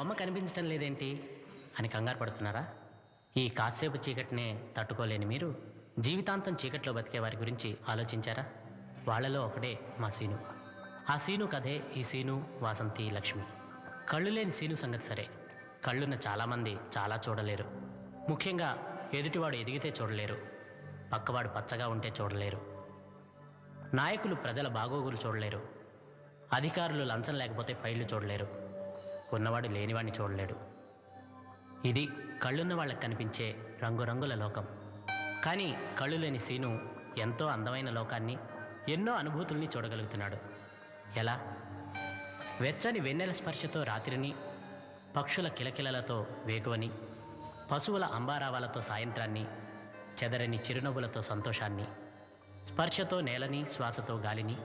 బొమ్మ కనిపించటం లేదేంటి అని కంగారు పడుతున్నారా? ఈ కాసేపు చీకటినే తట్టుకోలేని మీరు జీవితాంతం చీకట్లో బతికే వారి గురించి ఆలోచించారా? వాళ్లలో ఒకడే మా సీను. ఆ సీను కథే ఈ సీను, వాసంతి, లక్ష్మి. కళ్ళు లేని సీను సంగతి సరే, కళ్ళున్న చాలామంది చాలా చూడలేరు. ముఖ్యంగా ఎదుటివాడు ఎదిగితే చూడలేరు, పక్కవాడు పచ్చగా ఉంటే చూడలేరు. నాయకులు ప్రజల బాగోగులు చూడలేరు, అధికారులు లంచం లేకపోతే ఫైళ్లు చూడలేరు, ఉన్నవాడు లేనివాడిని చూడలేడు. ఇది కళ్ళున్న వాళ్ళకి కనిపించే రంగురంగుల లోకం. కానీ కళ్ళు లేని సీను ఎంతో అందమైన లోకాన్ని, ఎన్నో అనుభూతుల్ని చూడగలుగుతున్నాడు. ఎలా? వెచ్చని వెన్నెల స్పర్శతో రాత్రిని, పక్షుల కిలకిలలతో వేకువని, పశువుల అంబారావాలతో సాయంత్రాన్ని, చెదరని చిరునవ్వులతో సంతోషాన్ని, స్పర్శతో నేలని, శ్వాసతో గాలిని,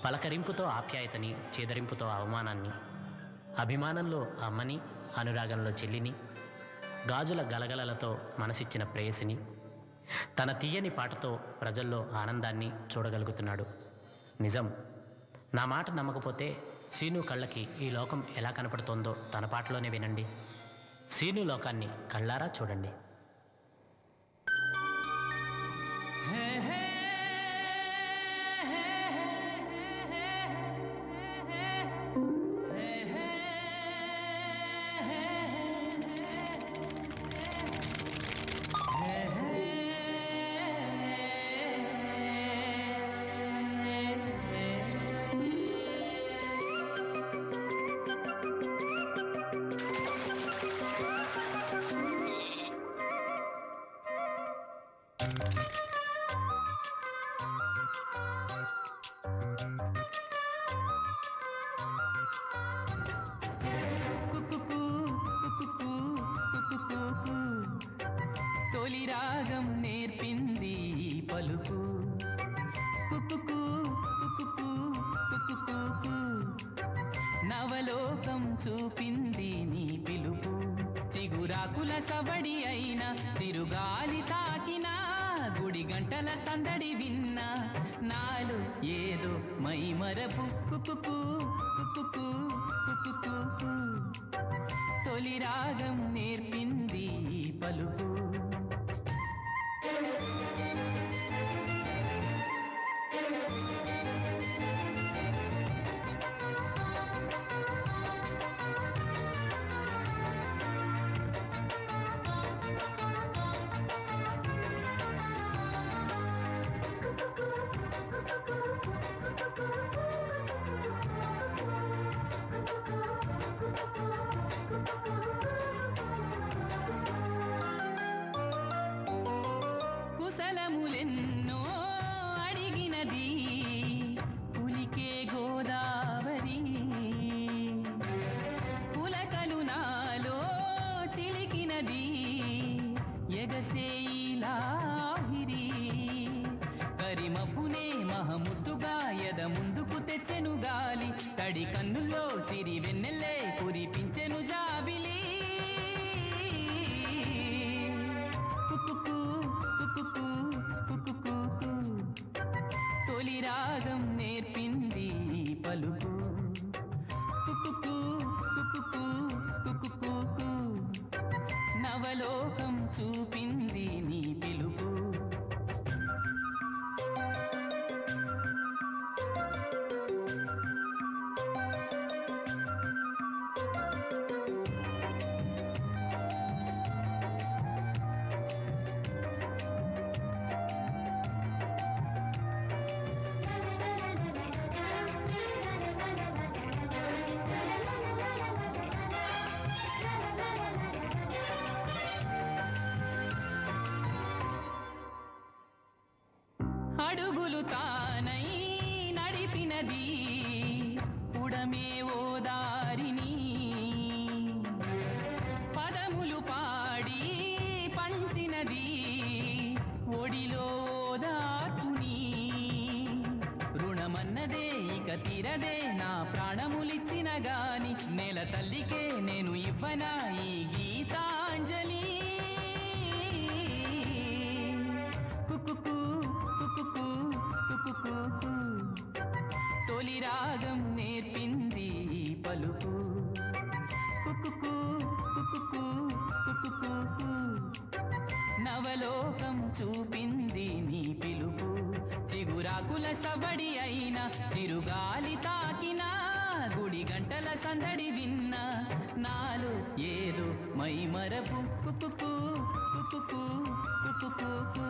పలకరింపుతో ఆప్యాయతని, చేదరింపుతో అవమానాన్ని, అభిమానంలో అమ్మని, అనురాగంలో చెల్లిని, గాజుల గలగలలతో మనసిచ్చిన ప్రేయసిని, తన తీయని పాటతో ప్రజల్లో ఆనందాన్ని చూడగలుగుతున్నాడు. నిజం. నా మాట నమ్మకపోతే సీను కళ్ళకి ఈ లోకం ఎలా కనపడుతోందో తన పాటలోనే వినండి. సీను లోకాన్ని కళ్ళారా చూడండి. తొలి రాగం నేర్పింది పలుకు, కుకుకు కుకుకు కుకుకు, నవలోకం చూపింది నీ పిలుపు. చిగురాకుల సవడి అయిన, తిరుగాలి తాకిన, గుడి గంటల సందడి విన్నా, నాలో ఏదో మై మరపు. కుకుకు కుకుకు కుకుకు, తొలి రాగం నేర్పింది పలుకు. కుశలములెన్నో అడిగినది పులికే గోదావరి, పులకలు నాలో చిలికినది ఎగసేయిలాహిరి. కరిమపునే మహముద్దుగా ఎద ముందుకు తెచ్చెను గాలి, తడి కన్నుల్లో సిరి వెన్నెల్లే కురిపించెను జాబిలి. తొలి రాగం నేర్పింది పలుకు, కుకుకు కుకుకు కుకుకు, నవలోకం చూపింది నీ పిలుపు. అడుగులు తానై నడిపినది ఉడమే ఓ దారిని, పదములు పాడి పంచినది ఒడిలో దార్పుని. రుణమన్నదే ఇక తీరదే, నా ప్రాణములిచ్చిన గాని, నేల తల్లికే నేను ఇవ్వనా ఈ గీతాంజలి. కుకుకు కుకుకు కుకుకు, తొలి రాగం నేర్పింది పలుకు. కుకుకు చూపింది నీ పిలుపు చిగురాకుల సబడి అయిన చిరుగాలి తాకిన గుడి గంటల సందడి విన్న నాలో ఏదో మైమరపు కుకుకు కుకుకు కుకుకు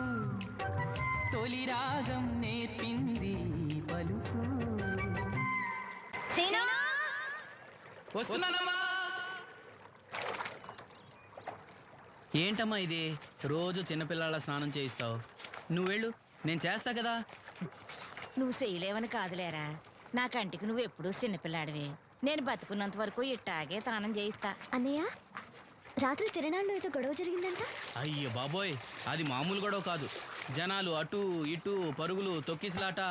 తొలి రాగం నేర్పింది పలుకు. వస్తున్నానమ్మా. ఏంటమ్మా ఇది రోజు చిన్నపిల్లల స్నానం చేయిస్తావు? నువ్వు వెళ్ళు, నేను చేస్తా కదా. నువ్వు చేయలేవని కాదులేరా, నా కంటికి నువ్వు ఎప్పుడూ చిన్నపిల్లాడివి. నేను బతుకున్నంత వరకు ఇట్టాగే తానం చేయిస్తా. అన్నయ్య, రాత్రి తిరణాల్లో ఏదో గొడవ జరిగిందంట. అయ్యో బాబోయ్, అది మామూలు గొడవ కాదు. జనాలు అటు ఇటు పరుగులు తొక్కిసలాట,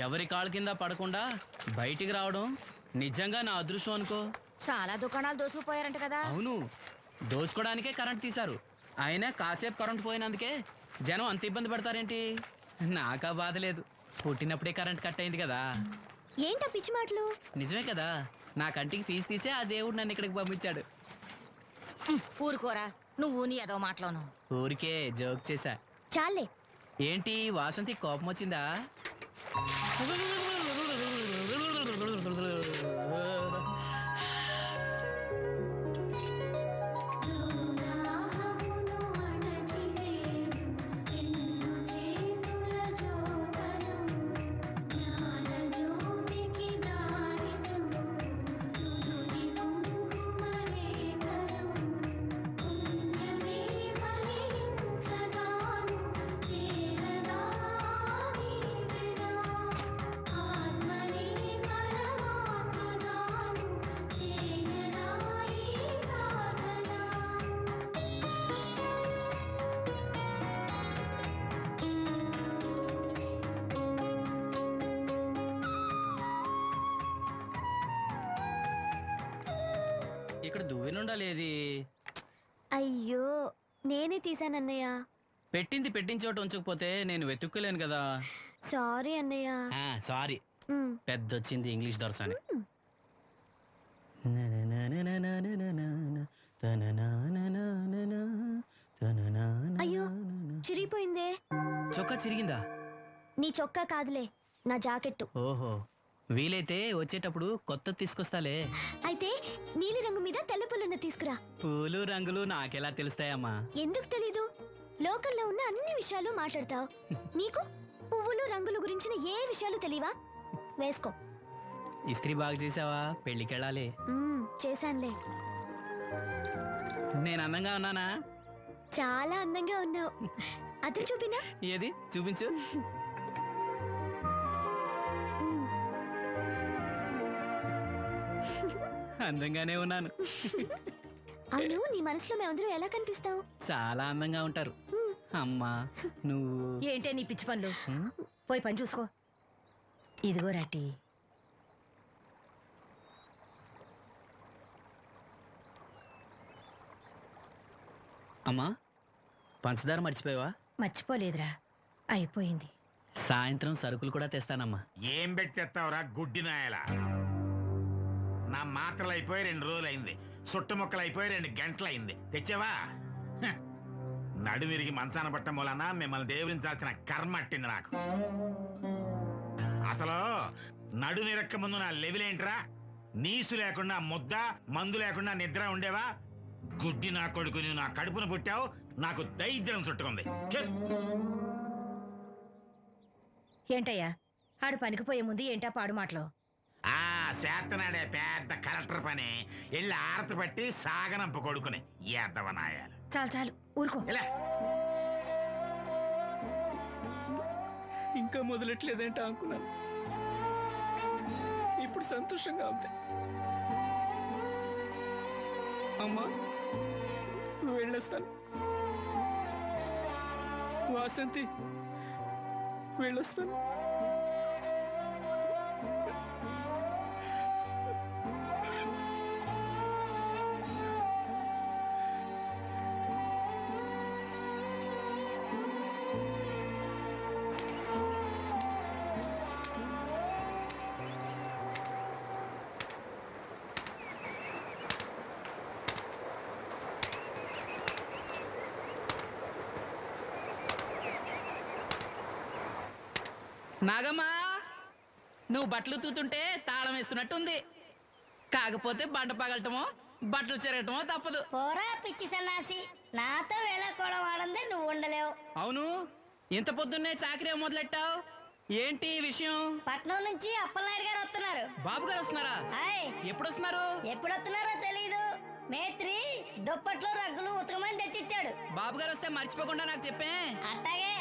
ఎవరి కాళ్ళ కింద పడకుండా బయటికి రావడం నిజంగా నా అదృష్టం అనుకో. చాలా దుకాణాలు దోసుకుపోయారంట కదా. అవును, దోచుకోవడానికే కరెంట్ తీశారు. అయినా కాసేపు కరెంట్ పోయినందుకే జనం అంత ఇబ్బంది పడతారేంటి? నాకా బాధ లేదు, పుట్టినప్పుడే కరెంట్ కట్ అయింది కదా. ఏంటా పిచ్చి మాటలు? నిజమే కదా, నా కంటికి తీసే ఆ దేవుడు నన్ను ఇక్కడికి పంపించాడు. ఊరుకోరా, నువ్వు నీ ఏదో మాటలోను. ఊరికే జోక్ చేశా. చాలే. ఏంటి వాసంతి కోపం వచ్చిందా? ఇక్కడ దువ్వెనుండాలేది? అయ్యో, నేనే తీసానన్నయ్య. పెట్టిన చోట ఉంచకపోతే నేను వెతుక్కోలేను కదా. సారీ అన్నయ్య. సారీ. పెద్దొచ్చింది ఇంగ్లీష్ దొరసాని. అయ్యో, చిరిగిపోయిందే. చొక్కా చిరిగిందా? నీ చొక్కా కాదులే, నా జాకెట్టు. ఓహో, వీలైతే వచ్చేటప్పుడు కొత్త తీసుకొస్తాలే. అయితే నీలి రంగు మీద తెల్ల పుల్లన్న తీసుకురా. పూలు రంగులు నాకెలా తెలుస్తాయమ్మా? ఎందుకు తెలీదు? లోకల్లో ఉన్న అన్ని విషయాలు మాట్లాడతావు. నీకు పువ్వులు రంగులు గురించిన ఏ విషయాలు తెలియవా? వేసుకో. ఇస్త్రీ బాగా చేసావా? పెళ్ళికెళ్ళాలి. చేశానులే. నేను అందంగా ఉన్నానా? చాలా అందంగా ఉన్నావు. అదే చూపినా? ఏది చూపించు. అందంగానే ఉన్నాను. అవును, నీ మనసులో మేమందరూ ఎలా కనిపిస్తావు? చాలా అందంగా ఉంటారు. అమ్మా నువ్వు ఏంటే నీ పిచ్చి పనులు? పోయి పని చూసుకో. ఇదిగో రాటి. అమ్మా, పంచదార మర్చిపోయావా? మర్చిపోలేదురా, అయిపోయింది. సాయంత్రం సరుకులు కూడా తెస్తానమ్మా. ఏం పెట్టి తెస్తావురా గుడ్డి నాయలా? నా మాత్రలు అయిపోయి 2 రోజులు అయింది, సుట్టుముక్కలు అయిపోయి 2 గంటలు అయింది. తెచ్చావా? నడుమిరిగి మంచాన పట్టం మూలన మిమ్మల్ని దేవురించాల్సిన కర్మ అట్టింది నాకు. అసలు నడుమిరక్క ముందు నా లెవెలేంట్రా? నీసు లేకుండా ముద్ద, మందు లేకుండా నిద్ర ఉండేవా? గుడ్డి నా కొడుకు, నువ్వు నా కడుపును పుట్టావు, నాకు దైద్యం చుట్టుకుంది. ఏంటయ్యా ఆడు పనికిపోయే ముందు ఏంటా పాడు మాటలు? ఆ చేతనాడే పెద్ద కలెక్టర్ పని వెళ్ళి ఆరతి పట్టి సాగనంప కొడుకుని ఎద్దవనాయాలు. చాలు చాలు ఊరుకో. ఇలా ఇంకా మొదలెట్లేదేంటా అనుకున్నాను. ఇప్పుడు సంతోషంగా ఉంది. అమ్మా వెళ్ళొస్తాను. వాసంతి వెళ్ళొస్తాను. నాగమ్మా నువ్వు బట్టలు తూతుంటే తాళం వేస్తున్నట్టుంది. కాకపోతే బండ పగలటమో బట్టలు చెరగటమో తప్పదు. పోరా పిచ్చి సన్నాసి, నాతో వేళకోవడం వాడందే నువ్వు ఉండలేవు. అవును, ఇంత పొద్దున్నే చాకరీ మొదలెట్టావు, ఏంటి విషయం? పట్నం నుంచి అప్పలనాయుడు గారు వస్తున్నారు. బాబు గారు వస్తున్నారా? హాయ్, ఎప్పుడు వస్తున్నారు? ఎప్పుడు వస్తున్నారో తెలీదు. మేత్రి దుప్పట్లు రగ్గులు ఉతకమని తెచ్చిచ్చాడు. బాబు గారు వస్తే మర్చిపోకుండా నాకు చెప్పే. అట్టాగే.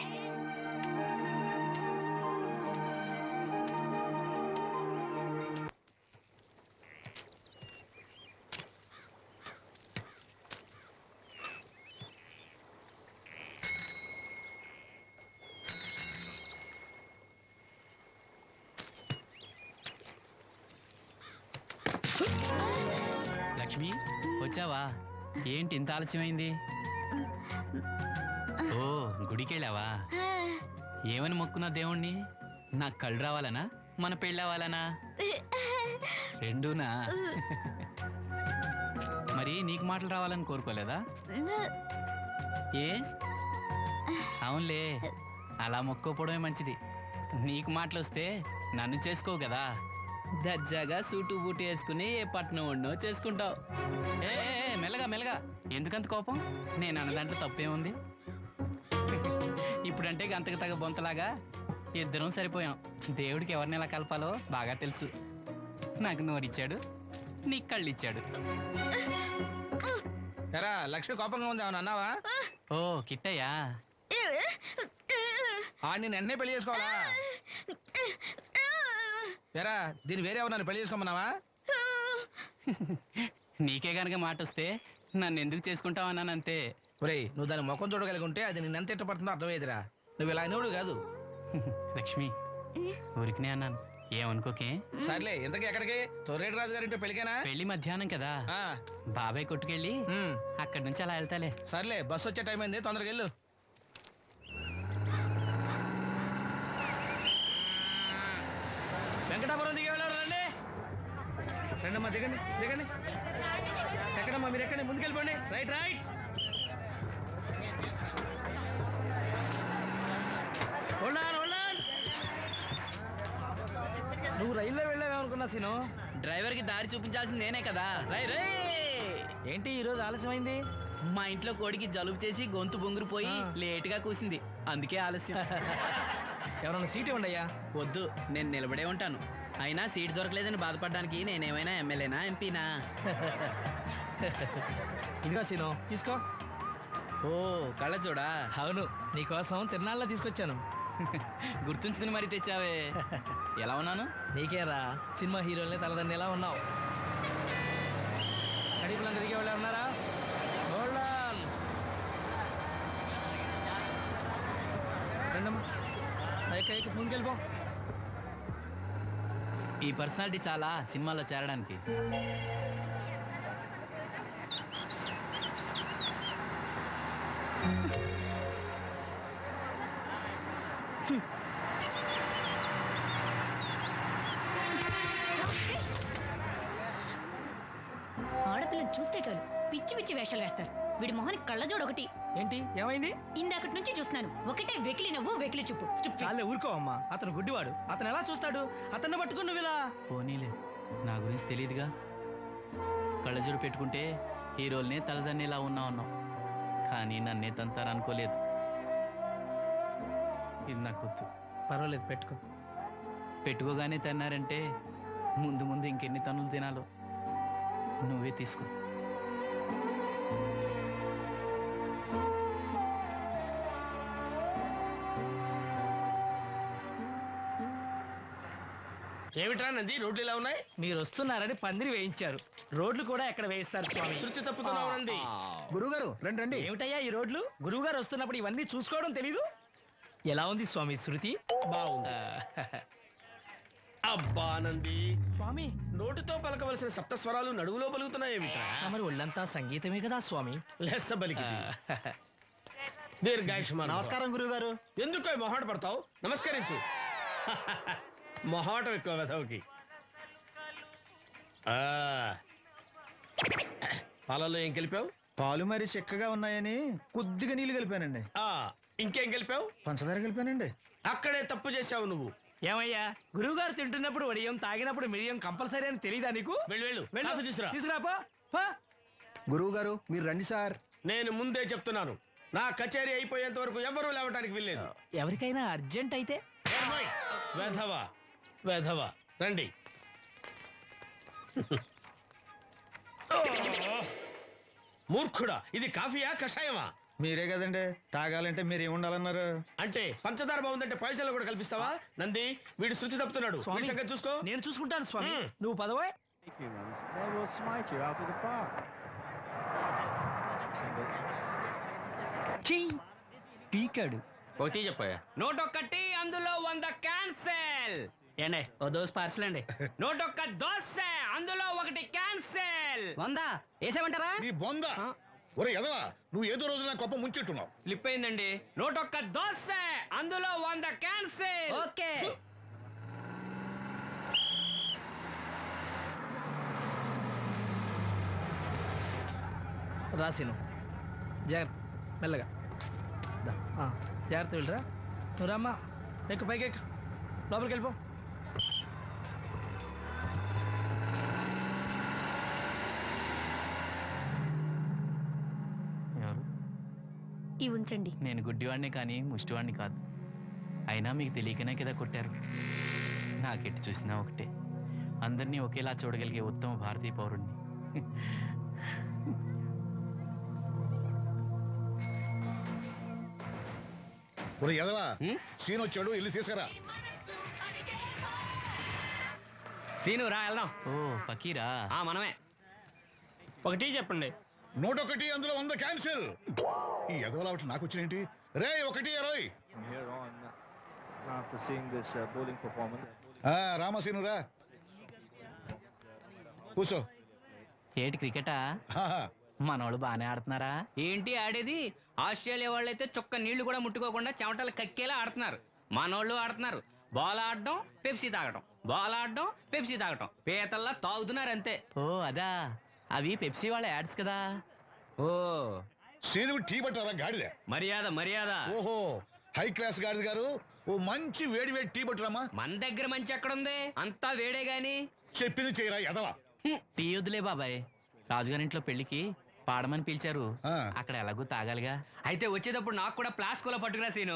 లక్ష్మి వచ్చావా? ఏంటి ఇంత ఆలస్యమైంది? ఓ గుడికెళ్ళావా? ఏమని మొక్కున్నా దేవుణ్ణి? నాకు కళ్ళు రావాలనా, మన పెళ్ళవాలనా? రెండూనా? మరి నీకు మాటలు రావాలని కోరుకోలేదా? ఏ అవునులే, అలా మొక్కోపోవడమే మంచిది. నీకు మాటలు వస్తే నన్ను చేసుకోవు కదా, దర్జాగా సూటు బూటు వేసుకుని ఏ పట్నం ఉండో చేసుకుంటావు. ఏ మెల్లగా మెల్లగా, ఎందుకంత కోపం? నేను అన్న దాంట్లో తప్పేముంది? ఇప్పుడంటే గంతకు తగ్గ బొంతలాగా ఇద్దరం సరిపోయాం. దేవుడికి ఎవరిని ఎలా కలపాలో బాగా తెలుసు. నాకు నోరిచ్చాడు, నీకు కళ్ళు ఇచ్చాడు. ఎరా లక్ష్మి కోపంగా ఉంది, ఏమన్నా అన్నావా? ఓ కిట్టయ్యా, నేను ఎన్నే పెళ్లి చేసుకోవాలా? ఎరా దీన్ని వేరే ఎవరన్నా పెళ్లి చేసుకోమన్నావా? నీకే గనక మాట వస్తే నన్ను ఎందుకు చేసుకుంటావన్నానంతే. ఒరేయ్, నువ్వు దాని ముఖం చూడగలిగి ఉంటే అది నేను ఎంత ఇష్టపడుతుందో అర్థమయ్యేదిరా. నువ్వు ఇలా అయినోడు కాదు. లక్ష్మి ఊరికినే అన్నాను, ఏమనుకోకే. సర్లే, ఇంతకీ ఎక్కడికి? తొర్రేటి రాజు గారింటే పెళ్ళికేనా? పెళ్లి మధ్యాహ్నం కదా, ఆ, బాబాయ్ కొట్టుకెళ్ళి అక్కడి నుంచి అలా వెళ్తాలే. సర్లే, బస్సు వచ్చే టైం అయింది, తొందరగా వెళ్ళు. వెంకటాపురం దిగే వెళ్ళారు రండి. రండమ్మా, దిగండి దిగండి. ఎక్కడమ్మా మీరు? ఎక్కండి, ముందుకెళ్ళిపోండి. Right right. నువ్వు రైల్లో వెళ్ళావేమనుకున్నా సీను. డ్రైవర్ కి దారి చూపించాల్సింది నేనే కదా. రై రై. ఏంటి ఈరోజు ఆలస్యమైంది? మా ఇంట్లో కోడికి జలుబు చేసి గొంతు బొంగురుపోయి లేటుగా కూసింది, అందుకే ఆలస్యం. ఎవరన్నా సీట్ ఇవ్వండి అయ్యా. వద్దు, నేను నిలబడే ఉంటాను. అయినా సీట్ దొరకలేదని బాధపడడానికి నేనేమైనా ఎమ్మెల్యేనా ఎంపీనా? ఇదిగో సీను, తీసుకో. ఓ కళ్ళ చూడా. అవును, నీకోసం తిరునాళ్ళ తీసుకొచ్చాను. గుర్తుంచుకుని మరి తెచ్చావే. ఎలా ఉన్నాను? నీకేరా, సినిమా హీరోలనే తలదండి ఎలా ఉన్నావు. కడిపులంతా దిగే వాళ్ళు ఉన్నారా? రండమ్మా, ముందుకెళ్ళిపో. ఈ పర్సనాలిటీ చాలా సినిమాలో చేరడానికి. ఆడపిల్లని చూస్తే చాలు పిచ్చి పిచ్చి వేషాలు వేస్తారు. వీడి మొహానికి కళ్ళజోడు ఒకటి. ఏంటి ఏమైంది? ఇందాకటి నుంచి చూస్తున్నాను, ఒకటే వెకిలి నవ్వు వెకిలి చూపు. చాలే ఊరుకోవమ్మా, అతను గుడ్డివాడు. అతను ఎలా చూస్తాడు? అతన్ని పట్టుకుని నువ్వు ఇలా. పోనీలే, నా గురించి తెలియదుగా. కళ్ళజోడు పెట్టుకుంటే హీరోల్నే తలదన్నేలా ఉన్నావు, కానీ నన్నే తంతారనుకోలేదు. ఇది నాకు వద్దు. పర్వాలేదు, పెట్టుకో. పెట్టుకోగానే తన్నారంటే ముందు ముందు ఇంకెన్ని తన్నులు తినాలో నువ్వే తీసుకో. ఏమిట్రా నంది, రోడ్లు ఇలా ఉన్నాయి? మీరు వస్తున్నారని పందిరి వేయించారు. రోడ్లు కూడా ఎక్కడ వేయిస్తారు స్వామి? శృతి తప్పుతున్నావు నంది. గురువుగారు రండి రండి. ఏమిటయ్యా ఈ రోడ్లు? గురువుగారు వస్తున్నప్పుడు ఇవన్నీ చూసుకోవడం తెలీదు? ఎలా ఉంది స్వామి శృతి? బాగుంది. అబ్బా నంది, స్వామి నోటితో పలకవలసిన సప్తస్వరాలు నడువులో పలుకుతున్నాయేమిట్రా? మరి ఒళ్ళంతా సంగీతమే కదా స్వామి. లెస్స బలికి దీర్ఘాయుష్మాన్. నమస్కారం గురువుగారు. ఎందుకో మొహాట పడతావు? నమస్కరించు. మొహాటం ఎక్కువ వెధవుకి. పాలలో ఏం కలిపావు? పాలు మరి చిక్కగా ఉన్నాయని కొద్దిగా నీళ్లు కలిపానండి. ఇంకేం కలిపావు? పంచదార కలిపానండి. అక్కడే తప్పు చేశావు నువ్వు. ఏమయ్యా గురువు గారు తింటున్నప్పుడు వడియం తాగినప్పుడు మిరియం కంపల్సరీ అని తెలియదా నీకు? వెళ్ళు వెళ్ళు. తీసుకురా. తీసుకురా పో. పో. గురువు గారు మీరు రండి సార్. నేను ముందే చెప్తున్నాను, నా కచేరీ అయిపోయేంత వరకు ఎవరూ లేవటానికి వెళ్ళలేదు. ఎవరికైనా అర్జెంట్ అయితే వెధవా వెధవా రండి. మూర్ఖుడా, ఇది కాఫీయా కషాయమా? మీరే కదండి తాగాలంటే మీరు ఏముండాలన్నారు? అంటే పంచదార బాగుందంటే పైసలు కూడా కల్పిస్తావా? నంది, వీడు శృతి తప్పుతున్నాడు. స్వామి, వీడి సంగతి చూసుకో. నేను చూసుకుంటాను స్వామి. మ్మ్. నువ్వు పదవే. పీకాడు. ఒకటి చెప్పాయా? 101 అందులో 100 క్యాన్సెల్. ఏండే ఓ దోశ పార్సల్ అండి. 101 దోశ అందులో 1 క్యాన్సెల్. 100 వేసేమంటారా? నీ బొంద ఒరే ఎదవా, నువ్వు ఏదో రోజు నా గొప్ప ముంచెట్టున్నావు. స్లిప్ అయిందండి. 101 దోశ అందులో 100 క్యాన్సెల్. ఓకే. రాసిను జాగ్రత్త, మెల్లగా జాగ్రత్త వెళ్ళరా. నువ్వు రామ్మా, ఎక్కు పైకి ఎక్కు, లోపలికి వెళ్ళిపో. ఎవరు? ఈ ఉంచండి. నేను గుడ్డివాడిని కానీ ముష్టివాడిని కాదు. అయినా మీకు తెలియకనే కదా కొట్టారు. నాకెట్టి చూసినా ఒకటే, అందరినీ ఒకేలా చూడగలిగే ఉత్తమ భారతీయ పౌరుణ్ణి. ఒరే ఎదవా, సీన్ వచ్చాడు, వెళ్ళి తీసుకురా. సీను రా వెళ్దాం. ఓ ఫకీరా? మనమే. ఒకటి చెప్పండి. 101 అందులో 100 క్యాన్సిల్. ఈ ఎదవలా ఒకటి నాకు వచ్చినేంటి? రే 120. రామసీను రా, కూర్చో. ఏటి క్రికెటా? ఆహా. మనోళ్ళు బాగానే ఆడుతున్నారా? ఏంటి ఆడేది? ఆస్ట్రేలియా వాళ్ళైతే చొక్క నీళ్లు కూడా ముట్టుకోకుండా చెమటలు కక్కేలా ఆడుతున్నారు. మనోళ్ళు ఆడుతున్నారు బాల్ ఆడడం, పెప్సీ తాగటం, బాల్ ఆడడం, పెప్సీ తాగటం, పీతల్లా తాగుతున్నారు అంతే. ఓ అదా, అవి పెప్సీ వాళ్ళ యాడ్స్ కదా. ఓ సీనుకు టీ పట్టారా గాడిలే? మర్యాద మర్యాద. ఓహో, హై క్లాస్ గాడి గారు, ఓ మంచి వేడి వేడి టీ పట్టురామా. మన దగ్గర మంచి ఎక్కడుంది, అంతా వేడే గాని. చెప్పింది చేయరా ఎదవా. టీ వద్దులే బాబాయ్, రాజుగారింట్లో పెళ్లికి పాడమని పిలిచారు. ఆ. అక్కడ ఎలాగూ తాగాలిగా. అయితే వచ్చేటప్పుడు నాకు కూడా ప్లాస్కోలో పట్టుకురా సీను.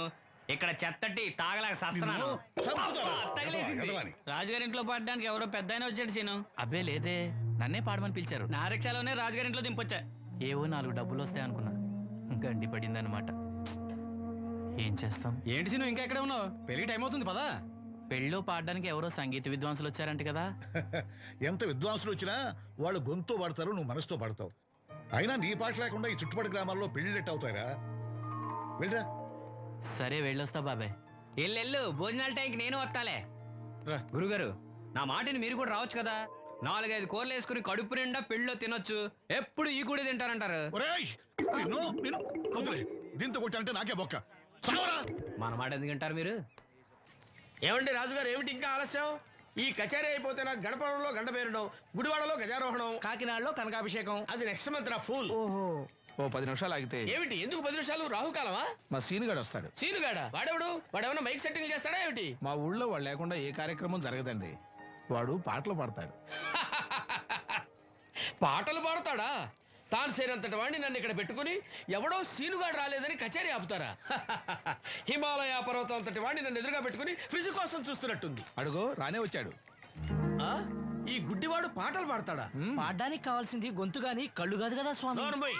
ఇక్కడ చెత్తటి తాగలేక సస్తున్నాను. నిన్ను చంపుతాను. అబ్బా, తగిలేసింది. ఎదవని. రాజుగారింట్లో పడడానికి ఎవరో పెద్ద ఆయన వచ్చాడు సీను. అబ్బే లేదే, నన్నే పాడమని పిలిచారు. నా రిక్షాలోనే రాజుగారింట్లో దింపొచ్చా. ఏవో 4 డబ్బులు వస్తాయనుకున్నా, గండి పడిందనమాట. ఏం చేస్తాం? ఏంటి సీను ఇంకా ఎక్కడ ఉన్నావు? పెళ్లి టైం అవుతుంది పదా. పెళ్ళిలో పాడడానికి ఎవరో సంగీత విద్వాంసులు వచ్చారంట కదా. ఎంత విద్వాంసులు వచ్చినా వాళ్ళు గొంతు పడతారు, నువ్వు మనసుతో పడతావు. అయినా నీ పాట లేకుండా ఈ చుట్టుపక్కల గ్రామాల్లో పెళ్లిళ్ళెట్ అవుతాయిరా. వెళ్ళరా. సరే వెళ్ళొస్తా బాబాయ్. ఎల్లెళ్ళు, భోజనాల టైంకి నేను వస్తాలే. గురుగారు, నా మాటని మీరు కూడా రావచ్చు కదా. 4-5 కూరలు వేసుకుని కడుపు నిండా పెళ్ళిలో తినొచ్చు. ఎప్పుడు ఈ కూడా తింటారంటారు. ఒరేయ్, వదిలే. దీంతో కొట్టాలంటే నాకే బొక్క. చావరా. మన మాట ఎందుకు తింటారు మీరు? ఏమండి రాజుగారు, ఏమిటి ఇంకా ఆలస్యం? ఈ కచేరీ అయిపోతే నాకు గణపవరంలో గంట పేరడం, గుడివాడలో గజారోహణం, కాకినాడలో కనకాభిషేకం. అది నెక్స్ట్ మంత్ రా ఫూల్. ఓహో, ఓ 10 నిమిషాలు ఆగితే ఏమిటి, ఎందుకు 10 నిమిషాలు? రాహుకాలమా? మా సీనుగాడు వస్తాడు. సీనుగాడా? వాడేమన్నా మైక్ సెట్టింగ్ చేస్తాడా ఏమిటి? మా ఊళ్ళో వాడు లేకుండా ఏ కార్యక్రమం జరగదండి. వాడు పాటలు పాడతాడు. పాటలు పాడతాడా? తాను సేనంతటి వాడిని నన్ను ఇక్కడ పెట్టుకుని ఎవడో సీనుగాడు రాలేదని కచేరీ ఆపుతారా? హిమాలయ పర్వతం అంతటి వాడిని నన్ను ఎదురుగా పెట్టుకుని ఫ్రిజ్ కోసం చూస్తున్నట్టుంది. అడుగో రానే వచ్చాడు. ఆ? ఈ గుడ్డివాడు పాటలు పాడతాడా? పాడడానికి కావాల్సింది గొంతు గాని కళ్ళు కాదు కదా స్వామి. నోర్మోయ్,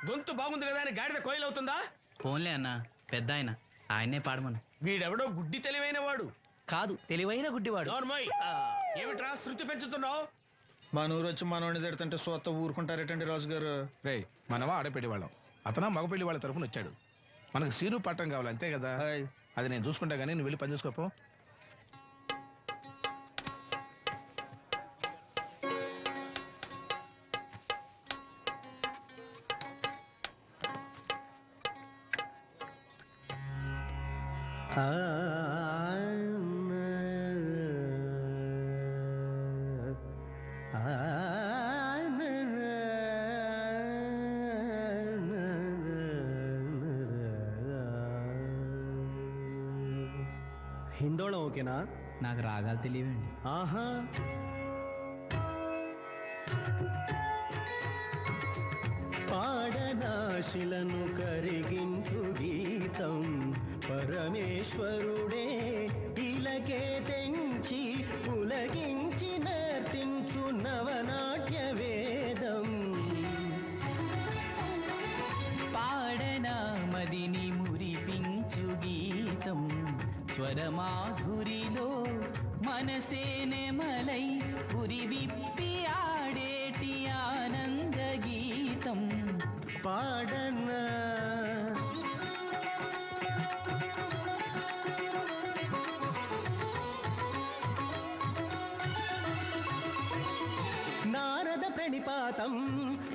గొంతు బాగుంది కదా అని గాడిద కోయిలవుతుందా? ఫోన్లే అన్న, పెద్ద ఆయన, ఆయనే పాడమను. వీడెవడో గుడ్డి తెలివైన వాడు కాదు, తెలివైన గుడ్డివాడు. నోర్మోయ్, ఏమిట్రా శృతి పెంచుతున్నావు? మన ఊరు వచ్చి మనోడిని తిడుతుంటే సొత్త ఊరుకుంటారేటండి రాజుగారు? రే, మనమా ఆడపెళ్లి వాళ్ళం, అతను మగ పెళ్లి వాళ్ళ తరఫున వచ్చాడు. మనకు సీను పట్టం కావాలి అంతే కదా. అది నేను చూసుకుంటా గానీ నువ్వు వెళ్ళి పని చూసుకోపో. హిందోళం ఓకేనా? నాకు రాగాలు తెలియవండి. ఆహా, పాడనాశిలను కరిగించు గీతం పరమేశ్వరుడే ఇలకే తెంచి పులగించి నర్తించు నవనాట్య వేదం. పాడనా మదిని మురిపించు గీతం స్వరమాధురిలో మనసే నెమలై పురి విప్పి ఆడేటి ఆనంద గీతం పాడనా. నారద ప్రణిపాతం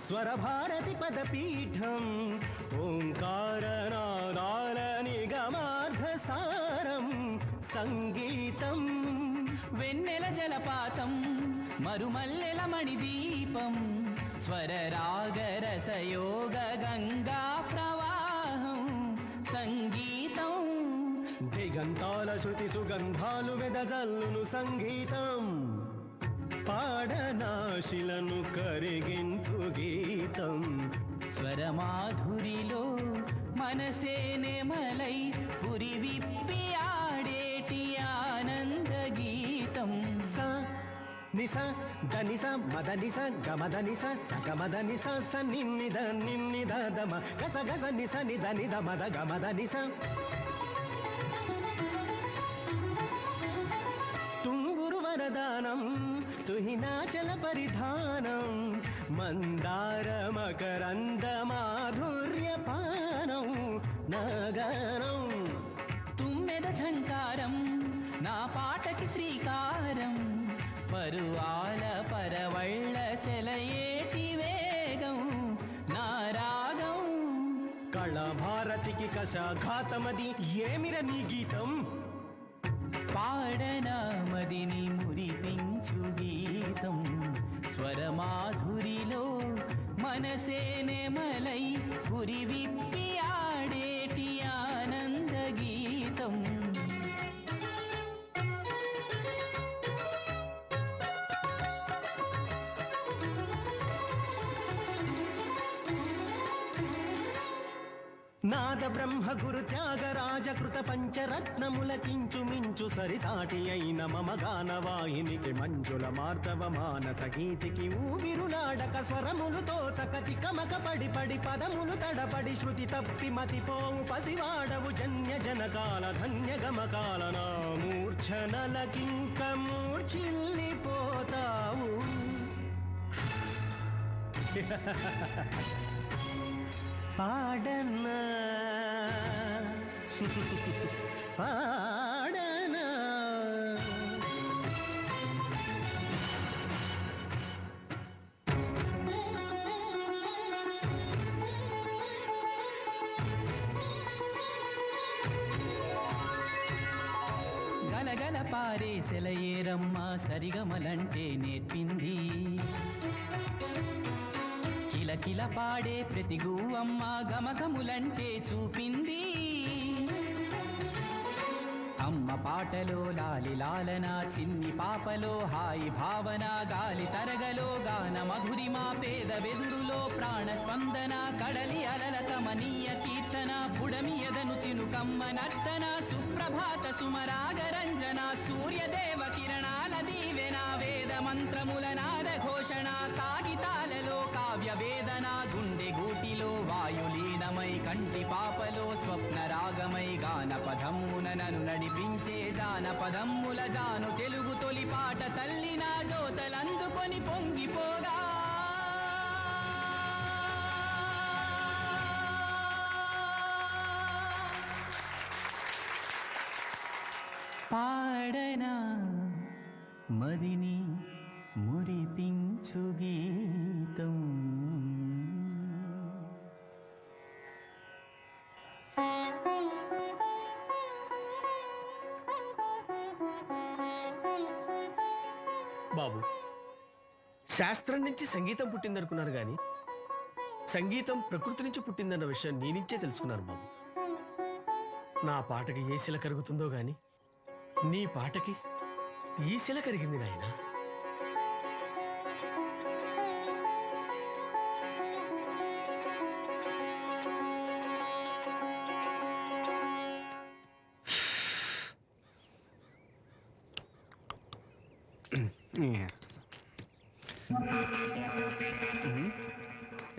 స్వరభారతి పదపీఠం ఓంకారనాదాల నిగమార్థసారం సంగీతం. వెన్నెల జలపాతం మరుమల్లెల మణిదీపం స్వరరాగరసయోగ గంగా ప్రవాహం సంగీతం. దిగంతాల శృతి సుగంధాలు వెదజల్లును సంగీతం. పాడనాశిలను కరిగించు గీతం స్వరమాధురిలో మనసే నెమలై పురి విప్పి ఆడేటి ఆనంద గీతం. స నిస ధనిస మదనిస గమదనిస సగమదనిస స నిన్నిద నిన్నిద దమ గస గస నిస నిద నిద మద గమదనిస. తుంగురు వరదానం తుహినాచల పరిధానం మందార మకరంద మాధుర్య పానం నగరం. తుమ్మెద ఝంకారం నా పాటకి శ్రీకారం పరువాల పరవళ్ళ సెలయేటి వేగం నా రాగం. కళాభారతికి కషాఘాతమది ఏమిర నీ గీతం. పాడనా మదిని మురిపించు గీతం స్వరమాధురిలో మనసే నెమలై పురి విప్పి ఆడేటి ఆనంద గీతం. నాద బ్రహ్మ గురు త్యాగరాజ కృత పంచరత్నముల కించు మించు సరిసాటి అయిన మమ గానవాహినికి మంజుల మార్దవ మానస గీతికి ఊవిరులాడక స్వరములు తోచక తికమక పడి పడి పదములు తడపడి శృతి తప్పి మతిపోవు పసివాడవు జన్య జనకాల ధన్య గమకాల నా మూర్ఛనలకింక మూర్ఛిల్లిపోతావు. పాడనా పాడనా. గలగల పారే సెలయేరమ్మ సరిగమలంటే నేర్పింది కిలకిల పాడే ప్రతి గువ్వమ్మ గమకములంటే చూపింది. అమ్మ పాటలో లాలి లాలన చిన్ని పాపలో హాయి భావన గాలి తరగలో గాన మధురిమా పేద వెదురులో ప్రాణ స్పందన కడలి అలల కమనీయ కీర్తన పుడమి ఎదను చినుకమ్మ నర్తన సుప్రభాత సుమరాగరంజన సూర్యదేవ కిరణాల దీవెన వేద మంత్రముల నాద ఘోషణ కాగితాలలో కావ్య వేదన గుండె గూటిలో వాయులీనమై కంటి పాపలో స్వప్న రాగమై గాన పదమున నన్ను నడిపించే జానపదమ్ముల జాను తెలుగు తొలి పాట తల్లి నా జోతలందుకొని పొంగిపోగా. పాడనా మదిని మురిపించు గీతం. బాబు, శాస్త్రం నుంచి సంగీతం పుట్టిందనుకున్నారు కానీ సంగీతం ప్రకృతి నుంచి పుట్టిందన్న విషయం నీ నుంచే తెలుసుకున్నారు బాబు. నా పాటకి ఏ శిల కరుగుతుందో గాని నీ పాటకి ఈ శిల కరిగింది నాయనా.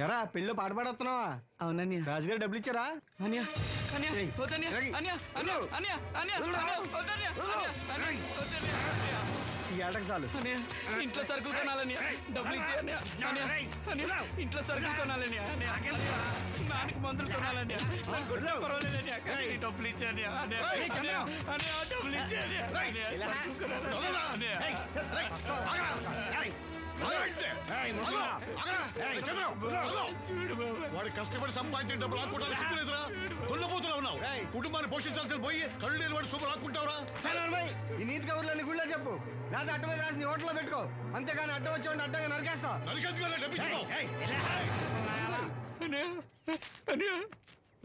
ఎరా పెళ్ళి పాట పాడుతున్నావా? అవునన్య. రాజుగారు డబ్బులు ఇచ్చారా? ఈ ఏటకు చాలు. ఇంట్లో సరుకులు కొనాలని డబ్బులు ఇచ్చి ఇంట్లో సరుకులు కొనాలని నాన్నకి మందులు కొనాలని పర్వాలేదని డబ్బులు ఇచ్చాని డబ్బులు ఇచ్చాని వాడు కష్టపడి సంపాదించిన డబ్బులు ఆకుంటారా? సిగ్గులేదురా? దున్నపోతులా ఉన్నావు. కుటుంబాన్ని పోషించాల్సిన పోయి కళ్ళు లేని వాడు సూపర్ ఆకుంటావురా? ఈ నీతి కబుర్లన్నీ గుళ్ళో చెప్పు, లేదా అడ్డ మీద రాసి నీ హోటల్లో పెట్టుకో. అంతేగాని అడ్డం వచ్చి అడ్డంగా నరికేస్తా.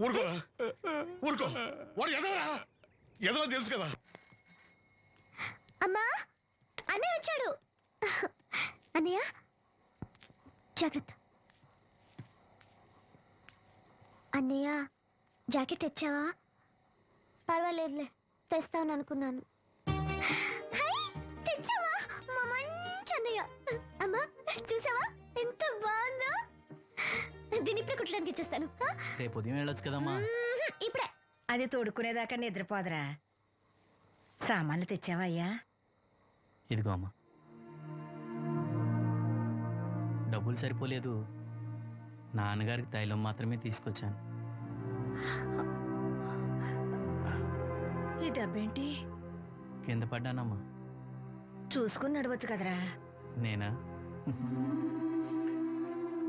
ఊరుకో ఊరుకో, వాడు ఎదవరా? ఎదవ తెలుసు కదా. అమ్మా అన్నయ్య వచ్చాడు. అన్నయ్య జాగ్రత్త. అన్నయ్య జాకెట్ తెచ్చావా? పర్వాలేదులే, తెస్తాను అనుకున్నాను. తెచ్చావా? మా మంచి అన్నయ్య. అమ్మా చూసావా ఎంత బాగుందో? దీన్ని ఇప్పుడే కుట్టడానికి ఇచ్చేస్తాను. రేపు ఉదయం వెళ్ళొచ్చు కదమ్మా. ఇప్పుడే. అది తోడుకునేదాకా నిద్రపోదరా. సామాన్లు తెచ్చావా అయ్యా? ఇదిగో అమ్మా. డబ్బులు సరిపోలేదు, నాన్నగారికి తైలం మాత్రమే తీసుకొచ్చాను. ఈ డబ్బేంటి? కింద పడ్డానమ్మా. చూసుకుని నడవచ్చు కదరా. నేనా?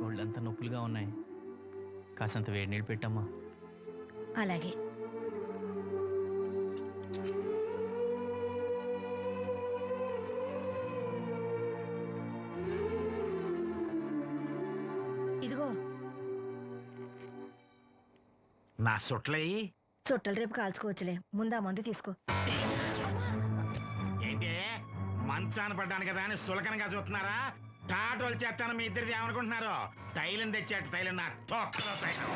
ఒళ్ళంతా నొప్పులుగా ఉన్నాయి, కాసంత వేడి నీళ్ళు పెట్టమ్మా. అలాగే. ఇదిగో నా సొట్లయి చుట్టలు రేపు కాల్చుకోవచ్చులే, ముందా మందు తీసుకో. ఏంటి మంచాన పడ్డాను కదా అని సులకనగా చూస్తున్నారా? టాటోలు చేస్తాను మీ ఇద్దరిది ఏమనుకుంటున్నారు? తైలం తెచ్చాట, తైలం నా తొక్కలో తైలం.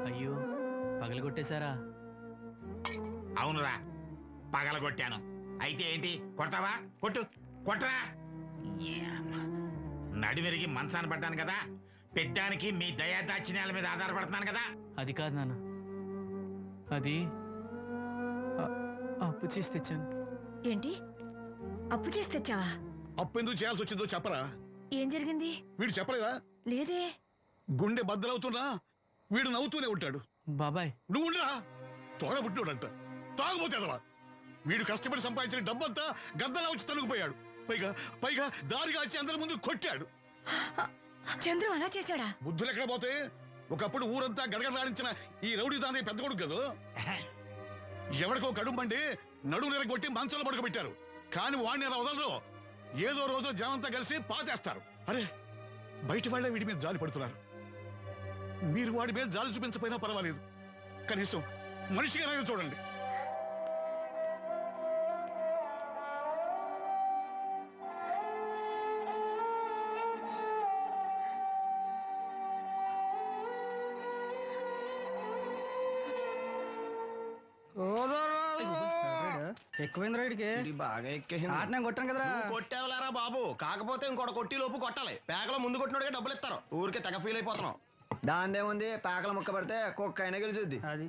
అయ్యో, పగలగొట్టేశారా? అవునురా, పగలగొట్టాను. అయితే ఏంటి, కొడతావా? కొట్టు, కొట్టరా. నడివిరిగి మంచాన పడ్డాను కదా, పెద్దానికి మీ దయాదాచిన్యాల మీద ఆధారపడుతున్నాను కదా. అది కాదు నాన్న, అది అప్పు చేసి తెచ్చాను. ఏంటి అప్పు చేసి తెచ్చావా? అప్పు ఎందుకు చేయాల్సి వచ్చిందో చెప్పరా? ఏం జరిగింది? వీడు చెప్పలేదా? లేదే. గుండె బద్దలవుతున్నా వీడు నవ్వుతూనే ఉంటాడు. బాబాయ్ నువ్వు ఉండరా? తోడబుట్టినోడంట, తాగుపోతేదవా. వీడు కష్టపడి సంపాదించిన డబ్బంతా గద్దలా వచ్చి తనుకుపోయాడు. పైగా పైగా దారిగా వచ్చి అందరి ముందు కొట్టాడు. చంద్రం అలా చేశాడా? బుద్ధులు ఎక్కడ పోతే? ఒకప్పుడు ఊరంతా గడగడలాడించిన ఈ రౌడీ దాని పెద్ద కొడుకు కదా. ఎవరికో కడుంబండి నడుము నిరగొట్టి మంచంలో పడుకోబెట్టారు. కానీ వాడిని అలా వదలరు. ఏదో రోజు జనంతా కలిసి పాతేస్తారు. అరే, బయట వాళ్ళే వీడి మీద జాలి పడుతున్నారు. మీరు వాడి మీద జాలి చూపించకపోయినా పర్వాలేదు, కనీసం మనిషిగా చూడండి. ఎక్కువైంది రైడ్కి, బాగా ఎక్కేసింది. ఆటనే కొట్టాను కదరా. కొట్టేవలేరా బాబు, కాకపోతే ఇంకోటి కొట్టి లోపు కొట్టాలి. పేకలో ముందు కొట్టినోడికే డబ్బులు ఇస్తారు. ఊరికే తెగ ఫీల్ అయిపోతున్నావు. దాందేముంది, పేకల ముక్క పడితే కుక్క అయినా గెలిచుద్ది. అది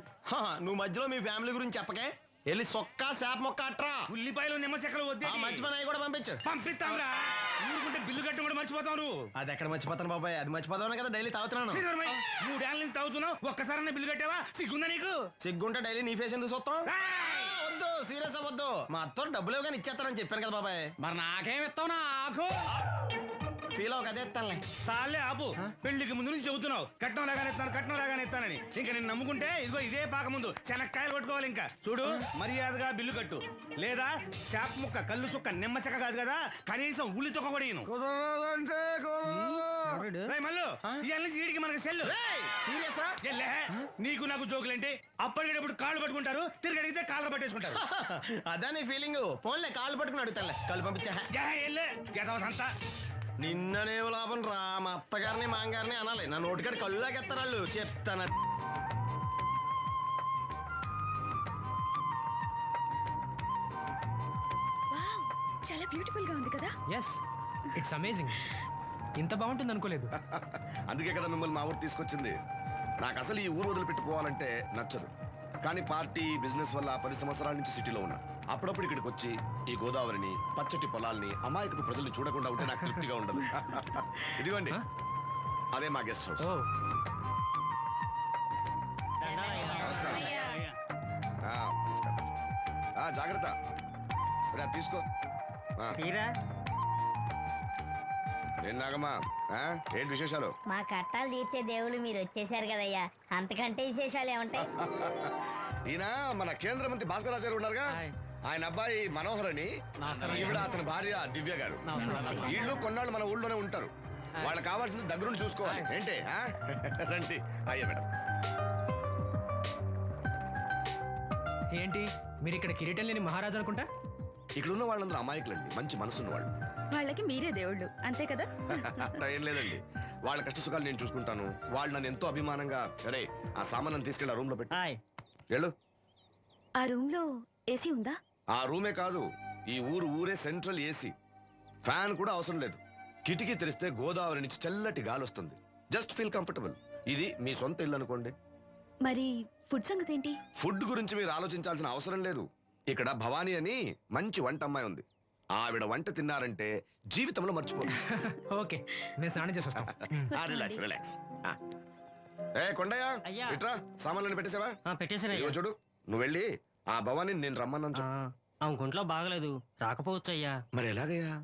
నువ్వు మధ్యలో మీ ఫ్యామిలీ గురించి చెప్పకే. వెళ్ళి సొక్క చేప మొక్క అట్రా. ఉల్లిపాయలు నిమ్మ చెక్కలు వద్దే. మంచి పని అవి కూడా పంపించు. పంపిస్తాంరా. ఊరుకుంటే బిల్లు కట్టి కూడా మర్చిపోతావు. అది ఎక్కడ మర్చిపోతాను బాబాయ్, అది మర్చిపోతావు కదా డైలీ తాగుతున్నాను. 3 ఏళ్ళ నుంచి తాగుతున్నావు, ఒక్కసారి బిల్లు కట్టావా? సిగ్గుందా నీకు? సిగ్గుంటే డైలీ నీ ఫేస్ ఎందుకు చూస్తాం? వద్దు, సీరియస్ అవ్వద్దు. మా అత్తో డబ్బులు కానీ ఇచ్చేస్తానని చెప్పాను కదా బాబాయ్. మరి నాకేం ఇస్తావు? నాకు ఫీల్ అవ్వక అదే ఇస్తానులే. చాలే ఆపు. పెళ్లికి ముందు నుంచి చెబుతున్నావు కట్నం లాగానే ఇస్తానని. ఇంకా నేను నమ్ముకుంటే ఇదిగో ఇదే పాక ముందు శనక్కాయలు కొట్టుకోవాలి. ఇంకా చూడు, మర్యాదగా బిల్లు కట్టు, లేదా చేప ముక్క, కళ్ళు చుక్క, నిమ్మ చెక్క కాదు కదా, కనీసం ఉల్లి చుక్క కూడా ఇయ్యను. మళ్ళీ వీడికి మనకి సెల్లు. నీకు నాకు జోకులేంటి? అప్పటికేటప్పుడు కాళ్ళు పట్టుకుంటారు, తిరిగి అడిగితే కాళ్ళు పట్టేసుకుంటారు. అదే నీ ఫీలింగ్. ఫోన్లే కాళ్ళు పట్టుకుని అడుగుతానులే. కళ్ళు పంపించా. నిన్ననేం లాభం రా, మా అత్తగారిని మాంగారిని అనాలి. నా నోటికాడ కళ్ళు లాగెత్తారు వాళ్ళు. చెప్తాను. చాలా బ్యూటిఫుల్ గా ఉంది కదా. Yes, it's amazing. ఇంత బాగుంటుంది అనుకోలేదు. అందుకే కదా మిమ్మల్ని మా ఊరు తీసుకొచ్చింది. నాకు అసలు ఈ ఊరు వదిలిపెట్టుకోవాలంటే నచ్చదు. కానీ పార్టీ, బిజినెస్ వల్ల 10 సంవత్సరాల నుంచి సిటీలో ఉన్నా. అప్పుడప్పుడు ఇక్కడికి వచ్చి ఈ గోదావరిని, పచ్చటి పొలాల్ని, అమాయకపు ప్రజల్ని చూడకుండా ఉంటే నాకు తృప్తిగా ఉండదు. ఇదిగోండి, అదే మా గెస్ట్ హౌస్. నమస్కారం. జాగ్రత్త, తీసుకో. ఏం నాగమ్మా, ఏంటి విశేషాలు? మా కట్టాలు తీర్చే దేవుళ్ళు మీరు వచ్చేసారు కదయ్యా, అంతకంటే విశేషాలు ఏముంటాయి? ఈయన మన కేంద్ర మంత్రి భాస్కరాచార్య ఉన్నారుగా, ఆయన అబ్బాయి మనోహర్ అని, ఈవిడ అతని భార్య దివ్య గారు. వీళ్ళు కొన్నాళ్ళు మన ఊళ్ళోనే ఉంటారు. వాళ్ళకి కావాల్సింది దగ్గరుండి చూసుకోవాలి. ఏంటి రండి. అయ్యా మేడం. ఏంటి మీరు ఇక్కడ కిరీటం లేని మహారాజు అనుకుంటా? ఇక్కడ ఉన్న వాళ్ళందరూ అమాయకులండి, మంచి మనసున్న వాళ్ళు. వాళ్ళకి మీరే దేవుళ్ళు అంతే కదా? అట్లా ఏం లేదండి. వాళ్ళ కష్ట సుఖాలు నేను చూసుకుంటాను. వాళ్ళు నన్ను ఎంతో అభిమానంగా, అరే ఆ సామాన్ తీసుకెళ్ళి ఆ రూమ్ లో పెట్టి వెళ్ళు. ఆ రూమ్ లో ఏసీ ఉందా? ఆ రూమే కాదు, ఈ ఊరే సెంట్రల్ ఏసీ. ఫ్యాన్ కూడా అవసరం లేదు. కిటికీ తెరిస్తే గోదావరి నుంచి చల్లటి గాలి వస్తుంది. Just feel comfortable. ఇది మీ సొంత ఇల్లు అనుకోండి. మరి ఫుడ్ సంగతి ఏంటి? ఫుడ్ గురించి మీరు ఆలోచించాల్సిన అవసరం లేదు. ఇక్కడ భవానీ అని మంచి వంట అమ్మాయి ఉంది. ఆవిడ వంట తిన్నారంటే జీవితంలో మర్చిపోదు. ఓకే, నేను స్నానం చేసి వస్తాను. Relax relax. ఏ కొండయ్య, ఇట్రా, సామాన్లను పెట్టేసావా? పెట్టేసాను. చూడు, నువ్వు వెళ్ళి ఆ భవానీ నేను రమ్మన్నాను చెప్పు. ఆమె గుంట్లో బాగలేదు, రాకపోవచ్చు అయ్యా. మరి ఎలాగయ్యా?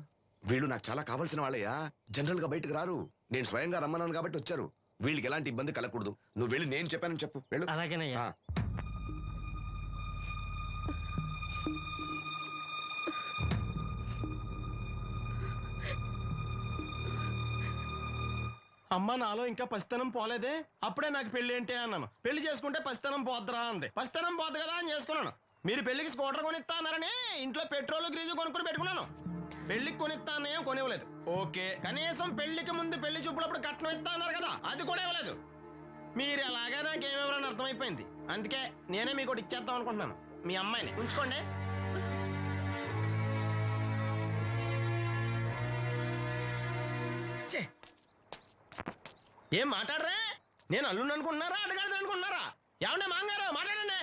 వీళ్ళు నాకు చాలా కావాల్సిన వాళ్ళయ్యా. జనరల్ గా బయటకు రారు. నేను స్వయంగా రమ్మన్నాను కాబట్టి వచ్చారు. వీళ్ళకి ఎలాంటి ఇబ్బంది కలగకూడదు. నువ్వు వెళ్ళి నేను చెప్పానని చెప్పు. వెళ్ళు. అలాగేనయ్యా. అమ్మ నాలో ఇంకా పసితనం పోలేదే. అప్పుడే నాకు పెళ్లి ఏంటి అన్నాను. పెళ్లి చేసుకుంటే పసితనం పోద్దురా అంది. పసితనం పోద్దు కదా అని చేసుకున్నాను. మీరు పెళ్లికి స్కూటర్ కొనిస్తా అన్నారని ఇంట్లో పెట్రోల్ గ్రీజు కొనుక్కుని పెట్టుకున్నాను. పెళ్లికి కొనిస్తానేం కొనివ్వలేదు. ఓకే, కనీసం పెళ్లికి ముందు పెళ్లి చూపులప్పుడు కట్నం ఇస్తా అన్నారు కదా, అది కూడా ఇవ్వలేదు. మీరు ఎలాగా నాకేమెవరని అర్థమైపోయింది. అందుకే నేనే మీకు ఒకటి ఇచ్చేద్దాం అనుకుంటున్నాను. మీ అమ్మాయిని ఉంచుకోండి. ఏం మాట్లాడరా? నేను అల్లుండి అనుకుంటున్నారా, అడగాలి అనుకుంటున్నారా? ఏమంటే మాంగారు మాట్లాడండి.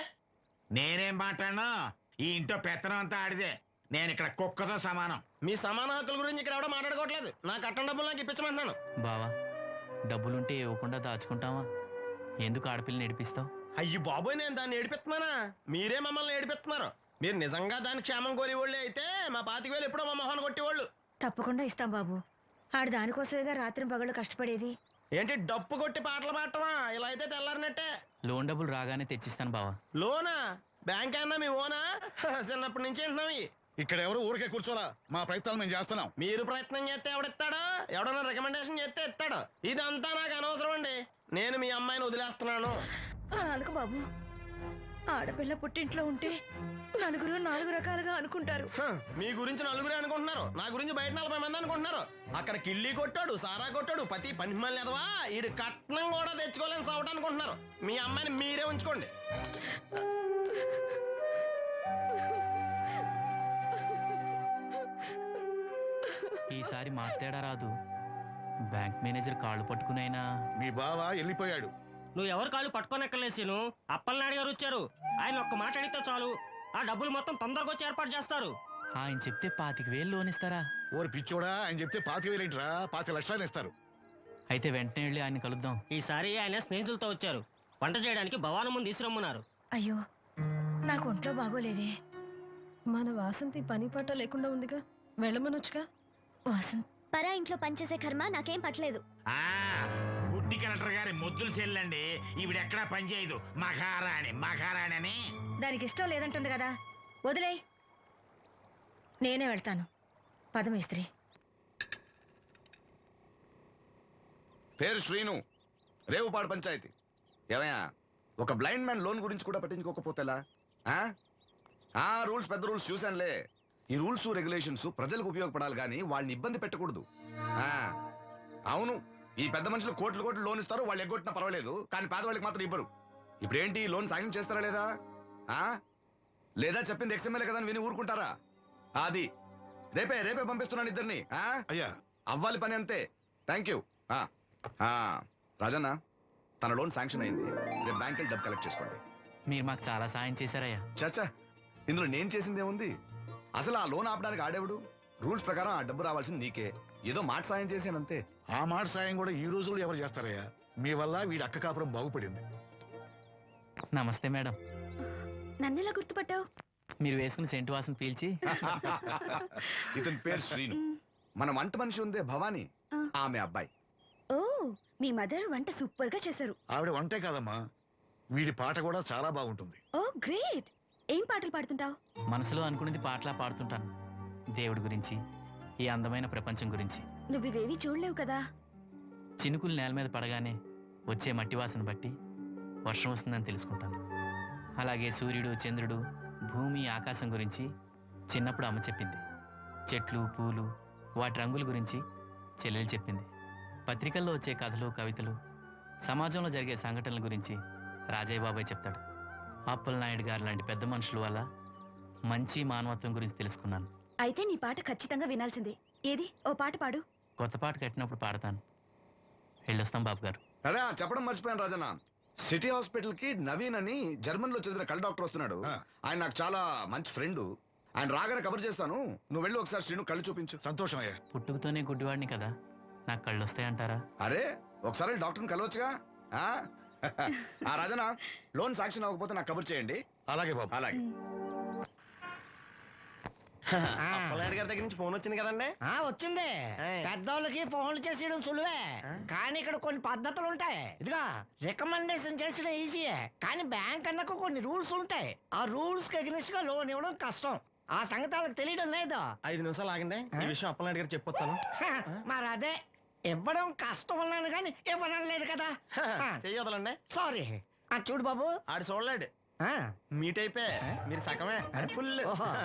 నేనేం మాట్లాడను, ఈ ఇంట్లో పెత్తనం అంతా ఆడిదే. నేను ఇక్కడ కుక్కతో సమానం. మీ సమాన హక్కుల గురించి ఇక్కడ ఎవడో మాట్లాడుకోవట్లేదు. నా కట్టం డబ్బులు నాకు ఇప్పించమంటున్నాను. బావా, డబ్బులుంటే ఇవ్వకుండా దాచుకుంటావా? ఎందుకు ఆడపిల్లని ఏడిపిస్తావు? అయ్యి బాబోయ్, నేను దాన్ని ఏడిపిస్తున్నానా? మీరే మమ్మల్ని ఏడిపిస్తున్నారు. మీరు నిజంగా దాని క్షేమం కోరేవాళ్ళే అయితే మా 25,000 ఎప్పుడో మా మొహాన్ని కొట్టేవాళ్ళు. తప్పకుండా ఇస్తాం బాబు. ఆడు దానికోసమేగా రాత్రి పగళ్ళు కష్టపడేది. ఏంటి డప్పు కొట్టి పాటలు పాడటమా? ఇలా అయితే తెల్లారినట్టే. లోన్ డబ్బులు రాగానే తెచ్చిస్తాను బావా. లోనా? బ్యాంక్ అన్నా మీ ఓనా? చిన్నప్పటి నుంచి వింటున్నాం. ఇక్కడ ఎవరు ఊరికే కూర్చోలా, మా ప్రయత్నాలు మేము చేస్తున్నాం. మీరు ప్రయత్నం చేస్తే ఎవడిస్తాడు? ఎవడన్నా రికమెండేషన్ చేస్తే ఇస్తాడు. ఇదంతా నాకు అనవసరం అండి. నేను మీ అమ్మాయిని వదిలేస్తున్నాను. అలాగ బాబు, ఆడపిల్ల పుట్టింట్లో ఉంటే నలుగురు 4 రకాలుగా అనుకుంటారు. మీ గురించి నలుగురే అనుకుంటున్నారు, నా గురించి బయట 40 మంది అనుకుంటున్నారు. అక్కడ కిళ్ళి కొట్టాడు, సారా కొట్టాడు, పతి పని మళ్ళీ ఎదవా, ఈడు కట్నం కూడా తెచ్చుకోలేని సవట అనుకుంటున్నారు. మీ అమ్మాయిని మీరే ఉంచుకోండి. ఈసారి మా తేడా రాదు. బ్యాంక్ మేనేజర్ కాళ్ళు పట్టుకునైనా. మీ బావ వెళ్ళిపోయాడు. నువ్వు ఎవరు కాళ్ళు పట్టుకోనెక్కలేసిను. అప్పలనాయుడు గారు వచ్చారు. ఆయన ఒక్క మాట అడిగితే చాలు, ఆ డబ్బులు మొత్తం తొందరగా వచ్చి ఏర్పాటు చేస్తారు. ఆయన చెప్తే 25,000 లోన్ ఇస్తారా? ఓరి పిచ్చోడా, ఆయన చెప్తే 25,000 ఏంట్రా, 25 లక్షలు ఇస్తారు. అయితే వెంటనే వెళ్ళి ఆయన కలుద్దాం. ఈసారి ఆయన స్నేహితులతో వచ్చారు. వంట చేయడానికి భవానం ముందు తీసురమ్మన్నారు. అయ్యో, నాకు ఒంట్లో బాగోలేదే. మన వాసంతి పని పట్ట లేకుండా ఉందిగా, వెళ్ళమనొచ్చుగా. పరా ఇంట్లో పనిచేసే కర్మ నాకేం పట్టలేదు. గుడ్డి కలెక్టర్ గారి ముద్దులు చెల్లండి. ఈవిడ ఎక్కడా పని చేయదు. మహారాణి అని. దానికి ఇష్టం లేదంటుంది కదా, వదిలే. నేనే వెళ్తాను. పదమేస్త్రి. పేరు శ్రీను, రేవుపాడు పంచాయతీ. ఏమయ్యా, ఒక బ్లైండ్ మ్యాన్ లోన్ గురించి కూడా పట్టించుకోకపోతేలా? రూల్స్ పెద్ద రూల్స్ చూశానులే. ఈ రూల్స్ రెగ్యులేషన్స్ ప్రజలకు ఉపయోగపడాలి కానీ వాళ్ళని ఇబ్బంది పెట్టకూడదు. అవును, ఈ పెద్ద మనుషులు కోట్లు లోన్ ఇస్తారు, వాళ్ళు ఎగ్గొట్టినా పర్వాలేదు, కానీ పేదవాళ్ళకి మాత్రం ఇవ్వరు. ఇప్పుడేంటి, లోన్ సాంక్షన్ చేస్తారా లేదా? లేదా చెప్పింది ఎక్స్ఎంఎల్ఏ కదా అని విని ఊరుకుంటారా? అది రేపే పంపిస్తున్నాను ఇద్దరిని. అయ్యా, అవ్వాలి పని అంతే. Thank you. రాజన్న, తన లోన్ శాంక్షన్ అయింది. రేపు బ్యాంక్ వెళ్ళి డబ్బు కలెక్ట్ చేసుకోండి. మీరు మాకు చాలా సాయం చేశారయ్యా. చచ్చా, ఇందులో నేను చేసిందేముంది? అసలు ఆ లోన్ ఆపడానికి ఆడేవుడు? రూల్స్ ప్రకారం ఆ డబ్బు రావాల్సింది నీకే. ఏదో మాట సాయం చేశానంతే. ఆ మాట సాయం కూడా ఈ రోజుల్లో ఎవరు చేస్తారయ్యా? మీ వల్ల వీడి అక్క కాపురం బాగుపడింది. నమస్తే మేడం. నన్నెలా గుర్తుపట్టావు? మీరు వేసుకున్న సెంటు వాసన పీల్చి. ఇతని పేరు శ్రీను. మన వంట మనిషి ఉందే భవానీ, ఆమె అబ్బాయి. ఓ, మీ మదర్ వంట సూపర్ గా చేశారు. ఆవిడ వంటే కాదమ్మా, వీడి పాట కూడా చాలా బాగుంటుంది. ఓ గ్రేట్. ఏం పాటలు పాడుతుంటావు? మనసులో అనుకున్నది పాటలా పాడుతుంటాను. దేవుడి గురించి, ఈ అందమైన ప్రపంచం గురించి. నువ్వు ఇవేవి చూడలేవు కదా. చినుకులు నేల మీద పడగానే వచ్చే మట్టి వాసన బట్టి వర్షం వస్తుందని తెలుసుకుంటాను. అలాగే సూర్యుడు, చంద్రుడు, భూమి, ఆకాశం గురించి చిన్నప్పుడు అమ్మ చెప్పింది. చెట్లు, పూలు, వాటి రంగుల గురించి చెల్లెలు చెప్పింది. పత్రికల్లో వచ్చే కథలు, కవితలు, సమాజంలో జరిగే సంఘటనల గురించి రాజయ్య బాబాయ్ చెప్తాడు. అప్పలనాయుడు గారు లాంటి పెద్ద మనుషుల వల్ల మంచి మానవత్వం గురించి తెలుసుకున్నాను. అయితే నీ పాట ఖచ్చితంగా వినాల్సిందే. ఏది, ఓ పాట పాడు. కొత్త పాట కట్టినప్పుడు పాడతాను. వెళ్ళొస్తాం బాబు గారు. అరే, చెప్పడం మర్చిపోయాను రాజన్న. సిటీ హాస్పిటల్ కి నవీన్ అని జర్మన్ లో చదివిన కళ్ళ డాక్టర్ వస్తున్నాడు. ఆయన నాకు చాలా మంచి ఫ్రెండ్. ఆయన రాగానే కవర్ చేస్తాను. నువ్వు వెళ్ళి ఒకసారి శ్రీను కళ్ళు చూపించు. సంతోషం అయ్యా. పుట్టుకతోనే గుడ్డివాడిని కదా, నాకు కళ్ళు వస్తాయంటారా? అరే, ఒకసారి డాక్టర్ని కలవచ్చుగా. రాజన్న, లోన్ శాంక్షన్ అవ్వకపోతే నాకు కబుర్ చేయండి. అలాగే బాబు. అలాగే. అప్పలనాయుడు గారి దగ్గర నుంచి ఫోన్ వచ్చింది కదండి? వచ్చింది. పెద్దోళ్ళకి ఫోన్లు చేసేయడం సులువే, కానీ ఇక్కడ కొన్ని పద్ధతులు ఉంటాయి. ఇదిగా రికమెండేషన్ చేసడం ఈజీయే, కానీ బ్యాంక్ అన్నకు కొన్ని రూల్స్ ఉంటాయి. ఆ రూల్స్ కి అగ్నిస్ట్ గా లోన్ ఇవ్వడం కష్టం. ఆ సంగతి వాళ్ళకి తెలియడం లేదు. 5 నిమిషాలు ఆగండి, ఈ విషయం అప్పలనాయుడు గారు చెప్పొస్తాను. మరి అదే, ఇవ్వడం కష్టం ఉన్నాను కానీ ఇవ్వడం లేదు కదా. చెయ్యొదలండి. సారీ. చూడు బాబు, ఆడు చూడలేడు. మీట్ అయిపోయి మీరు సగమే ఫుల్.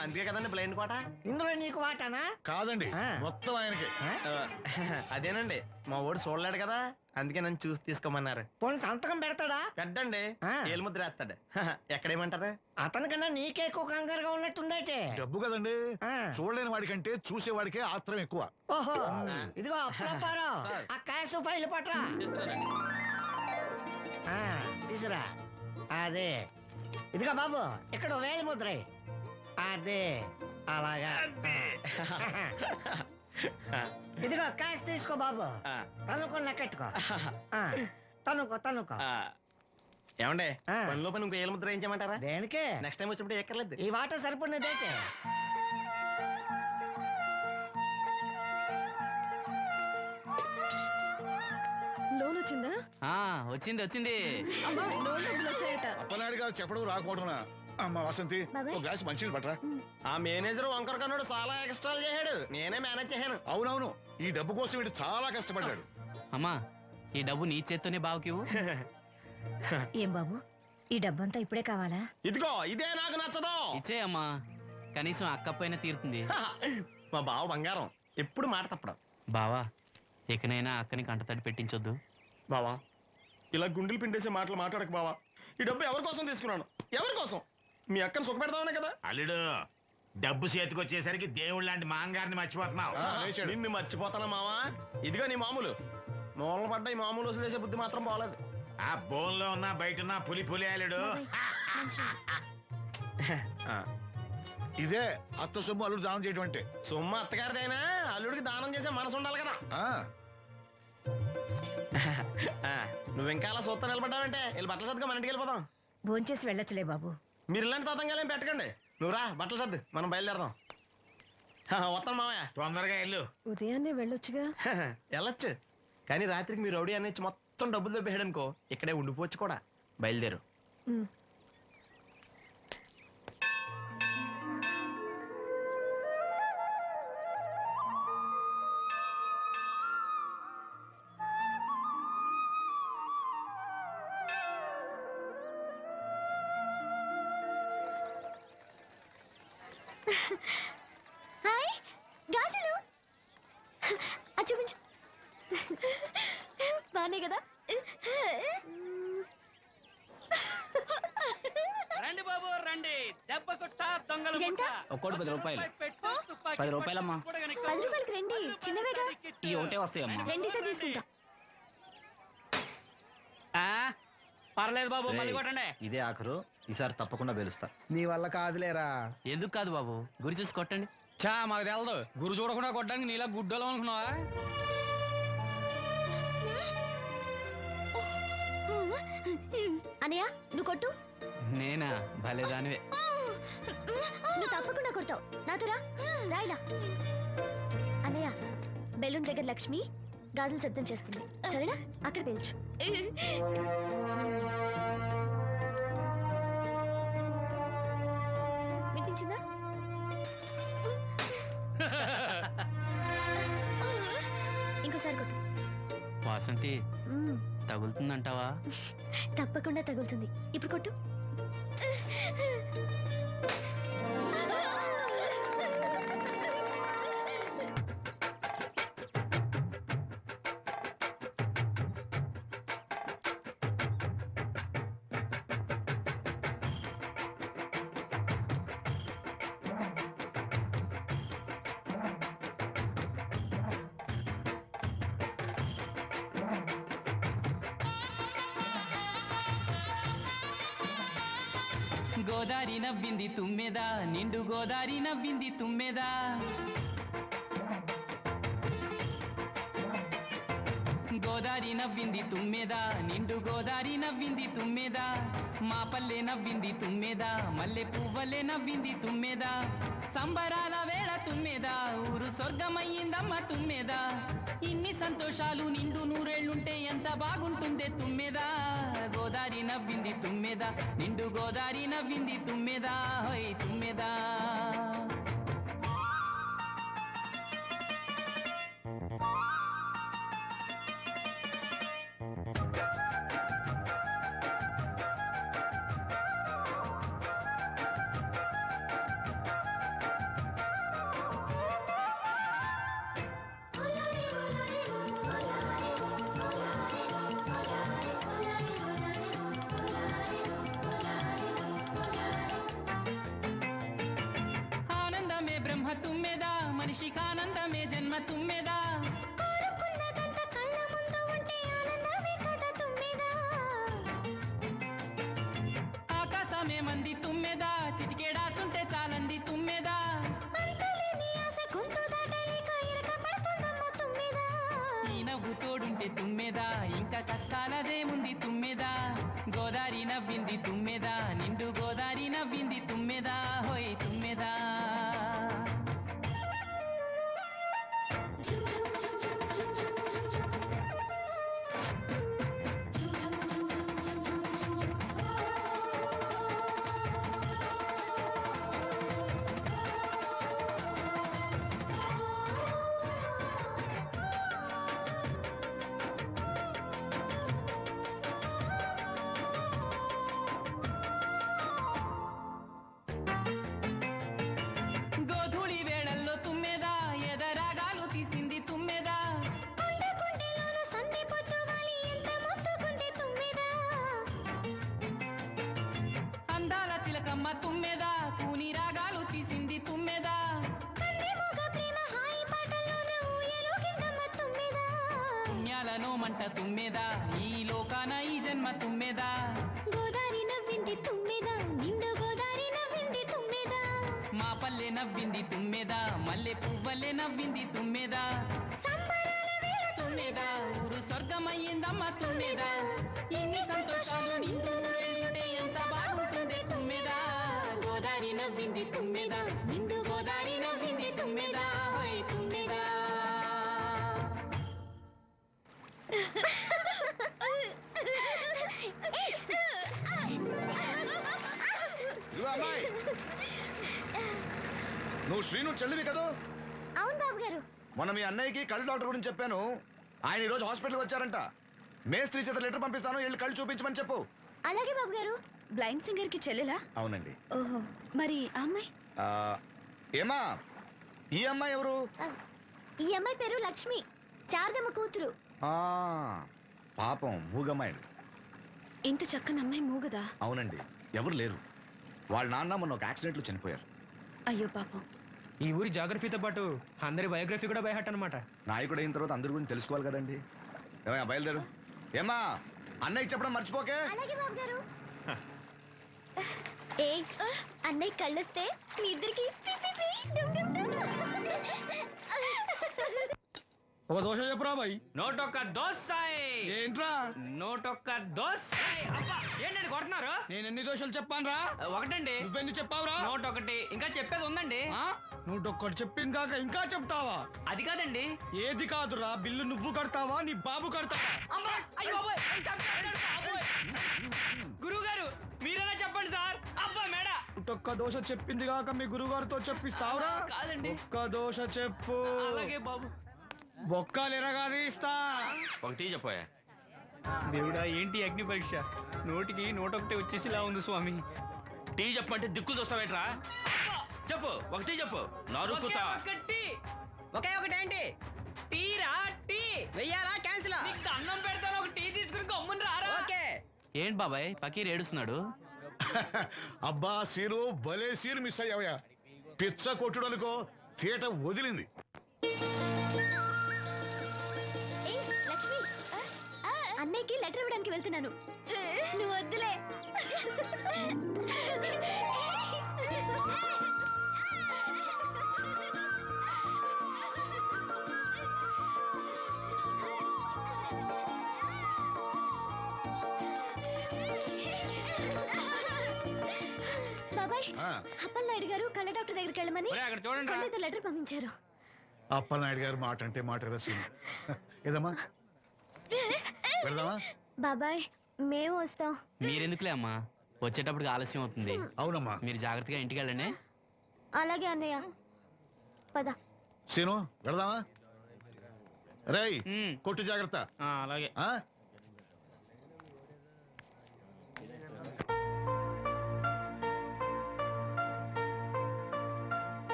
అందుకే కదండి బ్లైండ్ కోట. ఇందులో నీకు వాటానా? కాదండి, మొత్తం ఆయనకి. అదేనండి, మా ఓడు చూడలేడు కదా, అందుకే నన్ను చూసి తీసుకోమన్నారు. పోనీ సంతకం పెడతాడా? పెద్దండి, ఏలు ముద్ర వేస్తాడు. ఎక్కడేమంటారు? అతనికన్నా నీకే ఎక్కువ కంగారుగా ఉన్నట్టుందైతే. డబ్బు కదండి, చూడలేని వాడికంటే చూసేవాడికే ఆత్రం ఎక్కువ. ఓహో, ఇదిగో అప్పుడప్పారావు, ఆ క్యాష్ ఫైల్ పట్రా. తీసురా. అదే, ఇదిగో బాబు, ఇక్కడ వేలి ముద్ర. అదే, అలాగా. ఇదిగో క్యాష్ తీసుకో బాబు, తనుకో లెక్కెట్టుకో. తనుకో. ఏమండే, పనిలో పని ఇంకో ఏలు ముద్ర వేయించమంటారా? దేనికే? నెక్స్ట్ టైం వచ్చినప్పుడు ఎక్కర్లేదు. ఈ వాట సరిపడినదైతే. లోన్ వచ్చిందా? వచ్చింది. లోన్ డబ్బులు వచ్చాయట. అప్పలనాయుడు గారు చెప్పడం రాకపోవడం. అమ్మ వసంతి, ఒక గ్లాస్ మంచినీళ్ళు పట్టరా. ఆ మేనేజర్ వంకర కన్నాడు, చాలా ఎక్స్ట్రాలు చేశాడు, నేనే మేనేజ్ చేశాను. అవునవును, ఈ డబ్బు కోసం వీడు చాలా కష్టపడ్డాడు. అమ్మా, ఈ డబ్బు నీ చేత్తోనే బావుకివు. ఏం బాబు, ఈ డబ్బంతా ఇప్పుడే కావాలా? ఇదిగో ఇదే నాకు నచ్చదు. ఇచ్చేయమ్మా, కనీసం అక్కపైన తీరుతుంది. మా బావ బంగారం, ఎప్పుడు మాట తప్పడం. బావా, ఇకనైనా అక్కని కంటతడి పెట్టించొద్దు. బావా, ఇలా గుండెలు పిండేసే మాటలు మాట్లాడక బావా. ఈ డబ్బు ఎవరి కోసం తీసుకున్నాను? ఎవరి కోసం? మీ అక్కను సుఖపెడదామనే కదా. అల్లుడు, డబ్బు చేతికొచ్చేసరికి దేవుడు లాంటి మాంగారిని మర్చిపోతున్నావు. నిన్ను మర్చిపోతానా మావా? ఇదిగో నీ మామూలు మూలన పడ్డ ఈ మామూలు వదిలేసే బుద్ధి మాత్రం బాగలేదు. ఆ బోన్లో ఉన్నా బయట ఉన్నా పులి అల్లుడు. ఇదే అత్త సొమ్ము అల్లుడు దానం చేయడం అంటే. సొమ్ము అత్తగారిదైనా అల్లుడికి దానం చేసే మనసు ఉండాలి కదా. నువ్వు ఇంకా అలా సొత్త నిలబడ్డావంటే వీళ్ళు బట్టలు సర్దుగా మన ఇంటికి వెళ్ళిపోదాం. భోంచేసి వెళ్ళొచ్చులే బాబు. మీరు ఇలాంటి తతంగాలేం పెట్టకండి. నువ్వు రా, బట్టలు సర్దు, మనం బయలుదేరదాం. వస్తాం మామయ్య. తొందరగా వెళ్ళు. ఉదయాన్నే వెళ్ళొచ్చుగా. వెళ్ళొచ్చు, కానీ రాత్రికి మీ రౌడీ అన్నిచ్చి మొత్తం డబ్బులు దొబ్బేయడనుకో ఇక్కడే ఉండిపోవచ్చు కూడా. బయలుదేరు. హాయ్ గాజులు. అది చూపించు. బానే కదా. రండి బాబు రండి, దెబ్బ కొట్ట దొంగలు ఇదెంత? ఒక్కోటి 10 రూపాయలు. 10 రూపాయలమ్మా. 10 రూపాయలకి రండి, చిన్నవేగా. ఈ ఒకటే వస్తాయమ్మా. రెండు సార్ తీసుకుంటా. పర్లేదు బాబు, మళ్ళీ కొట్టండి. ఇదే ఆఖరు, ఈసారి తప్పకుండా పేలుస్తా. నీ వల్ల కాదులేరా. ఎందుకు కాదు బాబు, గురి చూసి కొట్టండి. చా మాకు తెలదు, గురు చూడకుండా కొట్టడానికి నీలా గుడ్డోలం అనుకున్నావా? అనయ్య నువ్వు కొట్టు. నేనా? భలేదానివే. నువ్వు తప్పకుండా కొడతావు. నాతో రా. రాయిలా. అనయ్య బెలూన్ దగ్గర లక్ష్మి గాజులు శబ్దం చేస్తుంది, సరేనా? అక్కడ పేల్చు. వినిపించిందా? ఇంకోసారి కొట్టు. వాసంతి, తగులుతుందంటావా? తప్పకుండా తగులుతుంది. ఇప్పుడు కొట్టు. గోదారి నవ్వింది తుమ్మెదా, నిండు గోదారి నవ్వింది తుమ్మెదా. గోదారి నవ్వింది తుమ్మెదా, నిండు గోదారి నవ్వింది తుమ్మెదా. మా పల్లె నవ్వింది తుమ్మెదా, మల్లె పువ్వలే నవ్వింది తుమ్మెదా. సంబరాల వేళ తుమ్మెదా, ఊరు స్వర్గమయ్యిందమ్మ తుమ్మెదా. ఇన్ని సంతోషాలు నిండు నూరేళ్లుంటే ఎంత బాగుంటుందే తుమ్మెదా. గోదారి నవ్వింది తుమ్మెదా, నిండు గోదారి నవ్వింది తుమ్మెదా. హోయ్ తుమ్మెదా. ఆనందమే బ్రహ్మ తుమ్మెదా, మనిషికానందమే జన్మ తుమ్మెదా. ఆకాశమే మంది తుమ్మెదా, చిటికేడాసుంటే చాలంది తుమ్మెదా. ఈ నవ్వు తోడుంటే తుమ్మెదా, ఇంకా కష్టాలదేముంది తుమ్మెదా. గోదారి నవ్వింది తుమ్మెదా, నిండు గోదారి నవ్వింది తుమ్మెదా. హోయ్ తుమ్మెదా. గోధూళి వేళల్లో తుమ్మెదా, ఎదరాగాలు తీసింది తుమ్మెదా. అందాల చిలకమ్మ తుమ్మెదా, కూని రాగాలు తీసింది తుమ్మెదా. పుణ్యాలను మంట తుమ్మెదా, ఈ లోకాన ఈ జన్మ తుమ్మెదా. గోదారి నవ్వింది తుమ్మెదా, నిండు గోదారి నవ్వింది తుమ్మెదా. మా పల్లె నవ్వింది తుమ్మెదా, మల్లె పువ్వలే నవ్వింది తుమ్మెదా. తుమ్మెదా, ఊరు స్వర్గమయ్యిందమ్మ తుమ్మెదా. ఇన్ని సంతోషాలు నిండు నూరేళ్లుంటే ఎంత బాగుంటుందే తుమ్మెదా. గోదారి నవ్వింది తుమ్మెద నిండు గోదారి నవ్వింది తుమ్మెద ఓయ్ తుమ్మెద. ఇదిగో అమ్మాయి, నువ్వు శ్రీను చెల్లివి కదా? అవును బాబు గారు. మొన్న మీ అన్నయ్యకి కళ్ళు డాక్టర్ గురించి చెప్పాను. ఆయన ఈ రోజు హాస్పిటల్కి వచ్చారంట. మేస్త్రి చేత లెటర్ పంపిస్తాను, వెళ్ళి కళ్ళు చూపించమని చెప్పు. అలాగే బాబు గారు. బ్లైండ్ సింగర్ కి చెల్లెలా? అవునండి. ఓహో, మరి ఆ అమ్మాయి? ఏమా, ఈ అమ్మాయి ఎవరు? ఈ అమ్మాయి పేరు లక్ష్మి, శారదమ్మ కూతురు. పాపం మూగమ్మాయి. ఇంత చక్కని అమ్మాయి మూగదా? అవునండి, ఎవరు లేరు. వాళ్ళ నాన్న మొన్న ఒక యాక్సిడెంట్ లో చనిపోయారు. అయ్యో పాపం. ఈ ఊరి జాగ్రఫీతో పాటు అందరి బయోగ్రఫీ కూడా బయట అన్నమాట. నాయకుడు అయిన తర్వాత అందరి గురించి తెలుసుకోవాలి కదండి. ఏమయ్యా బయలుదేరు. ఏమా, అన్నయ్య చెప్పడం మర్చిపోకే. అలాగే బాబు గారు. ఏ అన్నయ్య కళ్ళొస్తే మీ ఇద్దరికి ఒక దోశ చెప్పురా బాయ్. నోటొక్క దోసాయ్. ఏంట్రా? నోటొక్క దోసాయ్. అబ్బా, ఏంటండి కొడుతున్నారు? నేను ఎన్ని దోశలు చెప్పాను రా? ఒకటండి. నువ్వెన్ని చెప్పావురా? నోటొకటి. ఇంకా చెప్పేది ఉందండి. నువ్వు ఒక్కటి చెప్పింది కాక ఇంకా చెప్తావా? అది కాదండి. ఏది కాదురా, బిల్లు నువ్వు కడతావా నీ బాబు కడతావా? గురువు గారు మీరైనా చెప్పండి సార్. అబ్బా మేడ. ఒక్క దోశ చెప్పింది కాక మీ గురుగారితో చెప్పిస్తావురా? కాదండి. ఒక్క దోశ చెప్పు. అలాగే బాబు. బొక్కలు ఎరగాది ఇస్తా. ఒకటి చెప్పోయా. దేవుడా, ఏంటి అగ్ని పరీక్ష? నోటికి నోటొకటి వచ్చేసిలా ఉంది స్వామి. టీ చెప్పమంటే దిక్కులు చూస్తావేట్రా? చెప్పు, ఒకటి చెప్పు. నరుకుతా. ఒకే ఒకటి ఏంటి? టీరా? టీ వెయ్యాలా క్యాన్సిల్? అన్నం పెడతాను, ఒక టీ తీసుకుని గమ్మున రారా. ఓకే. ఏంటి బాబాయ్ పకీర్ ఏడుస్తున్నాడు? అబ్బా సీను, భలే సీను మిస్ అయ్యావయ్యా. పిచ్చ కొట్టుడు అనుకో, తీట వదిలింది. లక్ష్మి, అన్నయ్యకి లెటర్ ఇవ్వడానికి వెళ్తున్నాను. నువ్వు వద్దులే. బాబాయ్, అప్పలనాయుడు గారు కళ్ళ డాక్టర్ దగ్గరికి వెళ్ళమని అక్కడ చూడండి లెటర్ పంపించారు. అప్పలనాయుడు గారు మాట అంటే మాట కదా సీను. ఏదమ్మా, వెళ్దామా? బాబాయ్, మేము వస్తాం. మీరెందుకులే అమ్మా, వచ్చేటప్పటికి ఆలస్యం అవుతుంది. అవునమ్మా. మీరు జాగ్రత్తగా ఇంటికి వెళ్ళండి. అలాగే అన్నయ్య, పద. సీను వెళ్దామా? రేయ్, కొట్టు జాగ్రత్త. అలాగే.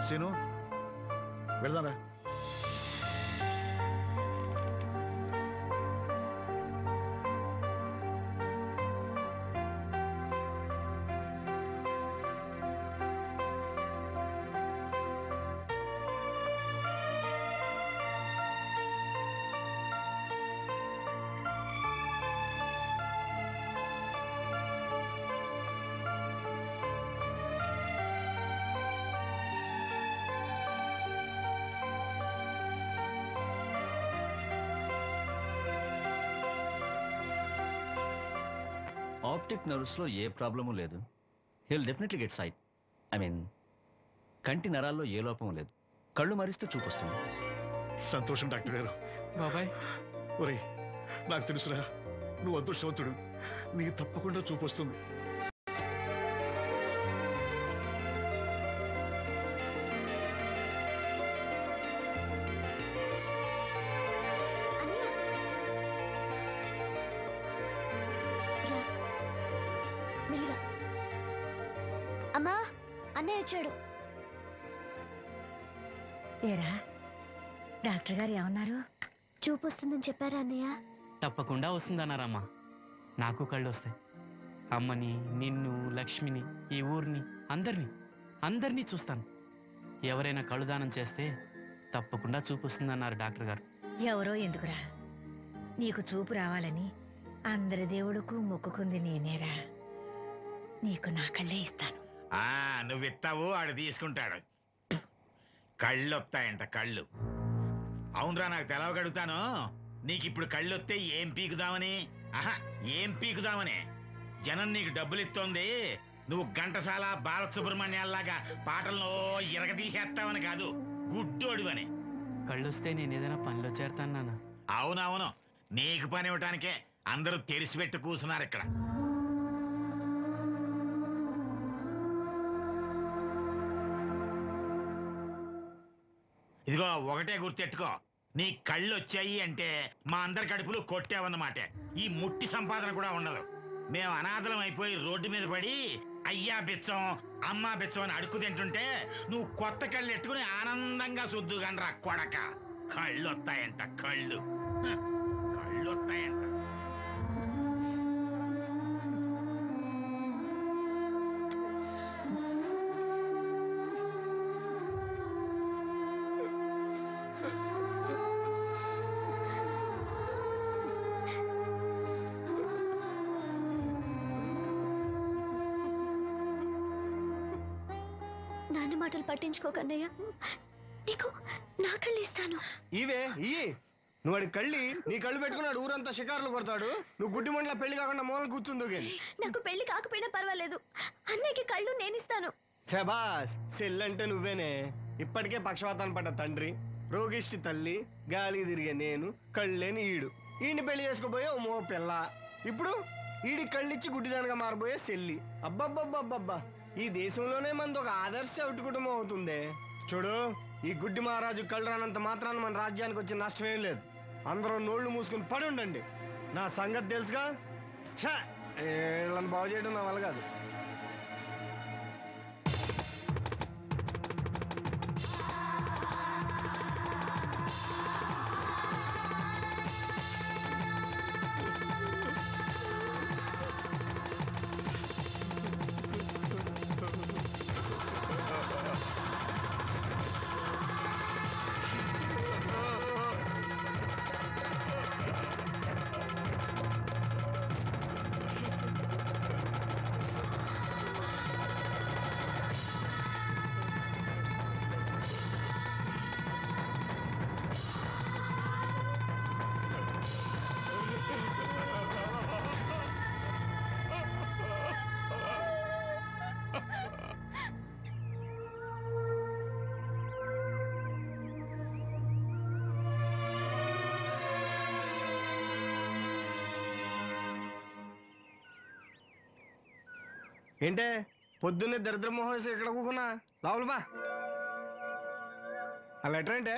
సీను వెళ్దారా? ఆప్టిక్ నర్వ్స్లో ఏ ప్రాబ్లము లేదు. He'll definitely get sight. I mean కంటి నరాల్లో ఏ లోపం లేదు. కళ్ళు మరిస్తే చూపొస్తుంది. సంతోషం డాక్టర్ గారు. బాబాయ్, ఒరేయ్, నాకు తెలుసురా, నువ్వు అదృష్టవంతుడు. నీకు తప్పకుండా చూపొస్తుంది. అమ్మా, అన్నయ్య వచ్చాడు. ఏరా, డాక్టర్ గారు ఏమన్నారు? చూపు వస్తుందని చెప్పారా అన్నయ్య? తప్పకుండా వస్తుందన్నారమ్మా. నాకు కళ్ళు వస్తాయి. అమ్మని, నిన్ను, లక్ష్మిని, ఈ ఊరిని, అందరినీ చూస్తాను. ఎవరైనా కళ్ళు దానం చేస్తే తప్పకుండా చూపు వస్తుందన్నారు డాక్టర్ గారు. ఎవరో ఎందుకురా, నీకు చూపు రావాలని అందరి దేవుడుకు మొక్కుకుంది నేనేరా. నీకు నా కళ్ళే ఇస్తాను. నువ్వు ఇస్తావు, ఆడు తీసుకుంటాడు. కళ్ళు వస్తాయంట, కళ్ళు. అవునరా, నాకు తెలవగడుగుతాను. నీకు ఇప్పుడు కళ్ళు వస్తే ఏం పీకుదామని? ఏం పీకుదామని? జనం నీకు డబ్బులు ఇస్తోంది నువ్వు ఘంటసాల బాలసుబ్రహ్మణ్యాల్లాగా పాటలను ఇరగదీసేస్తావని కాదు, గుడ్డోడివని. కళ్ళొస్తే నేను ఏదైనా పనిలో చేరతాను నాన్న. అవునవును, నీకు పని ఇవ్వటానికే అందరూ తెరిచిపెట్టి కూర్చున్నారు ఇక్కడ. ఇదిగో ఒకటే గుర్తెట్టుకో, నీ కళ్ళు వచ్చాయి అంటే మా అందరి కడుపులు కొట్టావన్నమాట. ఈ ముట్టి సంపాదన కూడా ఉండదు. మేము అనాథలం అయిపోయి రోడ్డు మీద పడి అయ్యా బిచ్చం అమ్మా బిచ్చం అని అడుక్కు తింటుంటే నువ్వు కొత్త కళ్ళు ఎట్టుకుని ఆనందంగా శుద్ధుగనరా కొడక. కళ్ళు వస్తాయంట, కళ్ళు కళ్ళు వస్తాయంట. నాన్న మాటలు పట్టించుకోకన్నయ్య, నీకు నా కళ్ళు ఇస్తాను. ఇవే నువ్వు వాడి కళ్ళి నీ కళ్ళు పెట్టుకున్నాడు ఊరంతా షికారులు కొడతాడు, నువ్వు గుడ్డి మండల పెళ్లి కాకుండా మూలలు కూర్చుందో కానీ. నాకు పెళ్లి కాకపోయినా పర్వాలేదు, అన్నయ్యకి కళ్ళు నేనిస్తాను. శబాస్, సెల్లంటే నువ్వేనే. ఇప్పటికే పక్షవాతాన్ని పడ్డ తండ్రి, రోగిష్టి తల్లి, గాలి తిరిగే నేను, కళ్ళేని ఈడు. ఈయన్ని పెళ్లి చేసుకోబోయే ఓ మో పిల్ల, ఇప్పుడు ఈడి కళ్ళిచ్చి గుడ్డిదానిగా మారబోయే సెల్లి. అబ్బబ్బబ్బబ్బబ్బా, ఈ దేశంలోనే మనది ఒక ఆదర్శ ఒకటి కుటుంబం అవుతుందే. చూడు, ఈ గుడ్డి మహారాజు కళ్ళు రానంత మాత్రాన మన రాజ్యానికి వచ్చిన నష్టమేం లేదు. అందరూ నోళ్లు మూసుకుని పడి ఉండండి. నా సంగతి తెలుసుగా. వీళ్ళని బాగు చేయడం నా వల్ల కాదు. ఏంటే పొద్దున్నే దరిద్ర మొహం వేసి ఇక్కడ కూకున్నా? లోపల బా. ఆ లెటర్ ఏంటే?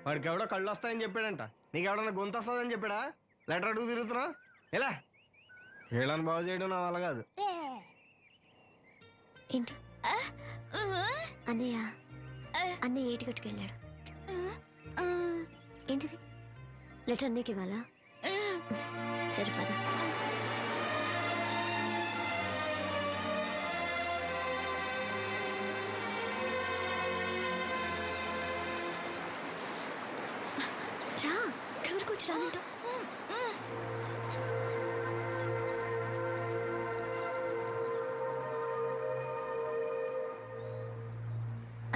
వాడికి ఎవడో కళ్ళు వస్తాయని చెప్పాడంట, నీకెవడన్నా గొంతు వస్తుందని చెప్పాడా? లెటర్ అడుగు తిరుగుతున్నా ఎలా? వీళ్ళని బాగు చేయడం నా వల్ల కాదు. ఏంటి అన్నయ్య? అన్నయ్య ఏటి కట్టుకెళ్ళాడు. ఏంటిది? లెటర్ అన్నయ్యకి ఇవ్వాలా? సరే పద. రా, ఎవరికి వచ్చి రానంట.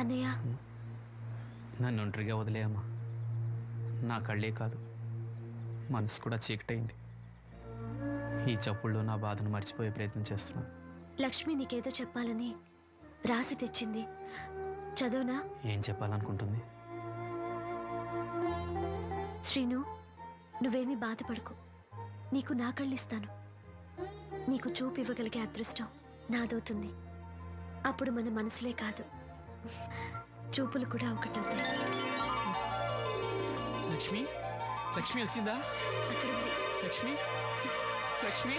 అన్నయ్య, నన్ను ఒంటరిగా వదిలేయమ్మా. నా కళ్ళే కాదు, మనసు కూడా చీకటైంది. ఈ చప్పుళ్ళు నా బాధను మర్చిపోయే ప్రయత్నం చేస్తున్నాను. లక్ష్మి నీకేదో చెప్పాలని రాసి తెచ్చింది, చదువునా? ఏం చెప్పాలనుకుంటుంది? శ్రీను, నువ్వేమీ బాధపడకు. నీకు నా కళ్ళు ఇస్తాను. నీకు చూపు ఇవ్వగలిగే అదృష్టం నాదవుతుంది. అప్పుడు మన మనసులే కాదు, చూపులు కూడా ఒకటవుతాయి. లక్ష్మి, లక్ష్మి వచ్చిందా? లక్ష్మి, లక్ష్మి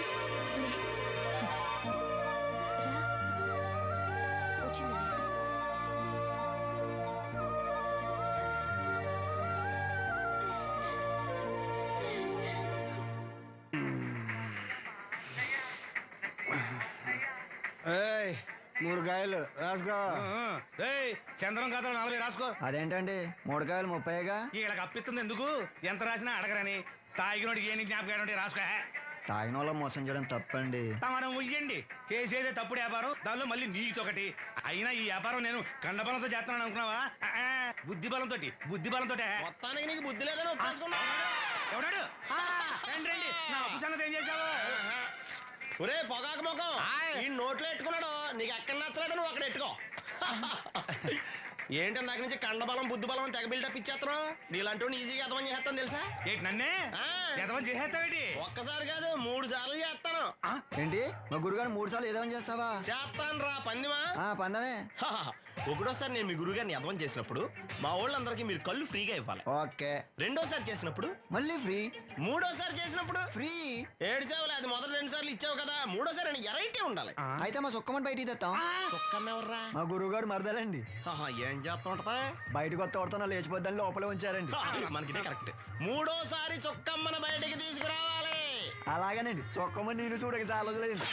మూడు కాయలు రాసుకో. చంద్రం కథలు 40 రాసుకో. అదేంటండి 3 కాయలు 30గా? వీళ్ళకి అప్పిస్తుంది ఎందుకు? ఎంత రాసినా అడగరని. తాగినోడికి ఏ జ్ఞాపకం రాసుకో. తాగిన వాళ్ళ మోసం చేయడం తప్పండి. మనం ఉయ్యండి, చేసేదే తప్పుడు వ్యాపారం, దానిలో మళ్ళీ నీతొకటి. అయినా ఈ వ్యాపారం నేను కండబలంతో చేస్తున్నాను అనుకున్నావా? బుద్ధి బలంతో. మొత్తానికి నీకు బుద్ధి లేదని ఎవడాడు? రండి రండి, నా అప్పు సంగతి ఏం చేశావు? ఒరే పొగాకు మొఖం ఈ నోట్లో ఎట్టుకున్నాడు నీకు ఎక్కడ నచ్చలేదు నువ్వు అక్కడ ఎట్టుకో ఏంటి ఇందాక నుంచి కండబలం బుద్ధి బలం తెగ బిల్డప్ ఇచ్చేస్తున్నావు నీలాంటి ఈజీగా అర్థం చేస్తాను తెలుసా ఏంటి నన్నే ఎదవం చేసేస్తావేటి ఒక్కసారి కాదు 3 సార్లు చేస్తాను ఏంటి మా గురుగారు 3 సార్లు ఏదేమని చేస్తావా? చేస్తాను రా పందిమా పందమే. ఒకటోసారి నేను మీ గురుగారిని అర్థం చేసినప్పుడు మా వాళ్ళందరికీ మీరు కళ్ళు ఫ్రీగా ఇవ్వాలి. ఓకే. రెండోసారి చేసినప్పుడు మళ్ళీ ఫ్రీ. మూడోసారి చేసినప్పుడు ఫ్రీ. 7 సేవలు అది మొదటి 2 సార్లు ఇచ్చావు కదా మూడోసారి అని ఎరైటీ ఉండాలి. అయితే మా సుక్కమని బయటికి తెస్తాం. సుక్కమ్మెవర్రా? మా గురువుగారు మరదలండి. ఏం చేస్తా ఉంటదా? బయటకు వస్తే కొడతా లేచిపోద్దని లోపలే ఉంచారండి. మనకి కరెక్ట్. మూడోసారి చుక్కమ్మన బయటికి తీసుకురావాలి. అలాగేనండి చొక్కమని నేను చూడక చాలా రోజులైంది.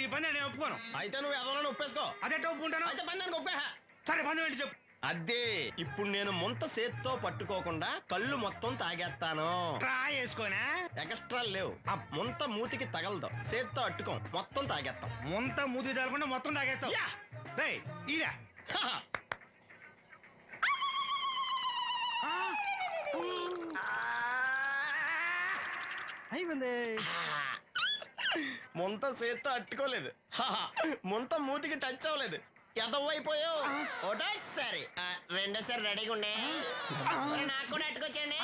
ఈ పని నేను ఒప్పుకోను. అయితే నువ్వు ఎవరైనా ఒప్పేసుకో. అదే ఒప్పుకుంటాను. అయితే పని దానికి ఒప్పేహా. సరే పని ఏంటి చెప్పు. అదే ఇప్పుడు నేను ముంత చేత్తో పట్టుకోకుండా కళ్ళు మొత్తం తాగేస్తాను. ట్రై చేసుకోనా? ఎక్స్ట్రా లేవు. ఆ ముంత మూతికి తగలదు. చేత్తో అట్టుకోం మొత్తం తాగేస్తాం. ముంత మూతి తగలకుండా మొత్తం తాగేస్తాం. ఇదా అయిపోయింది. ముంత చేత్తో అట్టుకోలేదు. ముంత మూతికి టచ్ అవ్వలేదు. ఎదవైపోయావు. ఒకటోసారి రెండోసారి రెడీగా ఉండే. నాకు కూడా అట్టుకొచ్చండి.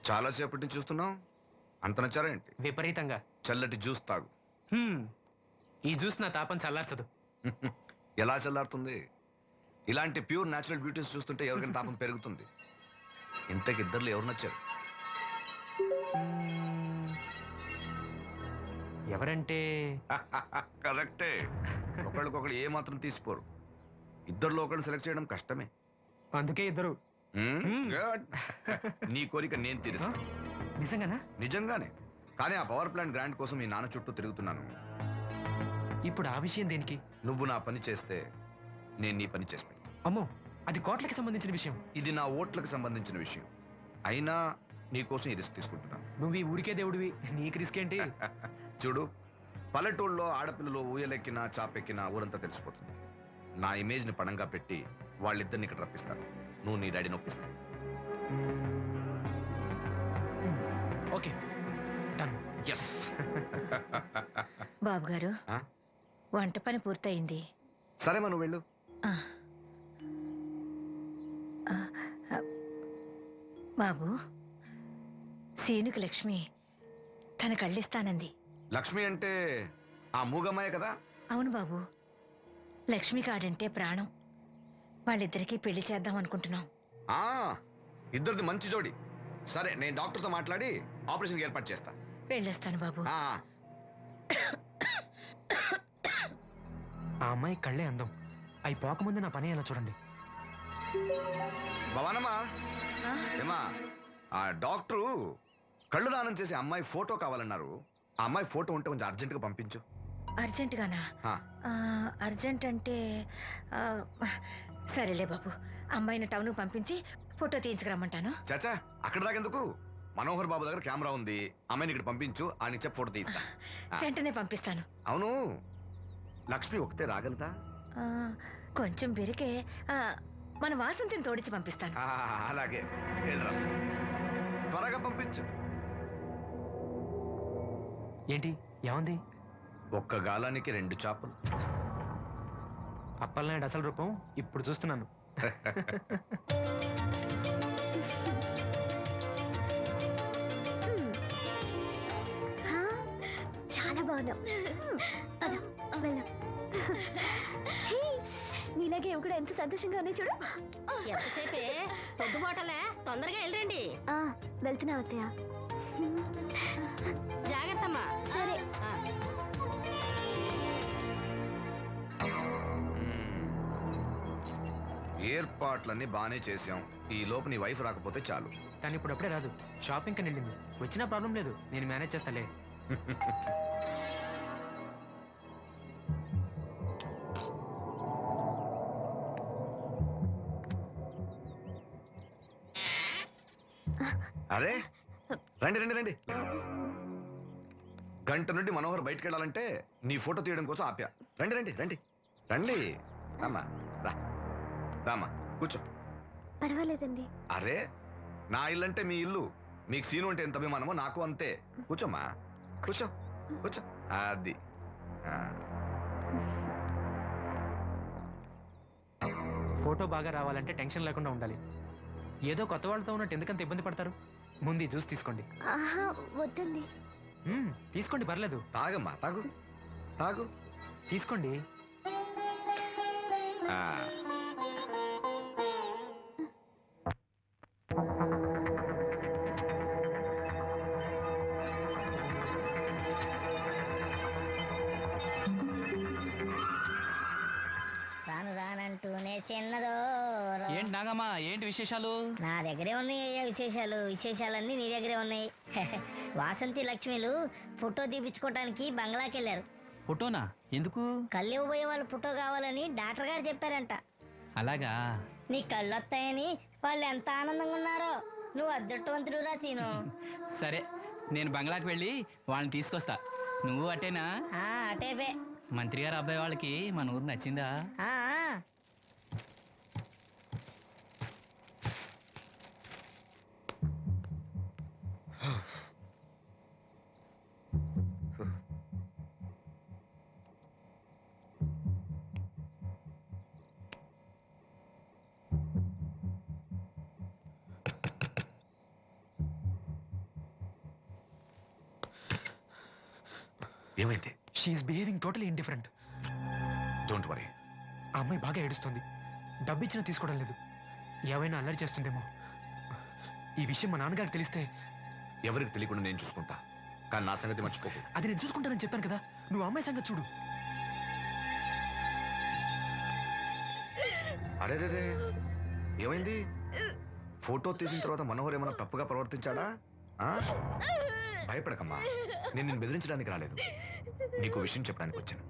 చాలా సేపటి నుంచి చూస్తున్నావు. అంత నచ్చారా ఏంటి? విపరీతంగా. చల్లటి జ్యూస్ తాగు. ఈ జ్యూస్ నా తాపం చల్లార్చదు. ఎలా చల్లారుతుంది? ఇలాంటి ప్యూర్ న్యాచురల్ బ్యూటీస్ చూస్తుంటే ఎవరికైనా తాపం పెరుగుతుంది. ఇంతకి ఇద్దరులో ఎవరు నచ్చారు? ఎవరంటే? కరెక్టే. ఒకళ్ళకొకళ్ళు ఏ మాత్రం తీసిపోరు. ఇద్దరులో ఒకళ్ళు సెలెక్ట్ చేయడం కష్టమే. అందుకే ఇద్దరు. నీ కోరిక నేను తీరుస్తాను. నిజంగానా? నిజంగానే. కానీ ఆ పవర్ ప్లాంట్ గ్రాంట్ కోసం మీ నాన్న చుట్టూ తిరుగుతున్నాను. ఇప్పుడు ఆ విషయం దేనికి? నువ్వు నా పని చేస్తే నేను నీ పని చేసి పెడతా. అమ్మో, అది కోట్లకి సంబంధించిన విషయం. ఇది నా ఓట్లకు సంబంధించిన విషయం. అయినా నీకోసం ఈ రిస్క్ తీసుకుంటున్నాను. నువ్వు ఈ ఊరికే దేవుడివి, నీకు రిస్క్ ఏంటి? చూడు, పల్లెటూళ్ళలో ఆడపిల్లలు ఊయలెక్కినా చాపెక్కినా ఊరంతా తెలిసిపోతుంది. నా ఇమేజ్ ని పణంగా పెట్టి వాళ్ళిద్దరిని ఇక్కడ రప్పిస్తాను. నువ్వు నీ డాడీ నొప్పిస్తాను. Okay, done. ఎస్. బాబు గారు, వంట పని పూర్తయింది. సరే మనం వెళ్ళు. బాబు, సీనుకి లక్ష్మి తన కళ్ళిస్తానంది. లక్ష్మి అంటే ఆ మూగమ్మాయే కదా? అవును బాబు, లక్ష్మి కాడంటే ప్రాణం. వాళ్ళిద్దరికీ పెళ్లి చేద్దాం అనుకుంటున్నాం. ఇద్దరిది మంచి జోడి. సరే, నేను డాక్టర్తో మాట్లాడి ఆపరేషన్ ఏర్పాటు చేస్తా. వెళ్ళొస్తాను బాబు. ఆ అమ్మాయి కళ్ళే అందం. అవి పోకముందు నా పని ఎలా చూడండి. భవానమ్మా, ఏమా, ఆ డాక్టరు కళ్ళు దానం చేసే అమ్మాయి ఫోటో కావాలన్నారు. ఆ అమ్మాయి ఫోటో ఉంటే కొంచెం అర్జెంటుగా పంపించు. అర్జెంటుగానా? అర్జెంట్ అంటే సరేలే బాబు, అమ్మాయిని టౌన్ పంపించి ఫోటో తీసుకురమ్మంటాను. చాచా, అక్కడ దాకెందుకు? మనోహర్ బాబు దగ్గర కెమెరా ఉంది. అమ్మాయిని ఇక్కడ పంపించు, ఆయన ఇచ్చే ఫోటో తీస్తా. వెంటనే పంపిస్తాను. అవును, లక్ష్మి ఒకతే రాగలదా? కొంచెం బెరికే. మన వాసంతిని తోడిచి పంపిస్తాను. అలాగే, వెళ్ళరా, త్వరగా పంపించు. ఏంటి, ఏముంది? ఒక్క గాలానికి 2 చేపలు. అప్పలనాయుడు అసలు రూపం ఇప్పుడు చూస్తున్నాను. చాలా బాగున్నావు. నీలాగే కూడా ఎంత సంతోషంగా ఉన్నాయి చూడు. ఎంతసేపే పొద్దుబాటలే, తొందరగా వెళ్ళండి. వెళ్తున్నా అత్తయ్య. జాగ్రత్తమ్మా. సరే. ఏర్పాట్లన్నీ బానే చేశాం. ఈ లోపు నీ వైఫ్ రాకపోతే చాలు. కానీ ఇప్పుడు అప్పుడే రాదు, షాపింగ్ కని వెళ్ళింది. వచ్చినా ప్రాబ్లం లేదు, నేను మేనేజ్ చేస్తాలే. అరే రండి రండి రండి. గంట నుండి మనోహర్ బయటకు వెళ్ళాలంటే నీ ఫోటో తీయడం కోసం ఆప్యా. రండి రండి రండి రండి. రామ్మా రా రామ్మా కూర్చో. పర్వాలేదండి. అరే నా ఇల్లు అంటే మీ ఇల్లు, మీకు సీను అంటే ఎంత అభిమానమో నాకు అంతే. కూర్చోమ్మా కూర్చో కూర్చో. అది ఫోటో బాగా రావాలంటే టెన్షన్ లేకుండా ఉండాలి. ఏదో కొత్త వాళ్ళతో ఉన్నట్టు ఎందుకంత ఇబ్బంది పడతారు? ముందు ఈ జ్యూస్ తీసుకోండి. వద్దండి. తీసుకోండి పర్లేదు. తాగమ్మా తాగు తాగు తీసుకోండి. రాను రానంటూనే చిన్నదో. ఏంటి నాగమ్మా, ఏంటి విశేషాలు? నా దగ్గరే ఉన్నాయి అయ్యా విశేషాలు. విశేషాలన్నీ నీ దగ్గరే ఉన్నాయి. వాసంతి లక్ష్మిలు ఫోటో తీపించుకోవటానికి బంగ్లాకి వెళ్ళారు. ఫోటోనా? ఎందుకు? కళ్ళు ఇవ్వబోయే వాళ్ళ ఫోటో కావాలని డాక్టర్ గారు చెప్పారంట. అలాగా? నీ కళ్ళు వస్తాయని వాళ్ళు ఎంత ఆనందంగా ఉన్నారో. నువ్వు అదృష్టవంతుడు రా సీను. సరే, నేను బంగ్లాకి వెళ్ళి వాళ్ళని తీసుకొస్తా. నువ్వు అటేనా? అటేపే. మంత్రి గారు అబ్బాయి వాళ్ళకి మన ఊరు నచ్చిందా? ఏమైంది? She is behaving totally indifferent. Don't worry. ఆ అమ్మాయి బాగా ఏడుస్తుంది. డబ్బు ఇచ్చినా తీసుకోవడం లేదు. ఏమైనా అల్లరి చేస్తుందేమో. ఈ విషయం మా నాన్నగారికి తెలిస్తే? ఎవరికి తెలియకుండా నేను చూసుకుంటా, కానీ నా సంగతి మర్చిపోకు. అది నేను చూసుకుంటానని చెప్పాను కదా. నువ్వు అమ్మాయి సంగతి చూడు. అరే రే ఏమైంది? ఫోటో తీసిన తర్వాత మనోహర్ ఏమైనా తప్పుగా ప్రవర్తించాడా? భయపడకమ్మా, నేను నిన్ను బెదిరించడానికి రాలేదు, నీకు విషయం చెప్పడానికి వచ్చాను.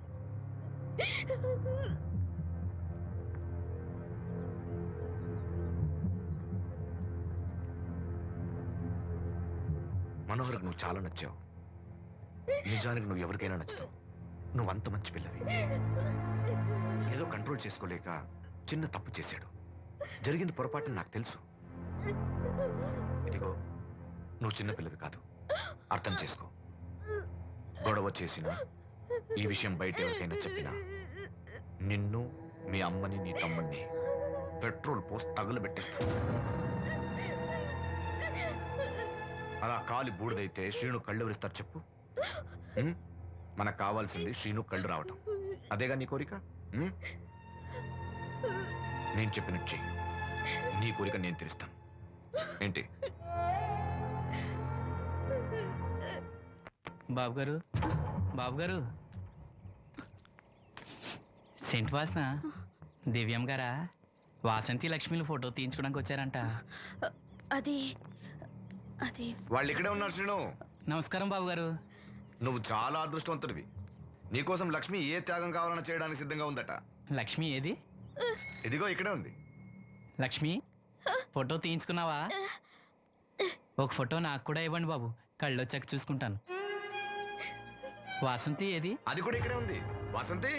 మనోహర్కి నువ్వు చాలా నచ్చావు. నిజానికి నువ్వు ఎవరికైనా నచ్చుతావు. నువ్వు అంత మంచి పిల్లవి. ఏదో కంట్రోల్ చేసుకోలేక చిన్న తప్పు చేశాడు. జరిగింది పొరపాటు నాకు తెలుసు. ఇదిగో, నువ్వు చిన్న పిల్లవి కాదు, అర్థం చేసుకో. గొడవ చేసినా, ఈ విషయం బయట ఎవరికైనా చెప్పినా నిన్ను, మీ అమ్మని, నీ తమ్ముడిని పెట్రోల్ పోసి తగులబెట్టేస్తా. అలా కాలి బూడిదైతే శ్రీను కళ్ళు ఎవరిస్తారు చెప్పు? మనకు కావాల్సింది శ్రీను కళ్ళు రావటం. అదేగా నీ కోరిక? నేను చెప్పినట్టు చెయ్యి, నీ కోరిక నేను తీరుస్తాను. ఏంటి? బాబు గారు, బాబు గారు, సెంట్ వాసన దివ్యం గారా? వాసంతి లక్ష్మిలు ఫోటో తీయించుకోవడానికి వచ్చారంట. అది అది వాళ్ళు ఇక్కడే ఉన్నారు శ్రీను. నమస్కారం బాబు గారు. నువ్వు చాలా అదృష్టవంతుడివి. నీకోసం లక్ష్మి ఏ త్యాగం కావాలన్నా చేయడానికి సిద్ధంగా ఉందట. లక్ష్మి ఏది? ఇదిగో ఇక్కడే ఉంది. లక్ష్మి, ఫోటో తీయించుకున్నావా? ఒక ఫోటో నాకు కూడా ఇవ్వండి బాబు, కళ్ళు వచ్చాక చూసుకుంటాను. వాసంతి ఏది? అది కూడా ఇక్కడే ఉంది. వాసంతి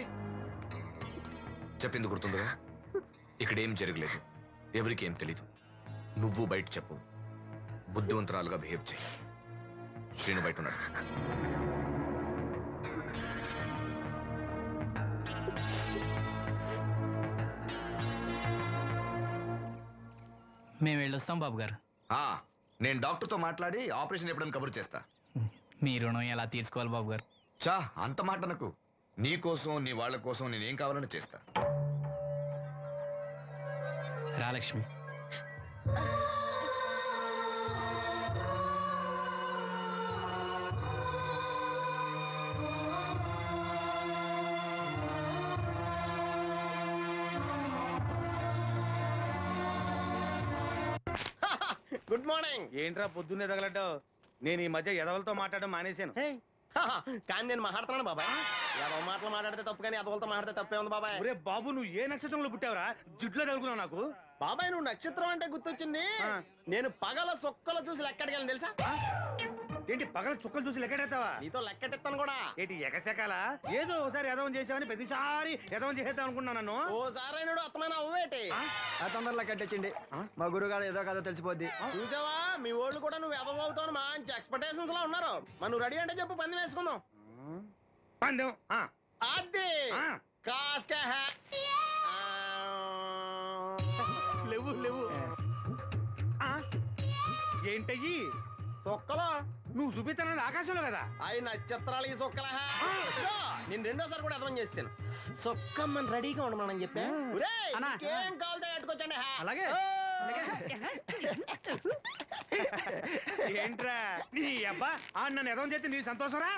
చెప్పింది గుర్తుందిగా? ఇక్కడేం జరగలేదు, ఎవరికి ఏం తెలీదు. నువ్వు బయట చెప్పు, బుద్ధివంతరాలుగా బిహేవ్ చేయి. శ్రీను బయట ఉన్నాడు. మేము వెళ్ళొస్తాం బాబు గారు. నేను డాక్టర్తో మాట్లాడి ఆపరేషన్ ఎప్పుడైనా కబురు చేస్తా. మీ రుణం ఎలా తీర్చుకోవాలి బాబు గారు? చా, అంత మాట నాకు. నీ కోసం, నీ వాళ్ళ కోసం నేనేం కావాలని చేస్తా. రా లక్ష్మి. Good morning. ఏంట్రా పొద్దున్నే తగలడ్డావు? నేను ఈ మధ్య ఎదవలతో మాట్లాడడం మానేశాను. కానీ నేను మాట్లాడుతున్నాను బాబాయ్. ఎదవ మాటలు మాట్లాడితే తప్పు, కానీ ఎదవలతో మాట్లాడితే తప్పే ఉంది బాబాయ్. ఒరే బాబు, నువ్వు ఏ నక్షత్రంలో పుట్టావురా? జుట్లో తగులుకున్నావు నాకు. బాబాయ్ నువ్వు నక్షత్రం అంటే గుర్తొచ్చింది. నేను పగల సొక్కలు చూసి లెక్కడికి తెలుసా? ఏంటి పగల చుక్కలు చూసి లెక్కెడతావా? నీతో లెక్కెట్టిస్తాను కూడా. ఏంటి ఎగసెకాల? ఏదో ఒకసారి ఎదవం చేసావని ప్రతిసారి ఎదవం చేసేద్దాం అనుకున్నా నన్ను. ఓసారి అత్తమైన అవ్వేటి తొందరలో కట్టించండి. మా గురుగారు ఏదో కదా తెలిసిపోద్ది. చూసావా మీ వాళ్ళు కూడా నువ్వు ఎదవవుతావు మంచి ఎక్స్పెక్టేషన్స్ లో ఉన్నారు. మరి నువ్వు రెడీ అంటే చెప్పు, పందెం వేసుకుందాం. పందెం అది కాస్క లేవు లేవు. ఏంటయ్యి సొక్కలో నువ్వు చూపిస్తానని ఆకాశంలో కదా? అవి నక్షత్రాలు ఈ సొక్కల. నేను రెండోసారి కూడా అర్థం చేస్తాను. సొక్కమ్మని రెడీగా ఉండమని చెప్పా. ఏం కావాలో పెట్టుకోవచ్చండి. అలాగే ఏంట్రా నీ అబ్బా నన్ను ఎదవం చేస్తే నీ సంతోషరా?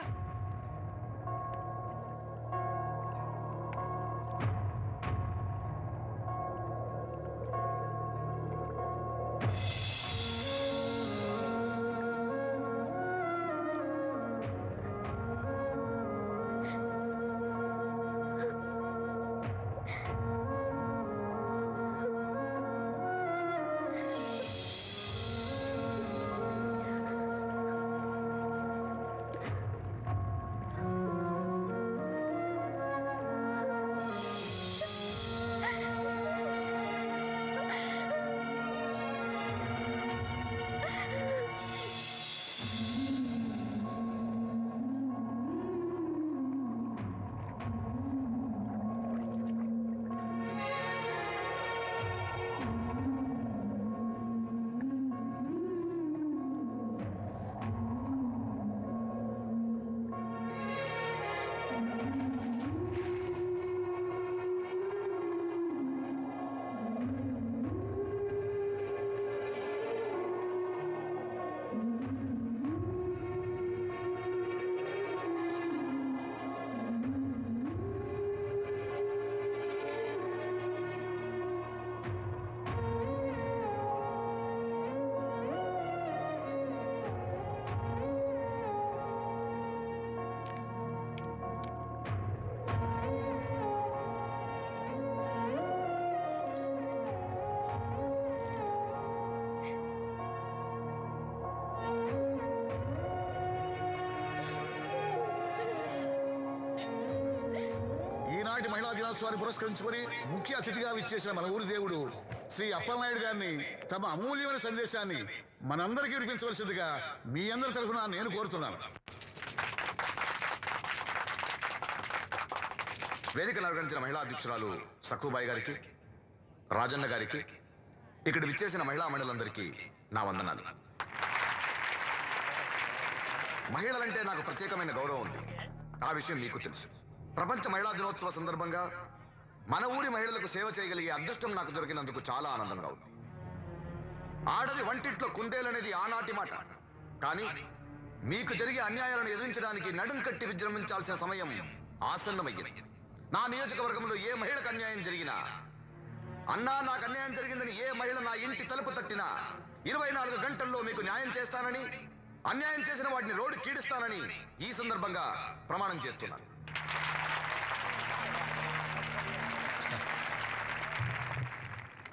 మహిళా దినోత్సవాన్ని పురస్కరించుకొని ముఖ్య అతిథిగా విచ్చేసిన మన ఊరి దేవుడు శ్రీ అప్పలనాయుడు గారిని తమ అమూల్యమైన సందేశాన్ని మనందరికీ వినిపించవలసిందిగా మీ అందరి తరఫున నేను కోరుతున్నాను. వేదికను అలంకరించిన మహిళా అధ్యక్షురాలు సక్కుబాయి గారికి, రాజన్న గారికి, ఇక్కడ విచ్చేసిన మహిళా మండలందరికీ నా వందనాలు. మహిళలంటే నాకు ప్రత్యేకమైన గౌరవం ఉంది. ఆ విషయం మీకు తెలుసు. ప్రపంచ మహిళా దినోత్సవ సందర్భంగా మన ఊరి మహిళలకు సేవ చేయగలిగే అదృష్టం నాకు దొరికినందుకు చాలా ఆనందంగా ఉంది. ఆడది వంటింట్లో కుందేలనేది ఆనాటి మాట. కానీ మీకు జరిగే అన్యాయాలను ఎదిరించడానికి నడుం కట్టి విజృంభించాల్సిన సమయం ఆసన్నమయ్యింది. నా నియోజకవర్గంలో ఏ మహిళకు అన్యాయం జరిగినా, అన్నా నాకు అన్యాయం జరిగిందని ఏ మహిళ నా ఇంటి తలుపు తట్టినా 24 గంటల్లో మీకు న్యాయం చేస్తానని, అన్యాయం చేసిన వాటిని రోడ్డు కీడిస్తానని ఈ సందర్భంగా ప్రమాణం చేస్తున్నాను.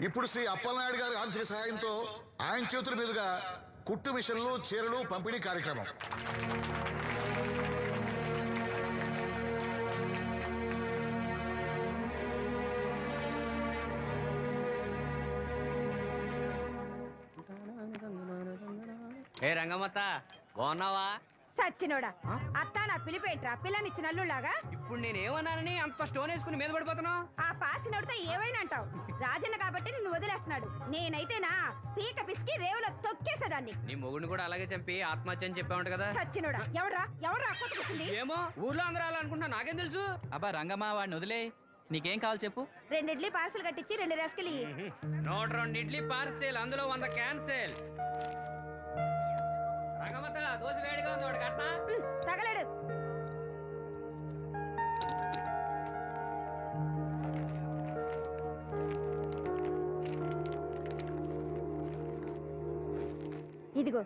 ఇప్పుడు శ్రీ అప్పలనాయుడు గారి ఆర్థిక సహాయంతో ఆయన చేతుల మీదుగా కుట్టు మిషన్లు, చీరలు పంపిణీ కార్యక్రమం. ఏ రంగమ్మత్త బాగున్నావా? సచ్చినోడా, అత్త నా పిలిపేంట్రా పిల్లనిచ్చిన అల్లులాగా? ఇప్పుడు నేనేమన్నానని అంత స్టోన్ వేసుకుని మీద పడిపోతున్నావు? ఆ పాసినోడితో ఏవైనా అంటావు. రాజన్న కాబట్టి నిన్ను వదిలేస్తున్నాడు. నేనైతేనా పీక పిసికి రేవులో తొక్కేసేదాన్ని. నీ మొగుడిని కూడా అలాగే చంపి ఆత్మహత్య అని చెప్పావుంట కదా? సచ్చినోడా, ఎవరా కొట్టుకొచ్చింది? ఏమో ఊర్లో అందరూ అలా అనుకుంటున్నా, నాకేం తెలుసు? అబ్బా రంగమ్మ, వాడిని వదిలే. నీకేం కావాలి చెప్పు. 2 ఇడ్లీ పార్సల్ కట్టించి 2 రస్కలు ఇయ్యి. 102 ఇడ్లీ పార్సెల్, అందులో 100 క్యాన్సెల్. రంగమ్మత దోశ వేడిగా ఉంది, ఒకటి కట్టా? తగలడు. ఇదిగో.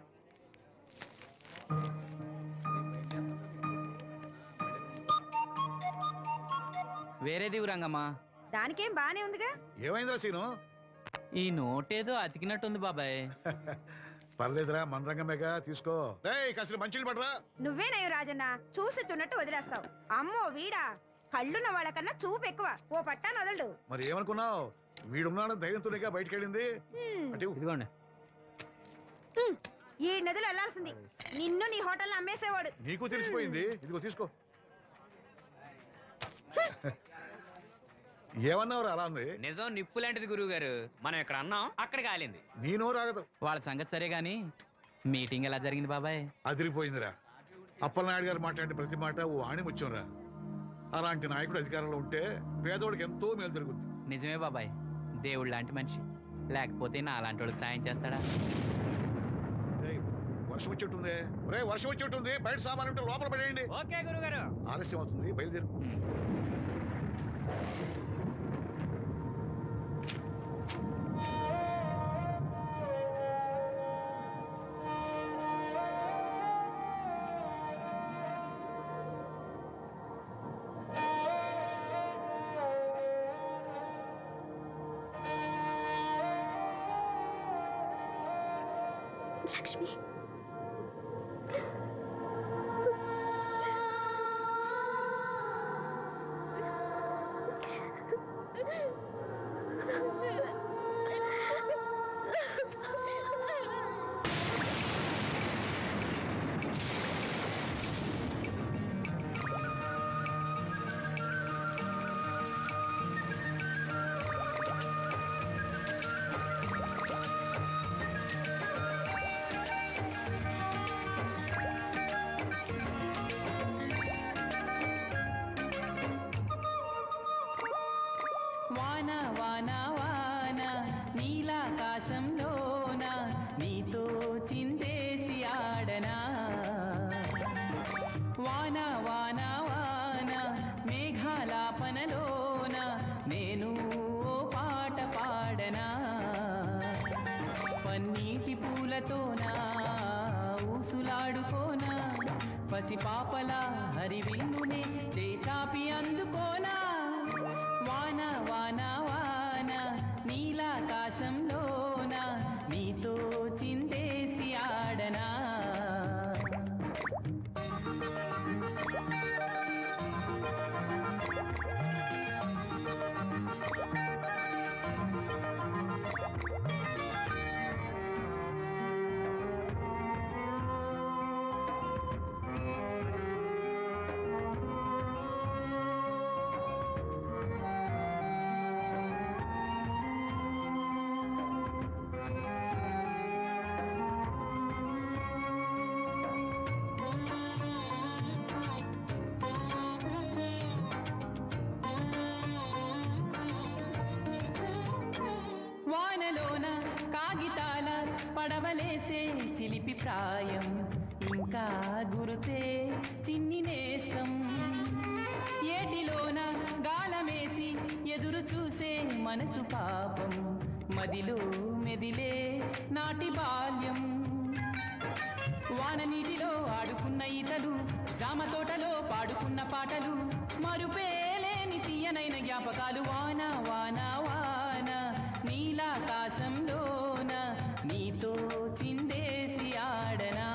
వేరేది రంగమ్మా. దానికేం బానే ఉందిగా. ఏమైందా సీను? ఈ నోటేదో అతికినట్టుంది బాబాయ్. పర్లేదురా మన రంగమేగా తీసుకో. కాసిన మంచిలు పడరా. నువ్వేనయ్యో రాజన్న చూసి చున్నట్టు వదిలేస్తావు. అమ్మో వీడా కళ్ళున్న వాళ్ళకన్నా చూపు ఎక్కువ. ఓ పట్టాను వదలడు. మరి ఏమనుకున్నావు, వీడున్నాడు ధైర్యంతోనేగా బయటకెళ్ళింది. అంటే ఇదిగోండి. ఈ నదులు వెళ్లాల్సింది. నిన్ను నీ హోటల్లో అమ్మేసేవాడు. నీకు తెలిసిపోయింది. ఇదిగో తీసుకో. ఏమన్నావు అలా ఉంది? నిజం నిప్పు లాంటిది గురువు గారు. మనం ఇక్కడ అన్నాం, అక్కడ కాలింది. నేను రాగదు. వాళ్ళ సంగతి సరే గాని మీటింగ్ ఎలా జరిగింది బాబాయ్? అదిరిపోయిందిరా. అప్పలనాయుడు గారు మాట్లాడిన ప్రతి మాట ఓ ఆణిముత్యంరా. అలాంటి నాయకుడు అధికారంలో ఉంటే పేదోడికి ఎంతో మేలు జరుగుతుంది. నిజమే బాబాయ్, దేవుడు లాంటి మనిషి. లేకపోతే నా అలాంటి వాడికి సాయం చేస్తాడా? వర్షం వచ్చేట్టుంది. వర్షం వచ్చేట్టుంది. బయట సామాన్ ఉంటే లోపల పడేయండి. ఓకే గురుగారు. ఆలస్యం అవుతుంది, బయలుదేరు. లక్ష్మి వాన వాన వాన నీలాకాశంలోన నీతో చిందేసి ఆడనా. వాన వాన వాన మేఘాలాపనలోన నేను ఓ పాట పాడనా. పన్నీటి పూలతోనా ఊసులాడుకోనా. పసిపాపలా హరివిల్లునే చేచాపి అందుకోనా. వాన వాన వాన నీలాకాశంలోన నీతో చిందేసి ఆడనా. వానలోన కాగితాల పడవలేసే చిలిపి ప్రాయం ఇంకా గురుతే చిన్ని నేస్తం. ఏటిలోన గాలమేసి ఎదురు చూసే మనసు పాపం మదిలో మెదిలే నాటి బాల్యం. వాన నీటిలో ఆడుకున్న ఈతలు జామ తోటలో పాడుకున్న పాటలు మరుపేలేని తీయనైన జ్ఞాపకాలు. వాన వాన వాన నీలాకాశంలోన నీతో చిందేసి ఆడనా.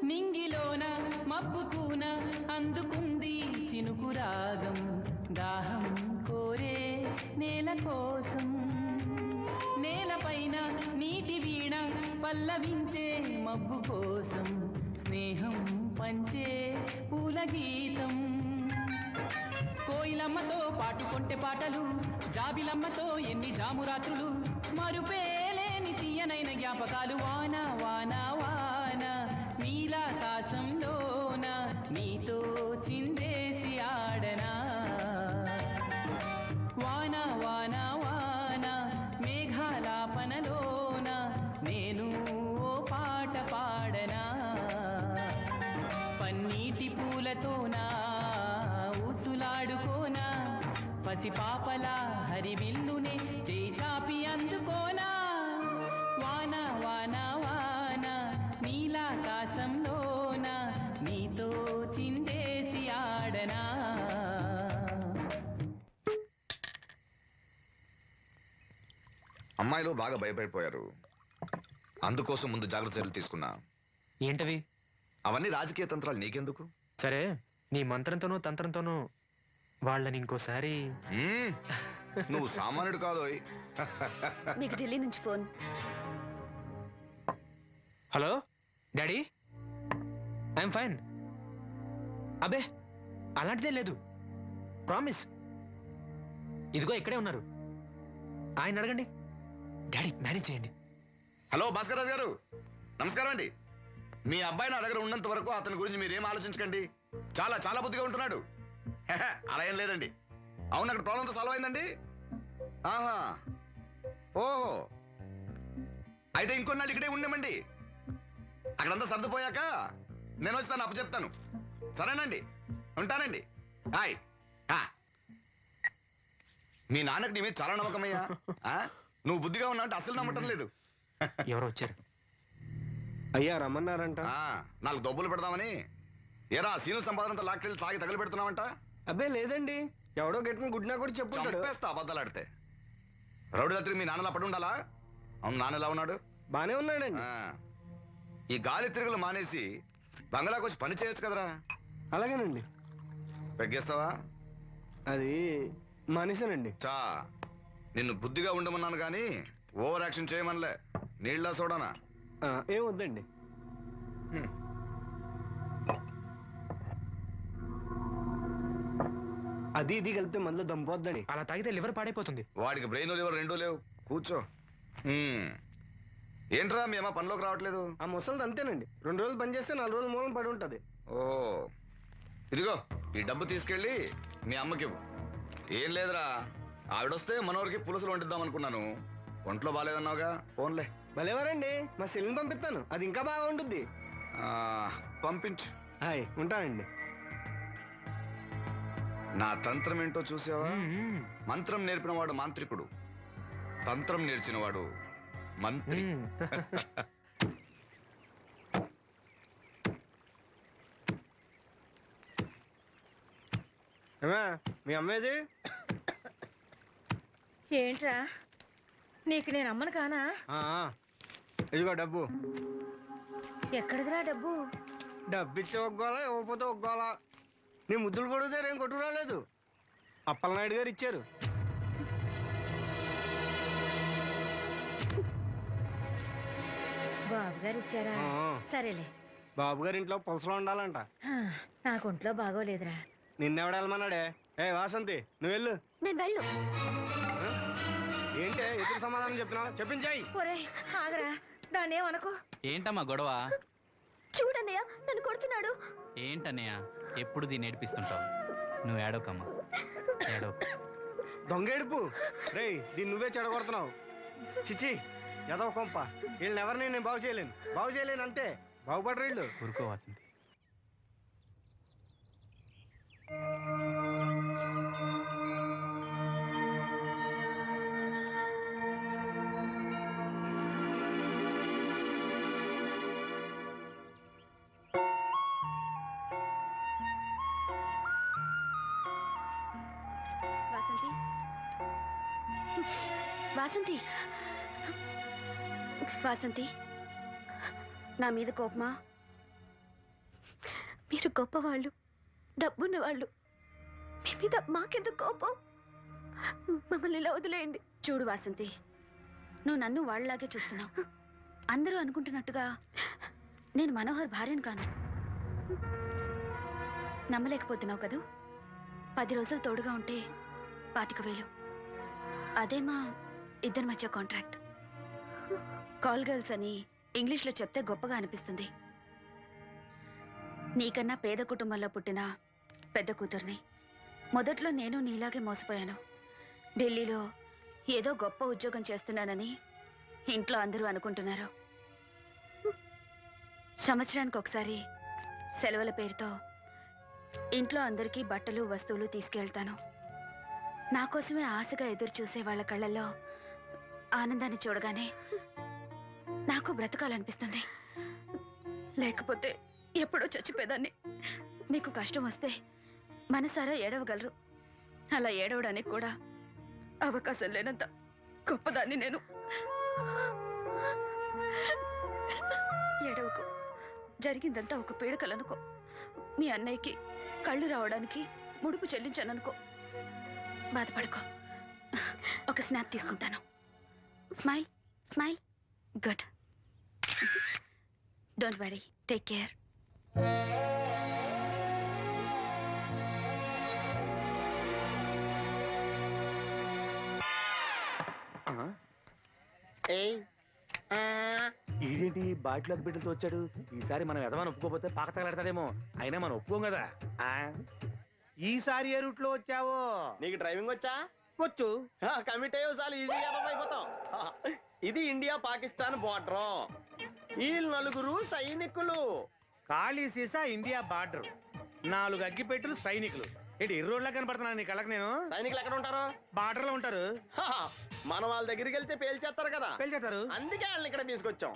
నింగిలోన మబ్బుకూన అందుకుంది చినుకు రాగం. దాహం కోరే నేల కోసం నేలపైన నీటి వీణ పల్లవించే మబ్బు కోసం స్నేహం పంచే పూల గీతం. కోయిలమ్మతో పాటుకొంటె పాటలు జాబిలమ్మతో ఎన్ని జామురాత్రులు మరుపేలేని తీయనైన జ్ఞాపకాలు. వాన వాన వాన నీలాకాశంలోన నీతో చిందేసి ఆడనా. పసిపాపలా హరివిల్లునే చేచాపి అందుకోనా వాన వాన వాన నీలాకాశంలోన నీతో చిందేసి ఆడనా. అమ్మాయిలు బాగా భయపడిపోయారు, అందుకోసం ముందు జాగ్రత్త చర్యలు తీసుకున్నా. ఏంటవి? అవన్నీ రాజకీయ తంత్రాలు, నీకెందుకు? సరే, నీ మంత్రంతోనూ తంత్రంతోనూ వాళ్ళని ఇంకోసారి. నువ్వు సామాన్యుడు కాదోయ్. మీకు ఢిల్లీ నుంచి phone. Hello daddy, I'm fine. అబే అలాంటిదే లేదు, ప్రామిస్. ఇదిగో ఇక్కడే ఉన్నారు, ఆయన అడగండి. డాడీ మేనేజ్ చేయండి. హలో భాస్కర్ రాజు గారు, నమస్కారం అండి. మీ అబ్బాయి నా దగ్గర ఉన్నంత వరకు అతని గురించి మీరేం ఆలోచించకండి. చాలా చాలా బుద్ధిగా ఉంటున్నాడు. అలా ఏం లేదండి. అవును, అక్కడ ప్రాబ్లంతో సాల్వ్ అయిందండి. ఆహా, ఓహో, అయితే ఇంకొన్నాళ్ళు ఇక్కడే ఉండమండి. అక్కడంతా సర్దుపోయాక నేను వచ్చి తను అప్పచెప్తాను. సరేనండి, ఉంటానండి. హాయ్. మీ నాన్నకి నీ మీద చాలా నమ్మకమయ్యా. నువ్వు బుద్ధిగా ఉన్నావు అంటే అసలు నమ్మటం లేదు. ఎవరో వచ్చారు. అయ్యా రమ్మన్నారంట. 4 దొబ్బులు పెడదామని. ఏరా సీను సంపాదనంతో లాక్కెళ్ళి తాగి తగలు పెడుతున్నావంట? అబ్బే లేదండి, ఎవడో గట్టిన గుడ్నా కూడా చెప్పుకుంటాడు. చంపేస్తా అబద్ధాలాడితే. రౌడీ రాత్రి మీ నాన్నలా పడి ఉండాలా? అవును, నాన్న ఎలా ఉన్నాడు? బానే ఉన్నాడండి. ఈ గాలి తిరుగులు మానేసి బంగ్లాకి వచ్చి పని చేయొచ్చు కదరా. అలాగేనండి. పెగ్గేస్తావా? అది మానేశానండి. చా, నిన్ను బుద్ధిగా ఉండమన్నాను కానీ ఓవర్ యాక్షన్ చేయమనలే. నీళ్ళ సోడానా? ఏం వద్దండి. అది ఇది కలిపితే మనలో దంపోద్దండి. అలా తాగితే లివర్ పాడైపోతుంది. వాడికి బ్రెయిన్ లివర్ రెండూ లేవు. కూర్చో. ఏంట్రా మీ అమ్మ పనిలోకి రావట్లేదు? ఆ ముసలిది అంతేనండి, 2 రోజులు పని చేస్తే 4 రోజులు మూలం పడి ఉంటది. ఓ, ఇదిగో ఈ డబ్బు తీసుకెళ్ళి మీ అమ్మకివ్వు. ఏం లేదురా, ఆవిడొస్తే మనోరికి పులుసులు వండిద్దాం అనుకున్నాను. ఒంట్లో బాగాలేదన్నావుగా, ఫోన్లే. భలేవారండి, మా సెల్ని పంపిస్తాను, అది ఇంకా బాగా ఉంటుంది. పంపించు. హాయ్, ఉంటానండి. నా తంత్రం ఏంటో చూసావా? మంత్రం నేర్పినవాడు మాంత్రికుడు, తంత్రం నేర్చినవాడు మంత్రి. మీ అమ్మేది? ఏంట్రా, నీకు నేను అమ్మను కానా? ఇదిగో డబ్బు. ఎక్కడిదిరా డబ్బు? డబ్బు ఇచ్చే ఒగ్గోలా, ఇవ్వకపోతే ఒగ్గోలా. నీ ముద్దులు పొడితే ఏం కొట్టు రాలేదు, అప్పలనాయుడు గారు ఇచ్చారు. బాబు గారు ఇచ్చారా? సరేలే. బాబు గారి ఇంట్లో పులసలో ఉండాలంట. నాకు ఒంట్లో బాగోలేదురా. నిన్నెవడెళ్ళమన్నాడే? ఏ వాసంతి, నువ్వు వెళ్ళు. నేను వెళ్ళు. ఏంటే ఎదురు సమాధానం చెప్తున్నావు? చెప్పించాయి. ఒరే ఆగరా, దాన్ని ఏమనుకో. ఏంటమ్మా గొడవ? చూడన్నయ్య, నన్ను కొడుతున్నాడు. ఏంటన్నయ్య ఎప్పుడు దీన్ని ఏడిపిస్తుంటావు? నువ్వు ఏడవకమ్మా, ఏడవ. దొంగేడుపు రే, దీన్ని నువ్వే చెడగొడుతున్నావు. చిచి, ఎదవ కొంప. వీళ్ళని ఎవరిని నేను బాగు చేయలేను అంతే. బాగుపడరు వీళ్ళు. ఊరుకో వాసంతి. వాసంతి, వాసంతి, నా మీద కోపమా? మీరు గొప్పవాళ్ళు, డబ్బున్న వాళ్ళు, మీ మీద మాకెందుకు కోపం? మమ్మల్ని ఇలా వదిలేయండి. చూడు వాసంతి, నువ్వు నన్ను వాళ్ళలాగే చూస్తున్నావు. అందరూ అనుకుంటున్నట్టుగా నేను మనోహర్ భార్యను కాను. నమ్మలేకపోతున్నావు కదూ? 10 రోజులు తోడుగా ఉంటే 25,000. అదే మా ఇద్దరి మధ్య కాంట్రాక్ట్. కాల్ గర్ల్స్ అని ఇంగ్లీష్లో చెప్తే గొప్పగా అనిపిస్తుంది. నీకన్నా పేద కుటుంబంలో పుట్టిన పెద్ద కూతుర్ని. మొదట్లో నేను నీలాగే మోసపోయాను. ఢిల్లీలో ఏదో గొప్ప ఉద్యోగం చేస్తున్నానని ఇంట్లో అందరూ అనుకుంటున్నారు. సంవత్సరానికి ఒకసారి సెలవుల పేరుతో ఇంట్లో అందరికీ బట్టలు వస్తువులు తీసుకెళ్తాను. నా కోసమే ఆశగా ఎదురు చూసే వాళ్ళ కళ్ళల్లో ఆనందాన్ని చూడగానే నాకు బ్రతకాలనిపిస్తుంది. లేకపోతే ఎప్పుడో చచ్చిపోయేదాన్ని. మీకు కష్టం వస్తే మనసారా ఏడవగలరు. అలా ఏడవడానికి కూడా అవకాశం లేనంత గొప్పదాన్ని నేను. ఏడవకు, జరిగిందంతా ఒక పీడకలనుకో. మీ అన్నయ్యకి కళ్ళు రావడానికి ముడుపు చెల్లించాననుకో. బాధపడుకో. ఒక స్నాప్ తీసుకుంటాను. Smile smile. Good. Don't worry, take care. ఈడేంటి బాటిలోకి బిడ్డలతో వచ్చాడు? ఈసారి మనం ఎదవని ఒప్పుకోపోతే పాక తగలెడతాడేమో. అయినా మనం ఒప్పుకోం కదా. ఈసారి ఏ రూట్ లో వచ్చావో? నీకు డ్రైవింగ్ వచ్చా? వచ్చు. కమిట్ అయ్యో చాలు, ఈజీగా అయిపోతాం. ఇది ఇండియా పాకిస్తాన్ బోర్డర్. ఈ 4 సైనికులు. ఖాళీ సీసా ఇండియా బార్డర్, 4 అగ్గిపెట్టులు సైనికులు. ఏంటి ఎర్రోడ్లా కనపడుతున్నాను నీ కళ్ళకి నేను? సైనికులు ఎక్కడ ఉంటారు? బార్డర్ లో ఉంటారు. మన వాళ్ళ దగ్గరికి వెళ్తే పేల్చేస్తారు కదా. పేల్చేస్తారు. అందుకే వాళ్ళని ఇక్కడ తీసుకొచ్చాం.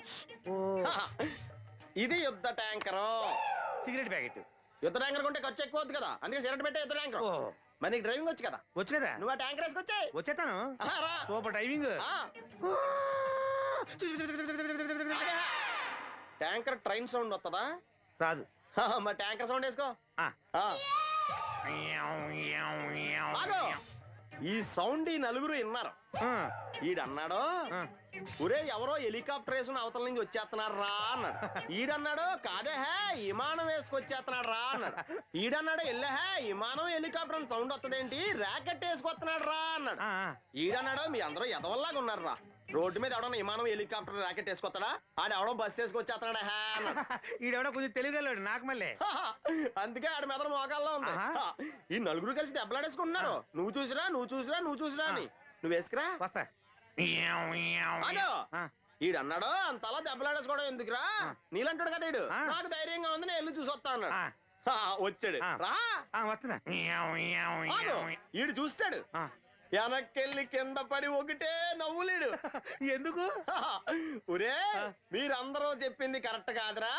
ఇది యుద్ధ ట్యాంకర్. Cigarette packet. యుద్ధ ట్యాంకర్ కొంటే ఖర్చు ఎక్కువ అవుతుంది కదా, అందుకే సిగరెట్ పెట్టే యుద్ధ ట్యాంకర్. మరి నీకు డ్రైవింగ్ వచ్చు కదా? వచ్చు కదా. నువ్వు ఆ ట్యాంకర్ వేసుకొచ్చాయి. వచ్చేస్తాను. Super driving. Tanker train sound వస్తుందా? రాదు. మరి ట్యాంకర్ సౌండ్ వేసుకో. ఈ సౌండ్ ఈ 4 విన్నారు. ఈడన్నాడు, ఒరే ఎవరో హెలికాప్టర్ వేసుకుని అవతల నుంచి వచ్చేస్తున్నాడు రా అన్నాడు. ఈడన్నాడు, కాదే విమానం వేసుకొచ్చేస్తున్నాడు రా అన్నాడు. ఈడన్నాడు, ఎల్లహే విమానం హెలికాప్టర్ సౌండ్ వస్తుందేంటి, ర్యాకెట్ వేసుకొస్తున్నాడు రా అన్నాడు. ఈడన్నాడు, మీ అందరూ ఎదవల్లాగా ఉన్నారు రా, రోడ్డు మీద ఎవడన్నా విమానం హెలికాప్టర్ ర్యాకెట్ వేసుకొస్తాడా? ఆడెవడో బస్సు వేసుకొచ్చేస్తున్నాడా హే అన్నాడు. ఈడెవడో కొంచెం తెలియగలడు నాకు మళ్ళీ. అందుకే ఆడ మెదడు మోకాల్లో ఉంది. ఈ 4 కలిసి దెబ్బలాడేసుకుంటున్నారు. నువ్వు చూసిరా నువ్వు చూసిరా నువ్వు చూసిరా అని. నువ్వు వేసుకురా. వస్తా. ఈడన్నాడు, అంతలా దెబ్బలాడేసుకోవడం ఎందుకురా, నీలంటాడు కదా ఈడు. నాకు ధైర్యంగా ఉంది, నేను వెళ్ళి చూసి వస్తా అన్నాడు. వచ్చాడు. రా వస్తున్నా. ఈడు చూస్తాడు, వెనక్కెళ్ళి కింద పడి ఒకటే నవ్వులేడు. ఎందుకు? ఒరే మీరందరూ చెప్పింది కరెక్ట్ కాదురా.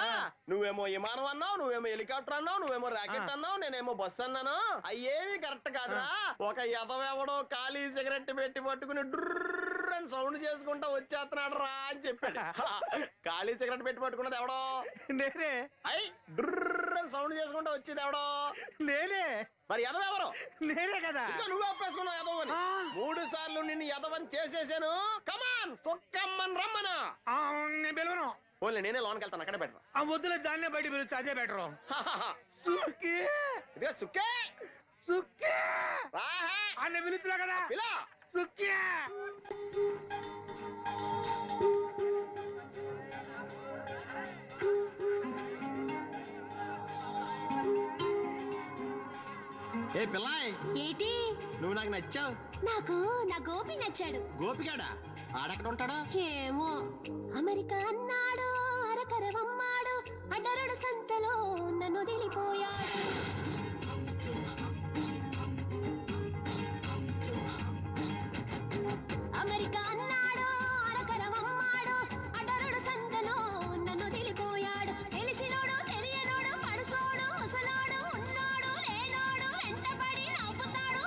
నువ్వేమో విమానం అన్నావు, నువ్వేమో హెలికాప్టర్ అన్నావు, నువ్వేమో రాకెట్ అన్నావు, నేనేమో బస్సు అన్నాను. అయ్యేవి కరెక్ట్ కాదురా. ఒక ఎదవెవడో ఖాళీ సిగరెట్ పెట్టి పట్టుకుని డ్రర్ అని సౌండ్ చేసుకుంటా వచ్చేస్తున్నాడు రా అని చెప్పాడు. ఖాళీ సిగరెట్ పెట్టి పట్టుకున్నది ఎవడో? నేనే. అయ్యి డ్రర్ అని సౌండ్ చేసుకుంటా వచ్చేది ఎవడో? నేనే. మరి ఎదవెవరు? నేనే కదా. నువ్వు ఒప్పేసుకున్నావు ఎదవని. 3 సార్లు నిన్ను ఎదవని చేసేసాను. కమాన్ సుక్కమ్మని రమ్మను. నేను పిలవను. ఓన్లీ నేనే లోన్కి వెళ్తాను, అక్కడే బెటర్. వద్దులే, దాన్నే బయట పిలుస్తా, అదే బెటరు. ఇదిగా సుక్కే సుక్కే రాహే అన్న పిలుస్తున్నా కదా. పిలా సుక్కే. ఏ పిల్లాయ్, ఏంటి నువ్వు నాకు నచ్చావు. నాకు నా గోపి నచ్చాడు. గోపిగాడా? ఆడెక్కడ ఉంటాడా? ఏమో, అమెరికా అన్నాడు, అరకరవమ్మాడు, అడ్డరడు సంతలో నన్ను వదిలిపోయాడు. అమెరికా అన్నాడు, అరకరవమ్మాడు, అడ్డరడు సంతలో నన్ను వదిలిపోయాడు. తెలిసినోడు తెలియనోడు, పడుసోడు ముసలోడు, ఉన్నోడు లేనోడు, వెంటపడి నవ్వుతాడు.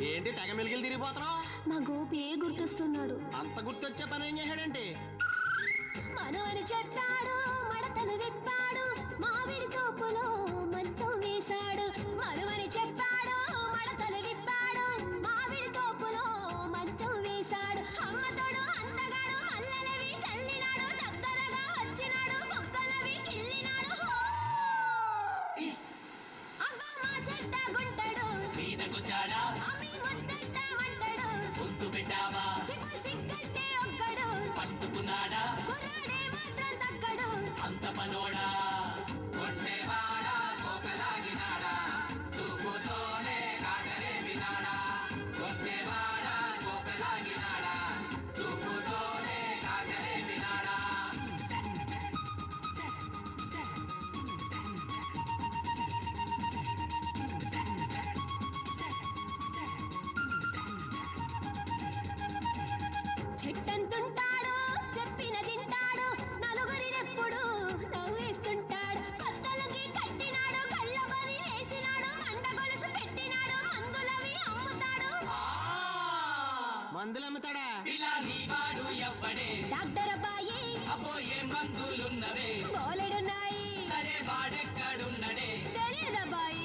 ఏంటి తెగ మెలిగిలు తిరిగిపోతున్నావు? మా గోపి గుర్తొస్తున్నాడు. అంత అంత గుర్తొచ్చే పని ఏం చేశాడంటే మనవని చెప్పాడు మడతను విప్పాడు మామిడి తోపులో మంచం వేశాడు మనవని చెప్పాడు మడతను విప్పాడు మామిడి తోపులో మంచం వేశాడు అమ్మతోడు అందగాడు అల్లలవి చల్లినాడు దగ్గరగా వచ్చినాడు బొక్కలవి కిల్లినాడు అబ్బా మా చెట్ట గుంటడు అమ్మి ముద్దట్ట వంటడు చిపు సిగ్గట్టే ఒక్కడు కుర్రాడే మాత్రం తక్కడు చిట్టంతుంటాడు చెప్పిన తింటాడు నలుగురినెప్పుడు నవ్వేస్తుంటాడు కొత్తలకి కట్టినాడు కళ్ళ పని వేసినాడు మండ గొలుసు పెట్టినాడు మందులవి అమ్ముతాడు మందులు అమ్ముతాడా డాక్టర్ అబ్బాయి బోలెడున్నాయి తెలియదబ్బాయి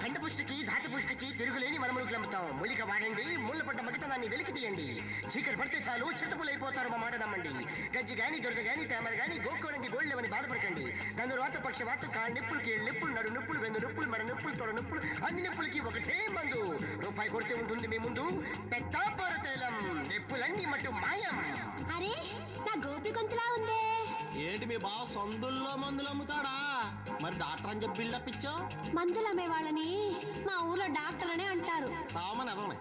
కంటి పుష్టికి ధాతి పుష్టికి తిరుగులేని మనములు అమ్ముతాం మూలిక వాడండి ముళ్ళ పడ్డ మగతనాన్ని వెలికి తీయండి చీకటి పడితే చాలు చిట్టపులైపోతారు మా మాట నమ్మండి గజ్జి గాని దొరద గాని తామర గాని గోకోడానికి గోళ్ళెవని బాధపడకండి దాని వాత పక్షవాతం కాళ్ళ నొప్పులకి నొప్పులు నడు నొప్పులు వెందు నొప్పులు మన నొప్పులు తొడ నొప్పులు అన్ని నొప్పులకి ఒకటే మందు రూపాయి కొడితే ఉంటుంది మీ ముందు పెద్దాపార తైలం నొప్పులన్నీ మటు మాయం అరే నా గోపి గొంతులా ఉందే ఏంటి మీ బావ సొందుల్లో మందులు అమ్ముతాడా మరి డాక్టర్ అని చెప్పి బిల్డప్ ఇచ్చో మందులు అమ్మే వాళ్ళని మా ఊర్లో డాక్టర్ అనే అంటారు కామన్ అవ్వమే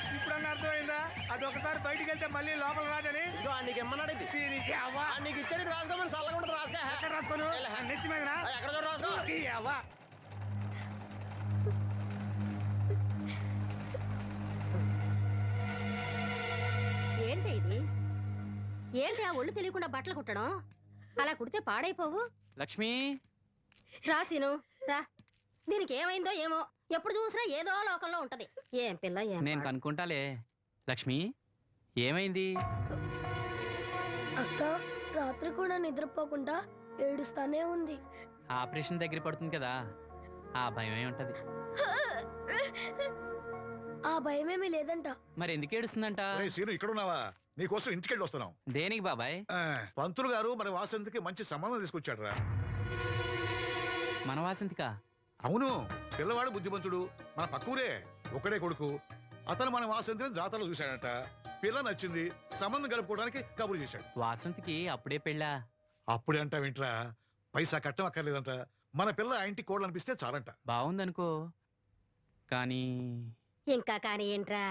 ఇప్పుడన్నా అర్థమైందా అది ఒకసారి బయటికి వెళ్తే మళ్ళీ లోపల రాదని నీకు ఎమ్మన్నాడు నీకు ఇచ్చేది రాసుకోమని చల్లగా ఉంటుంది రాసుకో ఎక్కడ రాసుకోను నెత్తి మీద ఎక్కడ చూడ రాసుకో ఏంటి ఇది ఏంటి ఆ ఒళ్ళు తెలియకుండా బట్టలు కుట్టడం అలా కుడితే పాడైపోవు లక్ష్మి రాసిను రా దీనికి ఏమైందో ఏమో ఎప్పుడు చూసినా ఏదో లోకంలో ఉంటది ఏం పిల్ల ఏం నేను కనుక్కుంటాలే లక్ష్మి ఏమైంది అక్క రాత్రి కూడా నిద్రపోకుండా ఏడుస్తానే ఉంది ఆపరేషన్ దగ్గర పడుతుంది కదా ఆ భయమే ఉంటది ఆ భయమేమీ లేదంట మరి ఎందుకు ఏడుస్తుందంట సీను ఇక్కడ ఉన్నావా నీకోసం ఇంటికెళ్ళి వస్తున్నాం దేనికి బాబాయ్ పంతులు గారు మన వాసంతికి మంచి సంబంధం తీసుకొచ్చాడు రా మన వాసంతికా అవును పిల్లవాడు బుద్ధిమంతుడు మన పక్కూరే ఒకడే కొడుకు అతను మన వాసంతిని జాతరలో చూశాడట పిల్ల నచ్చింది సంబంధం కలుపుకోవడానికి కబురు చేశాడు వాసంతికి అప్పుడే పెళ్ళా అప్పుడే అంటా వింట్రా పైసా కట్టం అక్కర్లేదంట మన పిల్ల ఆ ఇంటి కోడలు అనిపిస్తే చాలంట బాగుందనుకో కానీ ఇంకా కానీ ఏంట్రా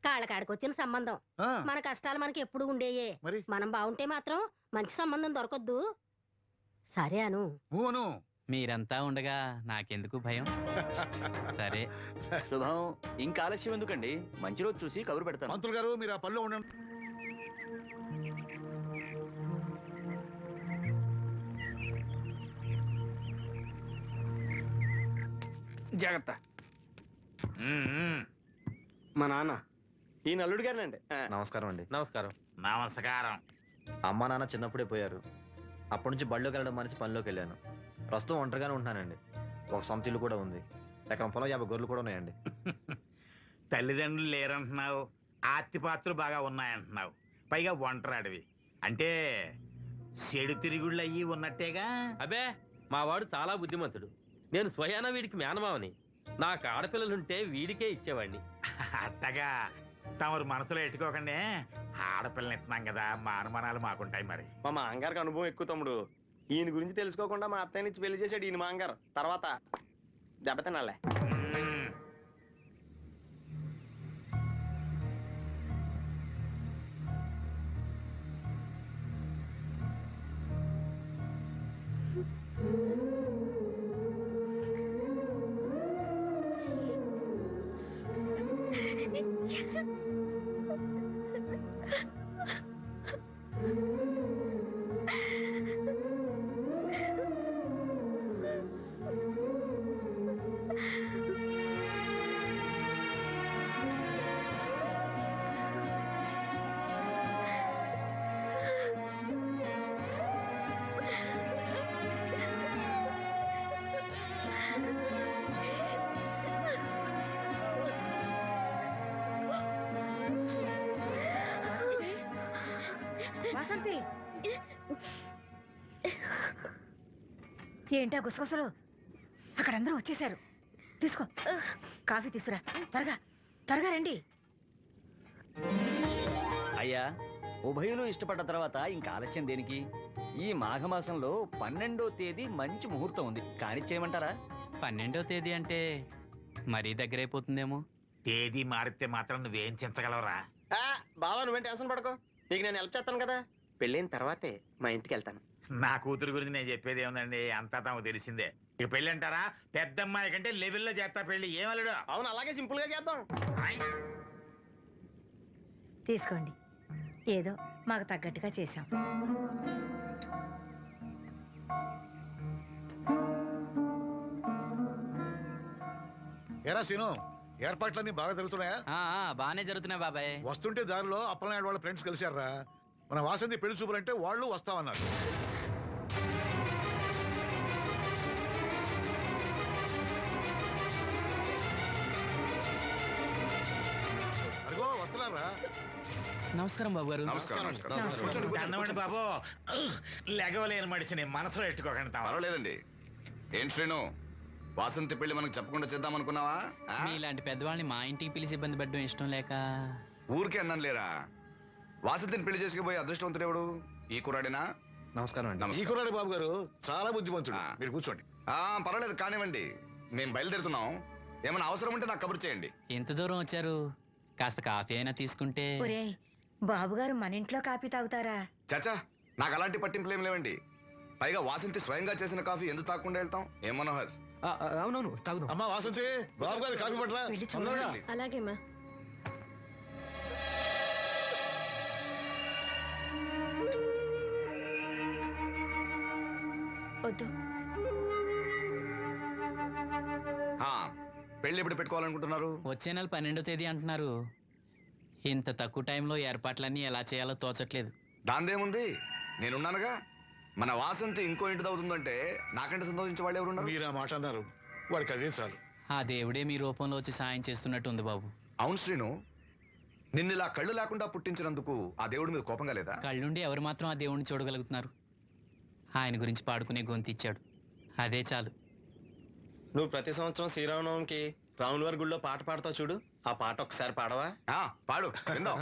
కాళ్ళకాడికొచ్చిన సంబంధం మన కష్టాలు మనకి ఎప్పుడు ఉండేయే మనం బాగుంటే మాత్రం మంచి సంబంధం దొరకొద్దు సరే అను మీరంతా ఉండగా నాకెందుకు భయం సరే శుభం ఇంకా ఆలస్యం ఎందుకండి మంచి రోజు చూసి కబురు పెడతాను మంత్రులు గారు మీరు ఆ పనిలో ఉండండి జాగ్రత్త మా నాన్న ఈ నల్లుడు గారినండి నమస్కారం అండి నమస్కారం నమస్కారం అమ్మా నాన్న చిన్నప్పుడే పోయారు అప్పటి నుంచి బళ్ళోకి వెళ్ళడం మనిషి పనిలోకి వెళ్ళాను ప్రస్తుతం ఒంటరిగానే ఉంటున్నానండి ఒక సొంత ఇల్లు కూడా ఉంది ఎకరం పొలం 50 గొర్రెలు కూడా ఉన్నాయండి తల్లిదండ్రులు లేరంటున్నావు ఆస్తిపాత్రులు బాగా ఉన్నాయంటున్నావు పైగా ఒంటరాడివి అంటే చెడు తిరుగుళ్ళు అయ్యి ఉన్నట్టేగా అబే మా వాడు చాలా బుద్ధిమంతుడు నేను స్వయాన వీడికి మేనమావని నాకు ఆడపిల్లలుంటే వీడికే ఇచ్చేవాడిని అట్టగా తమరు మనసులో ఎట్టుకోకండి ఆడపిల్లని ఇస్తున్నాం కదా మా అనుమానాలు మాకుంటాయి మరి మా మాంగారికి అనుభవం ఎక్కువ తమ్ముడు ఈయన గురించి తెలుసుకోకుండా మా అత్తయ్య నుంచి పెళ్లి చేశాడు ఈయన మాంగారు తర్వాత దెబ్బతినాలే వాసంతి ఏంటా గుసగుసలు? అక్కడ అందరూ వచ్చేసారు. తీసుకో, కాఫీ తీసుకురా. త్వరగా త్వరగా రండి. అయ్యా, ఉభయులు ఇష్టపడ్డ తర్వాత ఇంకా ఆలస్యం దేనికి? ఈ మాఘమాసంలో 12వ తేదీ మంచి ముహూర్తం ఉంది, కానిచ్చేయమంటారా? 12వ తేదీ అంటే మరీ దగ్గరైపోతుందేమో. తేదీ మారితే మాత్రం నువ్వేం చించగలవురా? బావా నువ్వేం టెన్షన్ పడకు, నీకు నేను హెల్ప్ చేస్తాను కదా. పెళ్ళైన తర్వాతే మా ఇంటికి వెళ్తాను. నా కూతురు గురించి నేను చెప్పేది ఏముందండి, అంతా తమకు తెలిసిందే. ఇక పెళ్ళి అంటారా, పెద్దమ్మాయి కంటే లెవెల్లో చేస్తా పెళ్లి. ఏమలుడు? అవును, అలాగే సింపుల్ గా చేద్దాం. తీసుకోండి, ఏదో మాకు తగ్గట్టుగా చేశాం. ఎరా సీను, ఏర్పాట్లన్నీ బాగా జరుగుతున్నాయా? బాగానే జరుగుతున్నాయి బాబాయ్. వస్తుంటే దారిలో అప్పలనాయుడు వాళ్ళ ఫ్రెండ్స్ కలిశారా? మన వాసంతి పెళ్లి చూపులంటే వాళ్ళు వస్తామన్నారు. అదిగో వస్తున్నారా? నమస్కారం బాబు గారు. దండమండి బాబు. లెగవలేని మడిచిని మనసులో ఎట్టుకోకండి. పర్వాలేదండి. ఏం శ్రీను, వాసంతి పెళ్లి మనకు చెప్పకుండా చేద్దామనుకున్నావా? ఇలాంటి పెద్దవాళ్ళని మా ఇంటికి పిలిచి ఇబ్బంది పెట్టడం ఇష్టం లేక ఊరికే అన్నాను లేరా. వాసంతిని పెళ్లి చేసుకుపోయే అదృష్టవంతుడు ఎవడు? ఈ కుర్రాడేనా? నమస్కారం అండి. ఈ కుర్రాడు బాబు గారు చాలా బుద్ధిమంతుడు. మీరు కూర్చోండి. పర్వాలేదు, కానివ్వండి. మేము బయలుదేరుతున్నాం. ఏమైనా అవసరం ఉంటే నాకు కబురు చేయండి. ఎంత దూరం వచ్చారు? కాస్త కాఫీ అయినా తీసుకుంటే. ఒరేయ్, బాబుగారు మన ఇంట్లో కాఫీ తాగుతారా? చాచా, నాకు అలాంటి పట్టింపులు ఏం లేవండి. పైగా వాసంతి స్వయంగా చేసిన కాఫీ ఎందుకు తాగకుండా వెళ్తాం? ఏం మనోహర్? అవునవును, తాగుదాం. అమ్మా వాసంతి, బాబు గారు కాఫీ పట్ల. అలాగేమా. వద్దు. పెళ్లి ఎప్పుడు పెట్టుకోవాలనుకుంటున్నారు? వచ్చే నెల 12వ తేదీ అంటున్నారు. ఇంత తక్కువ టైంలో ఏర్పాట్లన్నీ ఎలా చేయాలో తోచట్లేదు. దాందేముంది, నేనున్నానుగా. మన వాసంతి ఇంకో ఇంటి అవుతుందంటే నాకంటే సంతోషించే వాళ్ళు ఎవరున్నారు? మీరు ఆ మాట అన్నారు, వాడికి అదే చాలు. ఆ దేవుడే మీ రూపంలో వచ్చి సాయం చేస్తున్నట్టు ఉంది బాబు. అవును శ్రీను, నిన్నిలా కళ్ళు లేకుండా పుట్టించినందుకు ఆ దేవుడి మీద కోపంగా లేదా? కళ్ళుండి ఎవరు మాత్రం ఆ దేవుడిని చూడగలుగుతున్నారు? ఆయన గురించి పాడుకునే గొంతు ఇచ్చాడు, అదే చాలు. నువ్వు ప్రతి సంవత్సరం శ్రీరామనవమికి రాముల వారి గుళ్ళో పాట పాడతావు చూడు, ఆ పాట ఒకసారి పాడవా? పాడు, విందాం.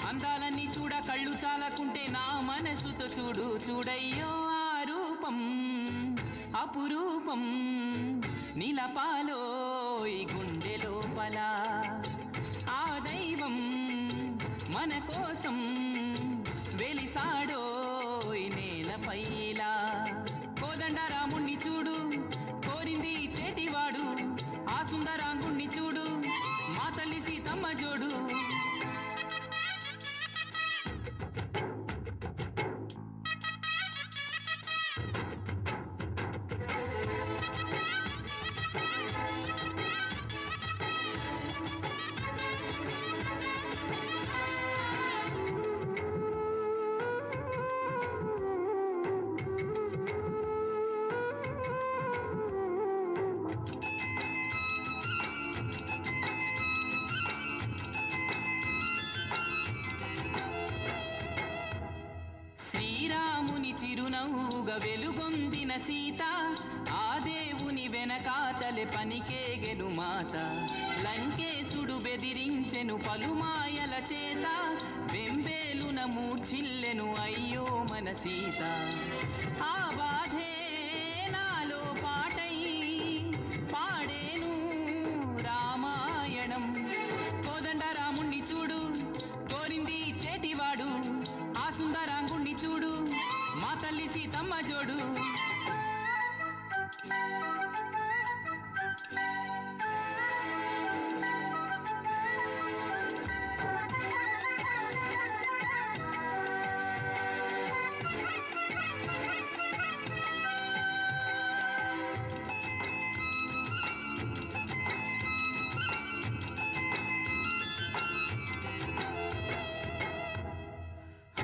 అందాలన్నీ చూడ కళ్ళు చాలకుంటే నా మనసుతో చూడు. చూడయ్యో ఆ రూపం అపురూపం, నీలపాలో ఈ గుండె లోపల. ఆ దైవం మన కోసం వెలిసాడో ఈ నేలపైలా. కోదండ రాముణ్ణి చూడు, కోరింది చేటివాడు. ఆ సుందరాంగుణ్ణి చూడు, మా తల్లి సీతమ్మ జోడు. శ్రీరాముని చిరునవ్వుగా వెలుగొందిన సీత, ఆ దేవుని వెనక కాతలె పనికేగెను మాత లంకేశుడు బెదిరించెను పలుమాయల చేత వెంబేలున మూర్ఛిల్లెను అయ్యో మన సీత ఆ బాధే నాలో పాటై పాడేను రామాయణం కోదండ రాముణ్ణి చూడు కోరింది చేటివాడు ఆ సుందరాంగుణ్ణి చూడు మా తల్లి సీతమ్మ జోడు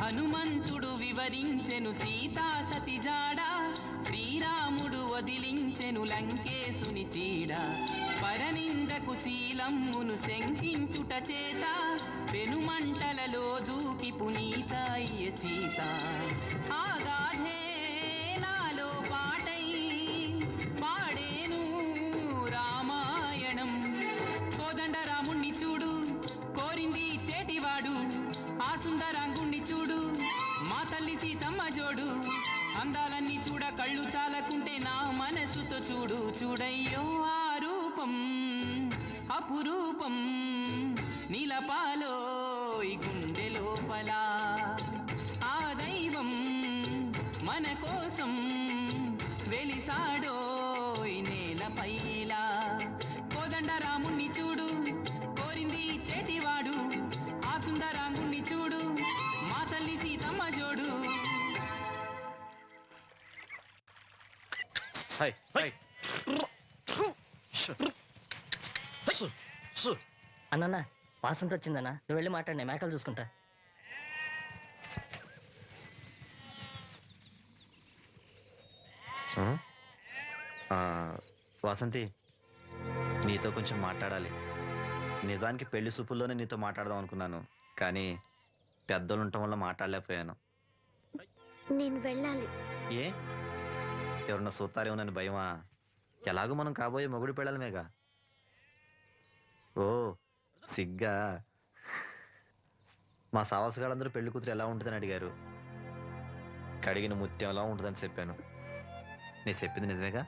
హనుమంతుడు వివరించెను సీతా సతి జాడ శ్రీరాముడు వదిలించెను లంకేశుని చీడ పరనిందకు శీలమ్మును శంకించుట చేత పెనుమంటలలో దూకి పునీతాయ్య సీత ఆ గాధే నాలో పాటై పాడేను రామాయణం కోదండ రాముణ్ణి చూడు కోరింది చేటివాడు ఆ సుందరాంగుణ్ణి చూడు మా తల్లి సీతమ్మ జోడు అందాలన్నీ చూడ కళ్ళు చాలకుంటే నా మనసుతో చూడు చూడయ్యో ఆ రూపం అపురూపం నీలపాలో ఈ గుండె లోపల ఆ దైవం మన కోసం వెలిసాడో ఈ నేలపైలా కోదండ రాముణ్ణి చూడు కోరింది చేటివాడు ఆ సుందరాంగుణ్ణి చూడు మా తల్లి సీతమ్మ జోడు అన్న వాసంత వచ్చిందన్నా నువ్వు వెళ్ళి మాట్లాడినా మేకలు చూసుకుంటా వాసంతి నీతో కొంచెం మాట్లాడాలి. నిజానికి పెళ్లి సూపుల్లోనే నీతో మాట్లాడదాం అనుకున్నాను, కానీ పెద్దలు ఉండటం వల్ల మాట్లాడలేకపోయాను. నేను వెళ్ళాలి. ఏ ఎవరన్నా సూతారేమోనని భయమా? ఎలాగో మనం కాబోయే మొగుడు పెళ్ళాలమేగా. ఓ సిగ్గా. మా సావాసగాళ్ళందరూ పెళ్లి కూతురు ఎలా ఉంటుందని అడిగారు. కడిగిన ముత్యంలా ఉంటుందని చెప్పాను. నేను చెప్పింది నిజమేగా?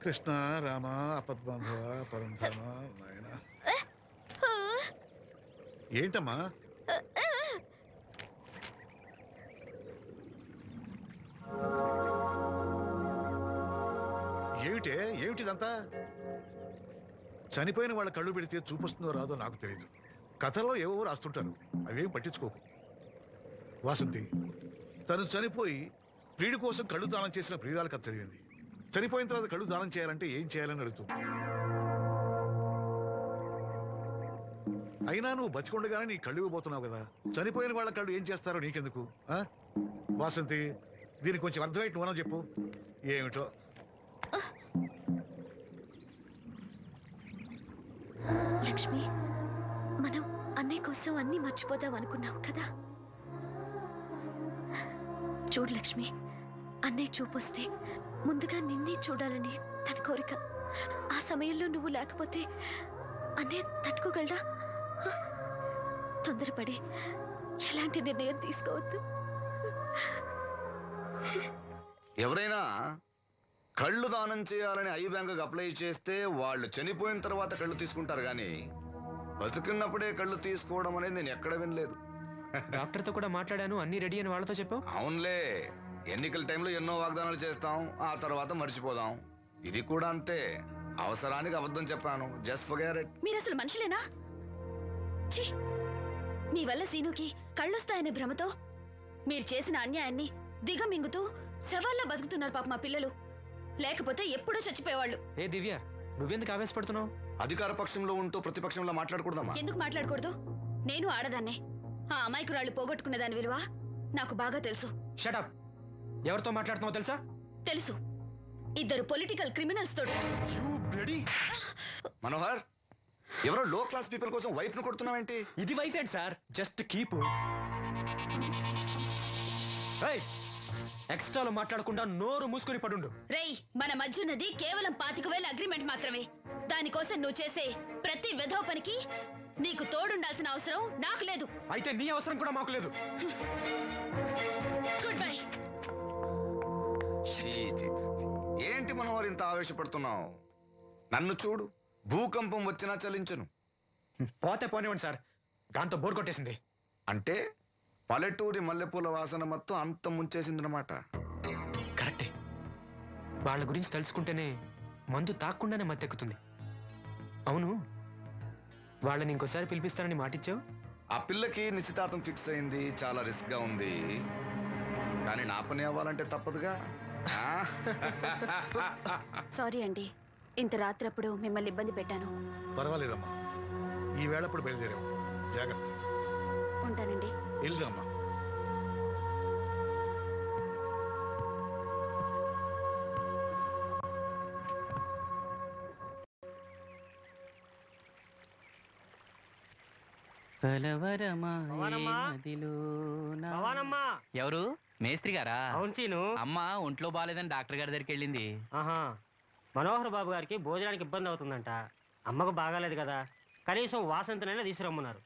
కృష్ణ రామ అపద్బాంధవ పరంధామ నాయన. ఏంటమ్మా? ఏమిటిదంతా? చనిపోయిన వాళ్ళ కళ్ళు పెడితే చూపొస్తుందో రాదో నాకు తెలియదు. కథల్లో ఏవో రాస్తుంటారు, అవేం పట్టించుకోకు. వాసంతి తను చనిపోయి ప్రియుడి కోసం కళ్ళు దానం చేసిన ప్రియురాలు కథ చదివింది. చనిపోయిన తర్వాత కళ్ళు దానం చేయాలంటే ఏం చేయాలని అడుగుతుంది. అయినా నువ్వు బతికొండగానే నీ కళ్ళు ఇవ్వబోతున్నావు కదా, చనిపోయిన వాళ్ళ కళ్ళు ఏం చేస్తారో నీకెందుకు? వాసంతి దీనికి కొంచెం అర్థమైతే నువ్వనో చెప్పు. ఏమిటో లక్ష్మి, మనం అన్నయ్య కోసం అన్నీ మర్చిపోదాం అనుకున్నాం కదా. చూడు లక్ష్మి, అన్నయ్య చూపొస్తే ముందుగా నిన్నే చూడాలని తన కోరిక. ఆ సమయంలో నువ్వు లేకపోతే అన్నయ్య తట్టుకోగలడా? తొందరపడి ఎలాంటి నిర్ణయం తీసుకోవద్దు. ఎవరైనా కళ్ళు దానం చేయాలని ఐ బ్యాంకుకి అప్లై చేస్తే వాళ్ళు చనిపోయిన తర్వాత కళ్ళు తీసుకుంటారు, కానీ బతుకున్నప్పుడే కళ్ళు తీసుకోవడం అనేది నేను ఎక్కడ వినలేదు. డాక్టర్తో కూడా మాట్లాడాను, అన్ని రెడీ అని వాళ్ళతో చెప్పావు. అవునులే, ఎన్నికల టైంలో ఎన్నో వాగ్దానాలు చేస్తాం, ఆ తర్వాత మర్చిపోదాం. ఇది కూడా అంతే, అవసరానికి అబద్ధం చెప్పాను. Just forget it. మీరు అసలు మనుషులేనా? మీ వల్ల సీనుకి కళ్ళొస్తాయనే భ్రమతో మీరు చేసిన అన్యాయాన్ని దిగమింగుతూ శవాల్లో బతుకుతున్నారు పాప మా పిల్లలు. లేకపోతే ఎప్పుడూ చచ్చిపోయేవాళ్ళు. ఏ దివ్య, నువ్వెందుకు ఆవేశపడుతున్నావు? అధికార పక్షంలో ఉంటూ ప్రతిపక్షంలో మాట్లాడకూడదమ్మా. ఎందుకు మాట్లాడకూడదు? నేను ఆడదాన్నే. ఆ అమాయకురాళ్ళు పోగొట్టుకునే దాని విలువ నాకు బాగా తెలుసు. షటప్. ఎవరితో మాట్లాడుతున్నావు తెలుసా? తెలుసు. ఇద్దరు పొలిటికల్ క్రిమినల్స్ తోటి. మనోహర్, ఎవరో లో క్లాస్ పీపుల్ కోసం వైఫ్ ను కొడుతున్నావేంటి? ఇది వైఫ్ ఏంటి సార్? Just keep. ఎక్స్ట్రాలో మాట్లాడకుండా నోరు మూసుకొని పడుండు. రేయ్, మన మధ్య ఉన్నది కేవలం 25,000 అగ్రిమెంట్ మాత్రమే. దానికోసం నువ్వు చేసే ప్రతి వెధవ పనికి నీకు తోడుండాల్సిన అవసరం నాకు లేదు. అయితే నీ అవసరం కూడా మాకు లేదు. Good bye. ఏంటి మనోహర్ ఇంత ఆవేశపడుతున్నావు? నన్ను చూడు, భూకంపం వచ్చినా చలించను. పోతే పోనివ్వండి సార్, దాంతో బోర్ కొట్టేసింది. అంటే పల్లెటూరి మల్లెపూల వాసన మొత్తం అంత ముంచేసిందనమాట. కరెక్టే. వాళ్ళ గురించి తెలుసుకుంటేనే మందు తాక్కుండానే మత్తెక్కుతుంది. అవును, వాళ్ళని ఇంకోసారి పిలిపిస్తానని మాటిచ్చావు. ఆ పిల్లకి నిశ్చితార్థం ఫిక్స్ అయింది. చాలా రిస్క్ గా ఉంది, కానీ నా పని అవ్వాలంటే తప్పదుగా. సారీ అండి, ఇంత రాత్రప్పుడు మిమ్మల్ని ఇబ్బంది పెట్టాను. పర్వాలేదమ్మా, ఈ వేళప్పుడు బయలుదేరావు. జాగ్రత్త. ఉంటానండి. వెళ్దామా. ఎవరు? మేస్త్రి గారా? అవును చీను. అమ్మ ఒంట్లో బాగాలేదని డాక్టర్ గారి దగ్గరికి వెళ్ళింది. ఆహా, మనోహర్ బాబు గారికి భోజనానికి ఇబ్బంది అవుతుందంట. అమ్మకు బాగాలేదు కదా, కనీసం వాసంతనైనా తీసుకురమ్మన్నారు.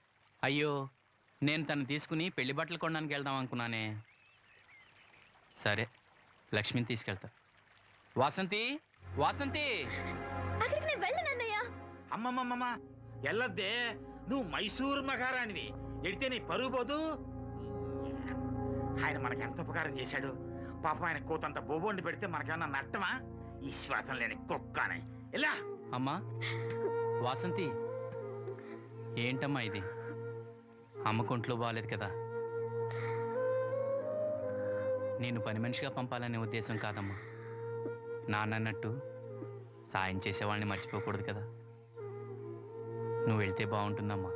అయ్యో, నేను తను తీసుకుని పెళ్లి బట్టలు కొనడానికి వెళ్దాం అనుకున్నానే. సరే, లక్ష్మిని తీసుకెళ్తా. వాసంతి, వాసంతి. అక్కడికి నేను వెళ్ళనన్నయ్యా. అమ్మమ్మమ్మ ఎల్లద్దే, నువ్వు మైసూరు మహారాణివి. ఎడితే నీ పరుగు పోదు. ఆయన మనకి ఎంత ఉపకారం చేశాడు. పాపం ఆయన కూతంత బోబోండి పెడితే మనకేమన్నా నట్టమా? ఈ శ్వాసం లేని కుక్కనే. ఇలా అమ్మా వాసంతి, ఏంటమ్మా ఇది? అమ్మకు ఒంట్లో బాగాలేదు కదా. నేను పని మనిషిగా పంపాలనే ఉద్దేశం కాదమ్మా. నాన్నన్నట్టు సాయం చేసేవాళ్ళని మర్చిపోకూడదు కదా. నువ్వు వెళ్తే బాగుంటుందమ్మా.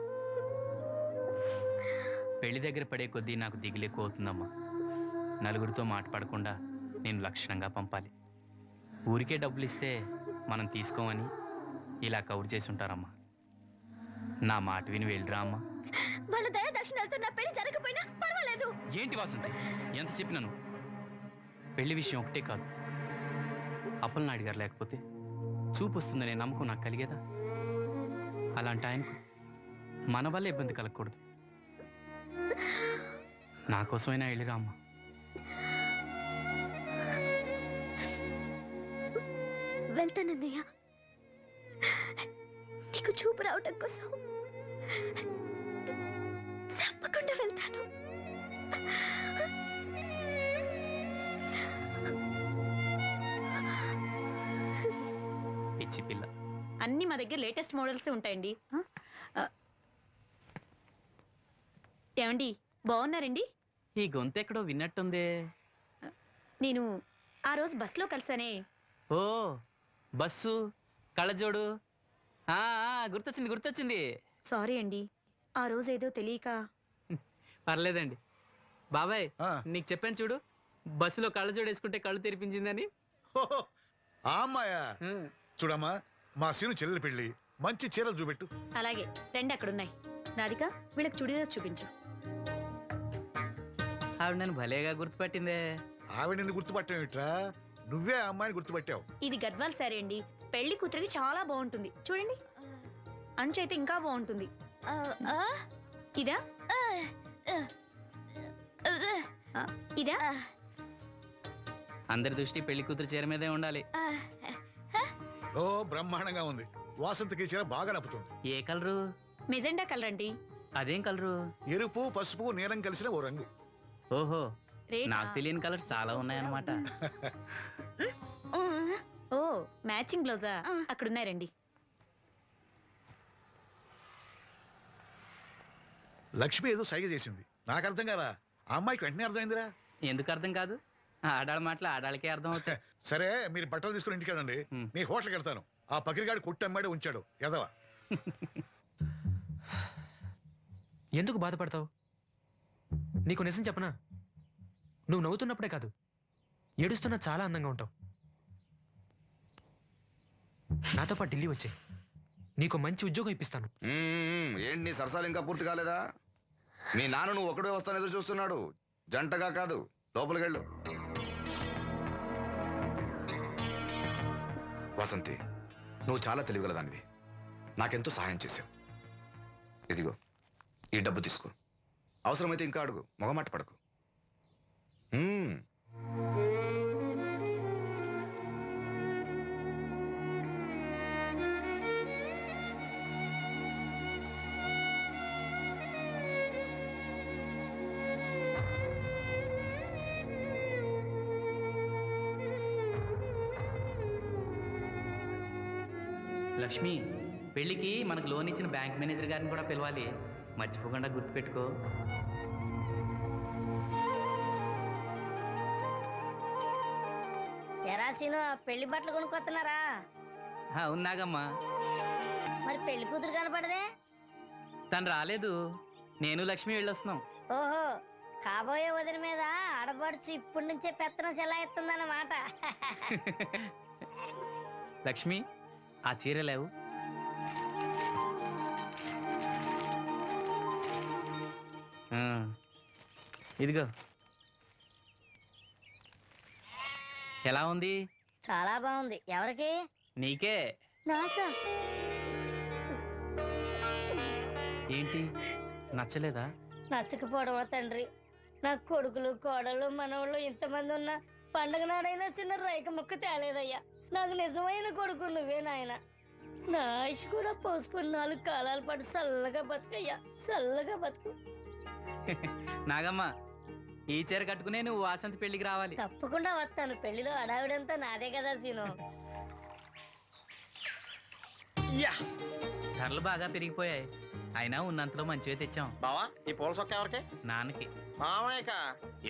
పెళ్లి దగ్గర పడే కొద్దీ నాకు దిగులు ఎక్కువ అవుతుందమ్మా. నలుగురితో మాట్లాడకుండా నేను లక్షణంగా పంపాలి. ఊరికే డబ్బులు ఇస్తే మనం తీసుకోమని ఇలా కవర్ చేసి ఉంటారమ్మా. నా మాట విని వెళ్ళిరా అమ్మా. వాళ్ళ దయ దక్షిణాలతో నా పెళ్లి జరగకపోయినా పర్వాలేదు. ఏంటి వాసంతి, ఎంత చెప్పినాను? పెళ్లి విషయం ఒకటే కాదు, అప్పలనాయుడు గారు లేకపోతే చూపు వస్తుందనే నమ్మకం నాకు కలిగేదా? అలాంటి ఆయనకు మన వల్ల ఇబ్బంది కలగకూడదు. నా కోసమైనా వెళ్ళిరా అమ్మా. వెళ్తానన్నయ్య, నీకు చూపు రావటం కోసం తప్పకుండా వెళ్తాను. పిచ్చి పిల్ల. అన్ని మా దగ్గర లేటెస్ట్ మోడల్స్ ఉంటాయండి. ఏమండి, బాగున్నారండి? ఈ గొంతు ఎక్కడో విన్నట్టుందే. నేను ఆ రోజు బస్సులో కలిసానే. ఓ, బస్సు, కళ్ళజోడు. గుర్తొచ్చింది గుర్తొచ్చింది. సారీ అండి, ఆ రోజు ఏదో తెలియక. పర్లేదండి. బాబాయ్, నీకు చెప్పాను చూడు, బస్సులో కళ్ళజోడు వేసుకుంటే కళ్ళు తెరిపించిందని. ఆ అమ్మాయా? చూడమ్మా, మా సీను చెల్లెలు పెళ్లి, మంచి చీరలు చూపెట్టు. అలాగే, రెండు అక్కడున్నాయి. రాధిక, వీళ్ళకి చుడిదార్ చూపించు. ఆవిడ నన్ను భలేగా గుర్తుపట్టిందే. ఆవిడని గుర్తుపట్టావిట్రా? నువ్వే ఆ అమ్మాయిని గుర్తుపట్టావు. ఇది గద్వాల్ సారీ అండి, పెళ్లి కూతురికి చాలా బాగుంటుంది. చూడండి, అంచు అయితే ఇంకా బాగుంటుంది. ఇదా ఇదా? అందరి దృష్టి పెళ్లి కూతురు చీర మీదే ఉండాలి. ఓ, బ్రహ్మాండంగా ఉంది. వాసంతకి చీర బాగా నప్పుతుంది. ఏ కలరు? మెజెండా కలర్ అండి. అదేం కలరు? ఎరుపు, పసుపు, నీలం కలిసిన ఓ రంగు. ఓహో, నాకు తెలియని కలర్స్ చాలా ఉన్నాయన్నమాట. ఓ, మ్యాచింగ్ బ్లౌజా? అక్కడున్నాయి, రండి. లక్ష్మి ఏదో సైగ చేసింది, నాకు అర్థం కదా. ఆ అమ్మాయికి వెంటనే అర్థమైందిరా. ఎందుకు అర్థం కాదు? ఆడాళ్ళ మాటలు ఆడాళ్ళకే అర్థం అవుతాయి. సరే, మీరు బట్టలు తీసుకుని ఇంటికి వెళ్ళండి. నీ హోటల్కి వెళ్తాను. ఆ పకిరిగాడు కొట్టి అమ్మాడే ఉంచాడు ఎదవా. ఎందుకు బాధపడతావు? నీకు నిజం చెప్పనా, నువ్వు నవ్వుతున్నప్పుడే కాదు, ఏడుస్తున్నా చాలా అందంగా ఉంటావు. నాతో పాటు ఢిల్లీ వచ్చే నీకు మంచి ఉద్యోగం ఇప్పిస్తాను. ఏంటి నీ సరసాలు ఇంకా పూర్తి కాలేదా? మీ నాన్న నువ్వు ఒకడే వస్తాను ఎదురు చూస్తున్నాడు, జంటగా కాదు. లోపలికి వెళ్ళు. వసంతి, నువ్వు చాలా తెలివిగలదానివి. నాకెంతో సహాయం చేశావు. ఇదిగో ఈ డబ్బు తీసుకో. అవసరమైతే ఇంకా అడుగు, మొగమాట పడకు. లక్ష్మి, పెళ్ళికి మనకు లోన్ ఇచ్చిన బ్యాంక్ మేనేజర్ గారిని కూడా పిలవాలి, మర్చిపోకుండా గుర్తుపెట్టుకో. ఎరాసీను పెళ్లి బట్టలు కొనుక్కొస్తున్నారా? ఉన్నాగమ్మా. మరి పెళ్లి కూతురు కనపడదే? తను రాలేదు, నేను లక్ష్మి వెళ్ళొస్తున్నాం. ఓహో, కాబోయే వదిన మీద ఆడబడుచు ఇప్పటి నుంచే పెత్తనం చెలాయిస్తుందన్నమాట. లక్ష్మి, ఆ చీర లేవు. ఇదిగో. ఎలా ఉంది? చాలా బాగుంది. ఎవరికి? నీకే. నాకా? ఏంటి, నచ్చలేదా? నచ్చకపోవడమా తండ్రి? నా కొడుకులు కోడలు మనవాళ్ళు ఇంతమంది ఉన్నా పండగ నాడైనా చిన్న రైక ముక్క తేలేదయ్యా. నాకు నిజమైన కొడుకు నువ్వే నాయన. నా ఆయుష్ కూడా పోసుకుని 4 కాలాల పాటు చల్లగా బతుకయ్యా, చల్లగా బతుకు. నాగమ్మ, ఈ చీర కట్టుకునే నువ్వు వాసంతి పెళ్లికి రావాలి. తప్పకుండా వస్తాను. పెళ్లిలో అడావిడంతా నాదే కదా సీను. ధరలు బాగా పెరిగిపోయాయి, అయినా ఉన్నంతలో మంచివే తెచ్చాం. బావా, ఈ పూల చొక్క ఎవరికి? నాన్నకి. మామయ్యక.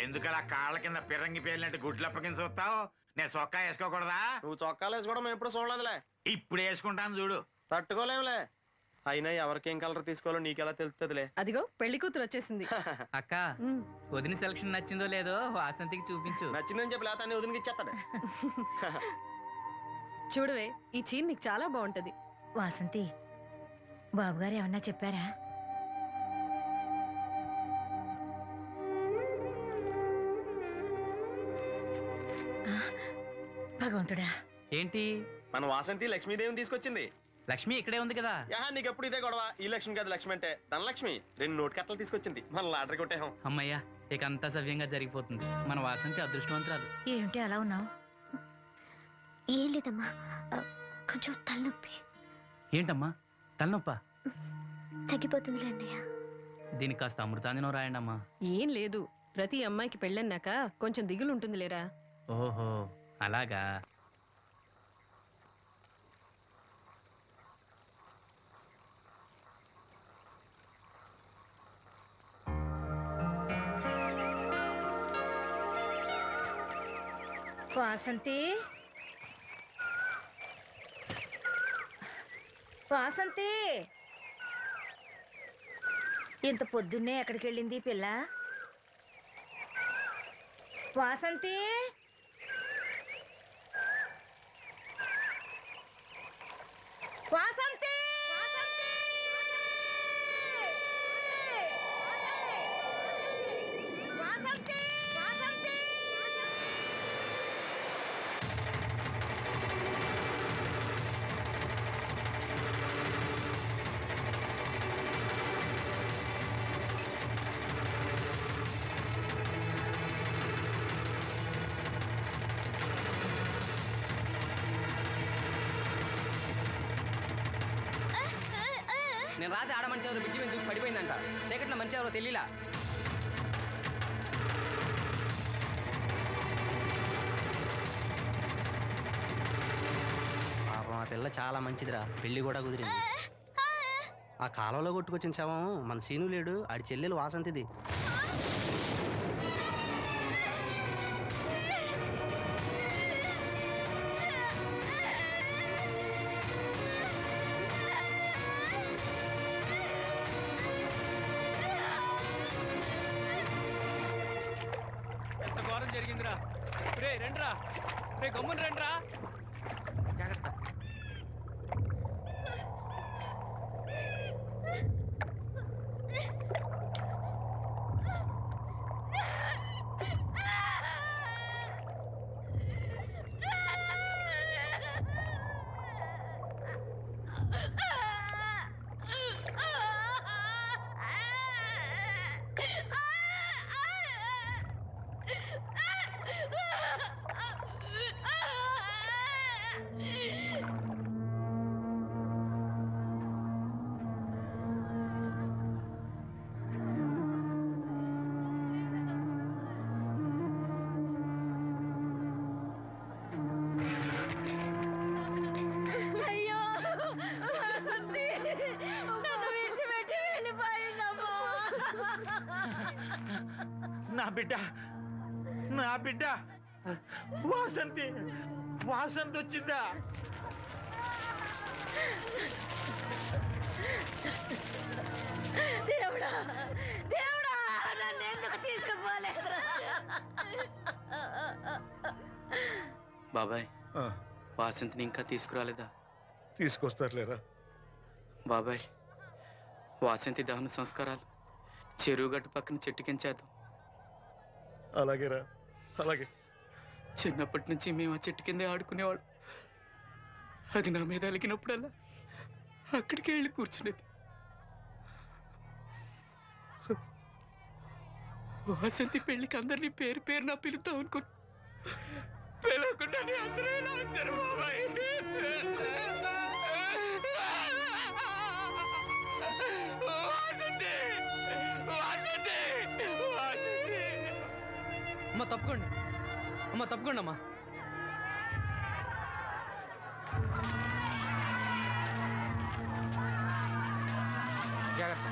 ఎందుకలా కాళ్ళ కింద పిరంగి పేలినట్టు గుడ్లు అప్పకించి చూస్తావు? నేను చొక్కా వేసుకోకూడదా? నువ్వు చొక్కాలు వేసుకోవడం ఎప్పుడు చూడలేదులే. ఇప్పుడు వేసుకుంటాను చూడు. తట్టుకోలేములే. అయినా ఎవరికేం కలర్ తీసుకోవాలో నీకెలా తెలుస్తుందిలే. అదిగో పెళ్లి కూతురు వచ్చేసింది. అక్క, వదిన సెలక్షన్ నచ్చిందో లేదో వాసంతికి చూపించు. నచ్చిందని చెప్పి లేత అన్ని వదినకి ఇచ్చేస్తాడు. చూడవే, ఈ చీర నీకు చాలా బాగుంటది. వాసంతి, బాబుగారు ఏమన్నా చెప్పారా? భగవంతుడా, ఏంటి? మన వాసంతి లక్ష్మీదేవిని తీసుకొచ్చింది. లక్ష్మి ఇక్కడే ఉంది కదా. నీకు ఎప్పుడు ఇదే గొడవ. ఈ లక్ష్మి కాదు, లక్ష్మి అంటే ధనలక్ష్మి. 2 నోటు కట్టలు తీసుకొచ్చింది. మన లాటరీ కొట్టేహం. అమ్మయ్యా, ఇక అంతా సవ్యంగా జరిగిపోతుంది. మన వాసంతి అదృష్టవంతురాలు. ఏమిటి అలా ఉన్నావు? ఏం లేదమ్మా, కొంచెం తలనొప్పి. ఏంటమ్మా, తలనొప్పా? తగ్గిపోతుంది అన్నయ్య. దీనికి కాస్త అమృతాంజనం రాయండి అమ్మా. ఏం లేదు, ప్రతి అమ్మాయికి పెళ్ళన్నాక కొంచెం దిగులు ఉంటుంది లేరా. ఓహో, అలాగా. వాసంతి, వాసంతి, ఇంత పొద్దున్నే ఎక్కడికి వెళ్ళింది పిల్ల? వాసంతి, వాసంతి, వాసంతి, వాసంతి. నేను రాత్రి ఆడ మంచి ఎవరు బిడ్జి మీద దూకి పడిపోయిందంట. చీకట్లో మంచి ఎవరో తెలియలా. పాపం ఆ పిల్ల చాలా మంచిదిరా, పెళ్లి కూడా కుదిరింది. ఆ కాలంలో కొట్టుకొచ్చిన శవం మన సీను లేడు, ఆడి చెల్లెలు వాసంతిది. ఎంత ఘోరం జరిగిందిరా. రే రండిరా, రే గమ్మున రండిరా. జాగ్రత్త. నా బిడ్డ నా బిడ్డ వాసంతి వాసంతి వచ్చిందా? దేవుడా దేవుడా నన్ను ఎందుకు తీసుకుపోలేదురా? బాబాయ్ వాసంతిని ఇంకా తీసుకురాలేదా? తీసుకొస్తారులేరా. బాబాయ్ వాసంతి దహన సంస్కారాలు చెరువు గట్టు పక్కన చెట్టు కించేద్దాం. అలాగేరా, అలాగే. చిన్నప్పటి నుంచి మేము ఆ చెట్టు కిందే ఆడుకునేవాడు. అది నా మీద అలిగినప్పుడల్లా అక్కడికే వెళ్ళి కూర్చునేది. వాసంతి పెళ్లికి అందరినీ పేరు పేరు నా పిలుద్దాం అనుకున్నా. పిలవకుండానే అందరూ ఇలా వచ్చారు బాబాయ్. అమ్మ తప్పుకోండి, అమ్మ తప్పుకోండి అమ్మా. జాగ్రత్త.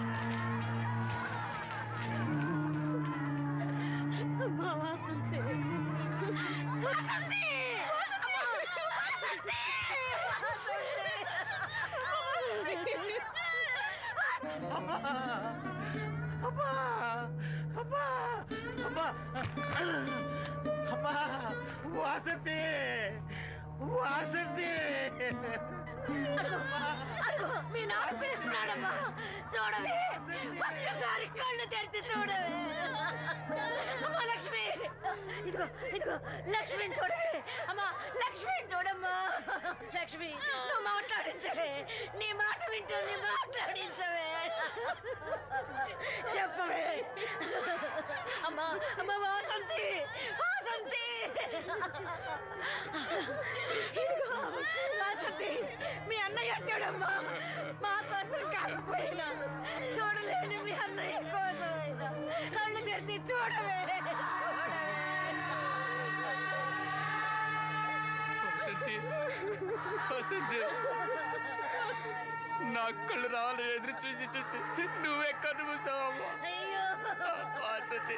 వాసంతి వాసంతి మీ నాన్న పిలుస్తున్నాడమ్మా. చూడవే, ఒక్కసారి కళ్ళు తెరిచి చూడవే. అమ్మా లక్ష్మి, ఇదిగో ఇదిగో లక్ష్మిని చూడవే. అమ్మా లక్ష్మిని చూడమ్మా. లక్ష్మి నువ్వు మాట్లాడించవే, నీ మాట వింటుంది, మాట్లాడించవే. చెప్పవే అమ్మా. అమ్మా వాసంతి వాసంతి, ఇదిగో వాసంతి, మీ అన్నయ్య చూడమ్మా. మా కోసం కాకపోయినా చూడలేని మీ అన్నయ్య కోసమైనా కళ్ళు తెరిచి చూడవే. నా కళ్ళు రావాలని ఎదురు చూసి చూసి నువ్వెక్కడ మూసావమ్మా. అయ్యో వాసంతి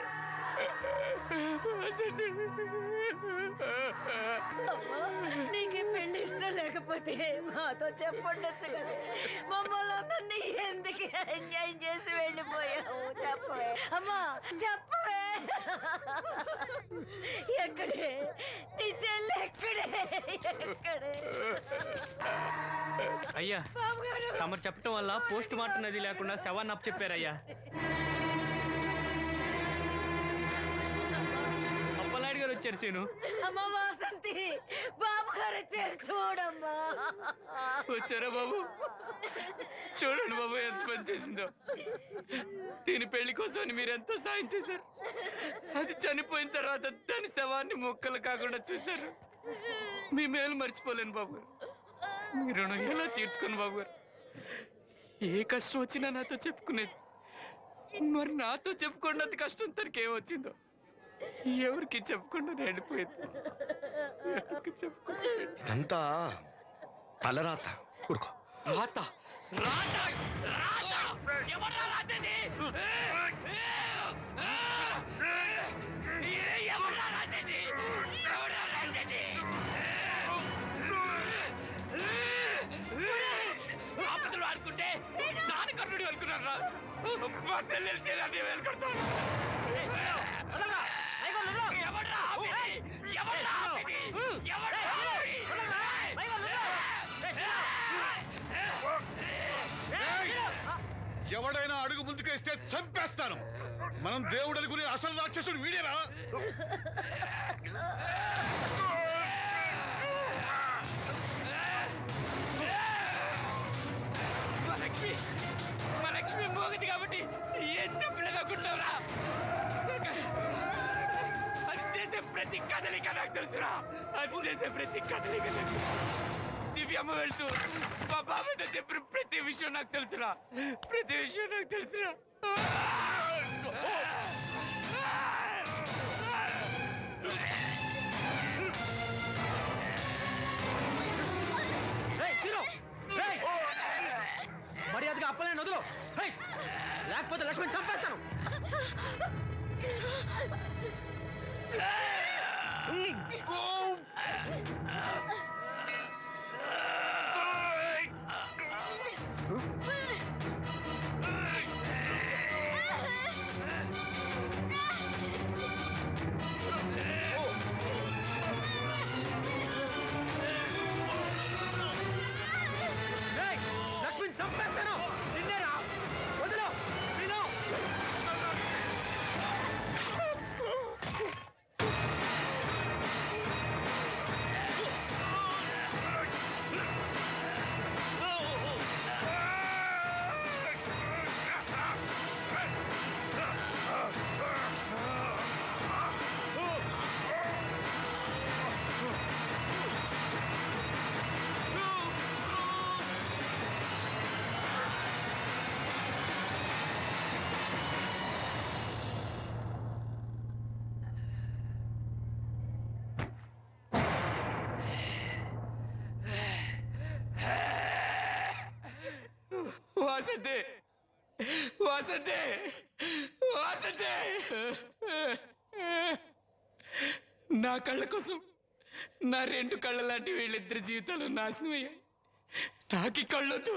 నీకు పెళ్లి ఇష్టం లేకపోతే మాతో చెప్పండొచ్చు కదా. మమ్మల్ని అందరినీ ఎందుకు ఎంజాయ్ చేసి వెళ్ళిపోయావు? చెప్పవే అమ్మా, చెప్పవే. ఎక్కడే నీ చెల్లి? ఎక్కడే ఎక్కడే? అయ్యా తమరు చెప్పటం వల్ల పోస్ట్ మార్టం నది లేకుండా శవాన్ని అప్పు చెప్పారయ్యా. అప్పలనాయుడు గారు వచ్చారు సీను. అమ్మ వాసంతి, బాబు గారు వచ్చారు చూడమ్మా. వచ్చారా బాబు? చూడండి బాబు ఎంత పని చేసిందో. దీని పెళ్లి కోసం మీరు ఎంతో సాయం చేశారు. అది చనిపోయిన తర్వాత దాని శవాన్ని మొక్కలు కాకుండా చూశారు. మీ మేలు మర్చిపోలేను బాబు గారు. మీ రుణం ఎలా తీర్చుకోను బాబు గారు. ఏ కష్టం వచ్చినా నాతో చెప్పుకునేది. మరి నాతో చెప్పుకున్నది కష్టం తనకి ఏమొచ్చిందో ఎవరికి చెప్పకుండా వెళ్ళిపోయింది. ఇదంతా తలరాత. ఊరుకో. రాత రాత రాత ఎవరా రాతది? ఎవరా రాతది? ఎవరా రాతది? ఆపదలు అనుకుంటే నాన్న కర్ణుడు అనుకున్నారా? మా చెల్లెలు చేయాలి వెళ్ళుకుంటాను. ఎవడైనా అడుగు ముందుకేస్తే చంపేస్తాను. మనం దేవుడు అనుకునే అసలు రాక్షసుడు వీడేరా? మా లక్ష్మి మోగది కాబట్టి ఏం తప్పలేదనుకుంటావురా? అది చేసే ప్రతి కదలిక నాకు తెలుసురా. అది చేసే ప్రతి కదలిక నాకు. దివ్యమ్మ వెళ్తూ మా బాబాయ్తో చెప్పిన ప్రతి విషయం నాకు తెలుసురా. ప్రతి విషయం నాకు తెలుసురా. మర్యాదగా అప్పలే వదులు, లేకపోతే లక్ష్మణ్ చంపేస్తాను. లక్ష్మిని చంపేస్తాను నిన్నేరా వదిలో విను వాసంతి వాసంతి వాసంతి నా కళ్ళ కోసం నా రెండు కళ్ళ లాంటి వీళ్ళిద్దరి జీవితాలు నాశనం అయ్యాయి. నాకి కళ్ళొద్దు,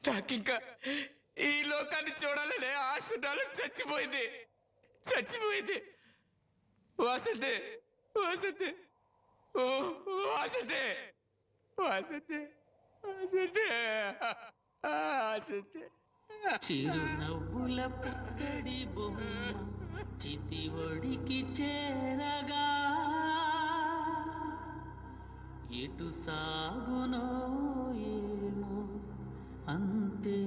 నాకింకా ఈ లోకాన్ని చూడాలనే ఆశ నాలో చచ్చిపోయింది చచ్చిపోయింది. వాసంతి వాసంతి ఓ వాసంతి వాసంతి వాసంతి వాసంతి. చిరునవ్వుల పుత్తడి బొమ్మ చితి ఒడికి చేరగా ఎటు సాగునో ఏమో అంతే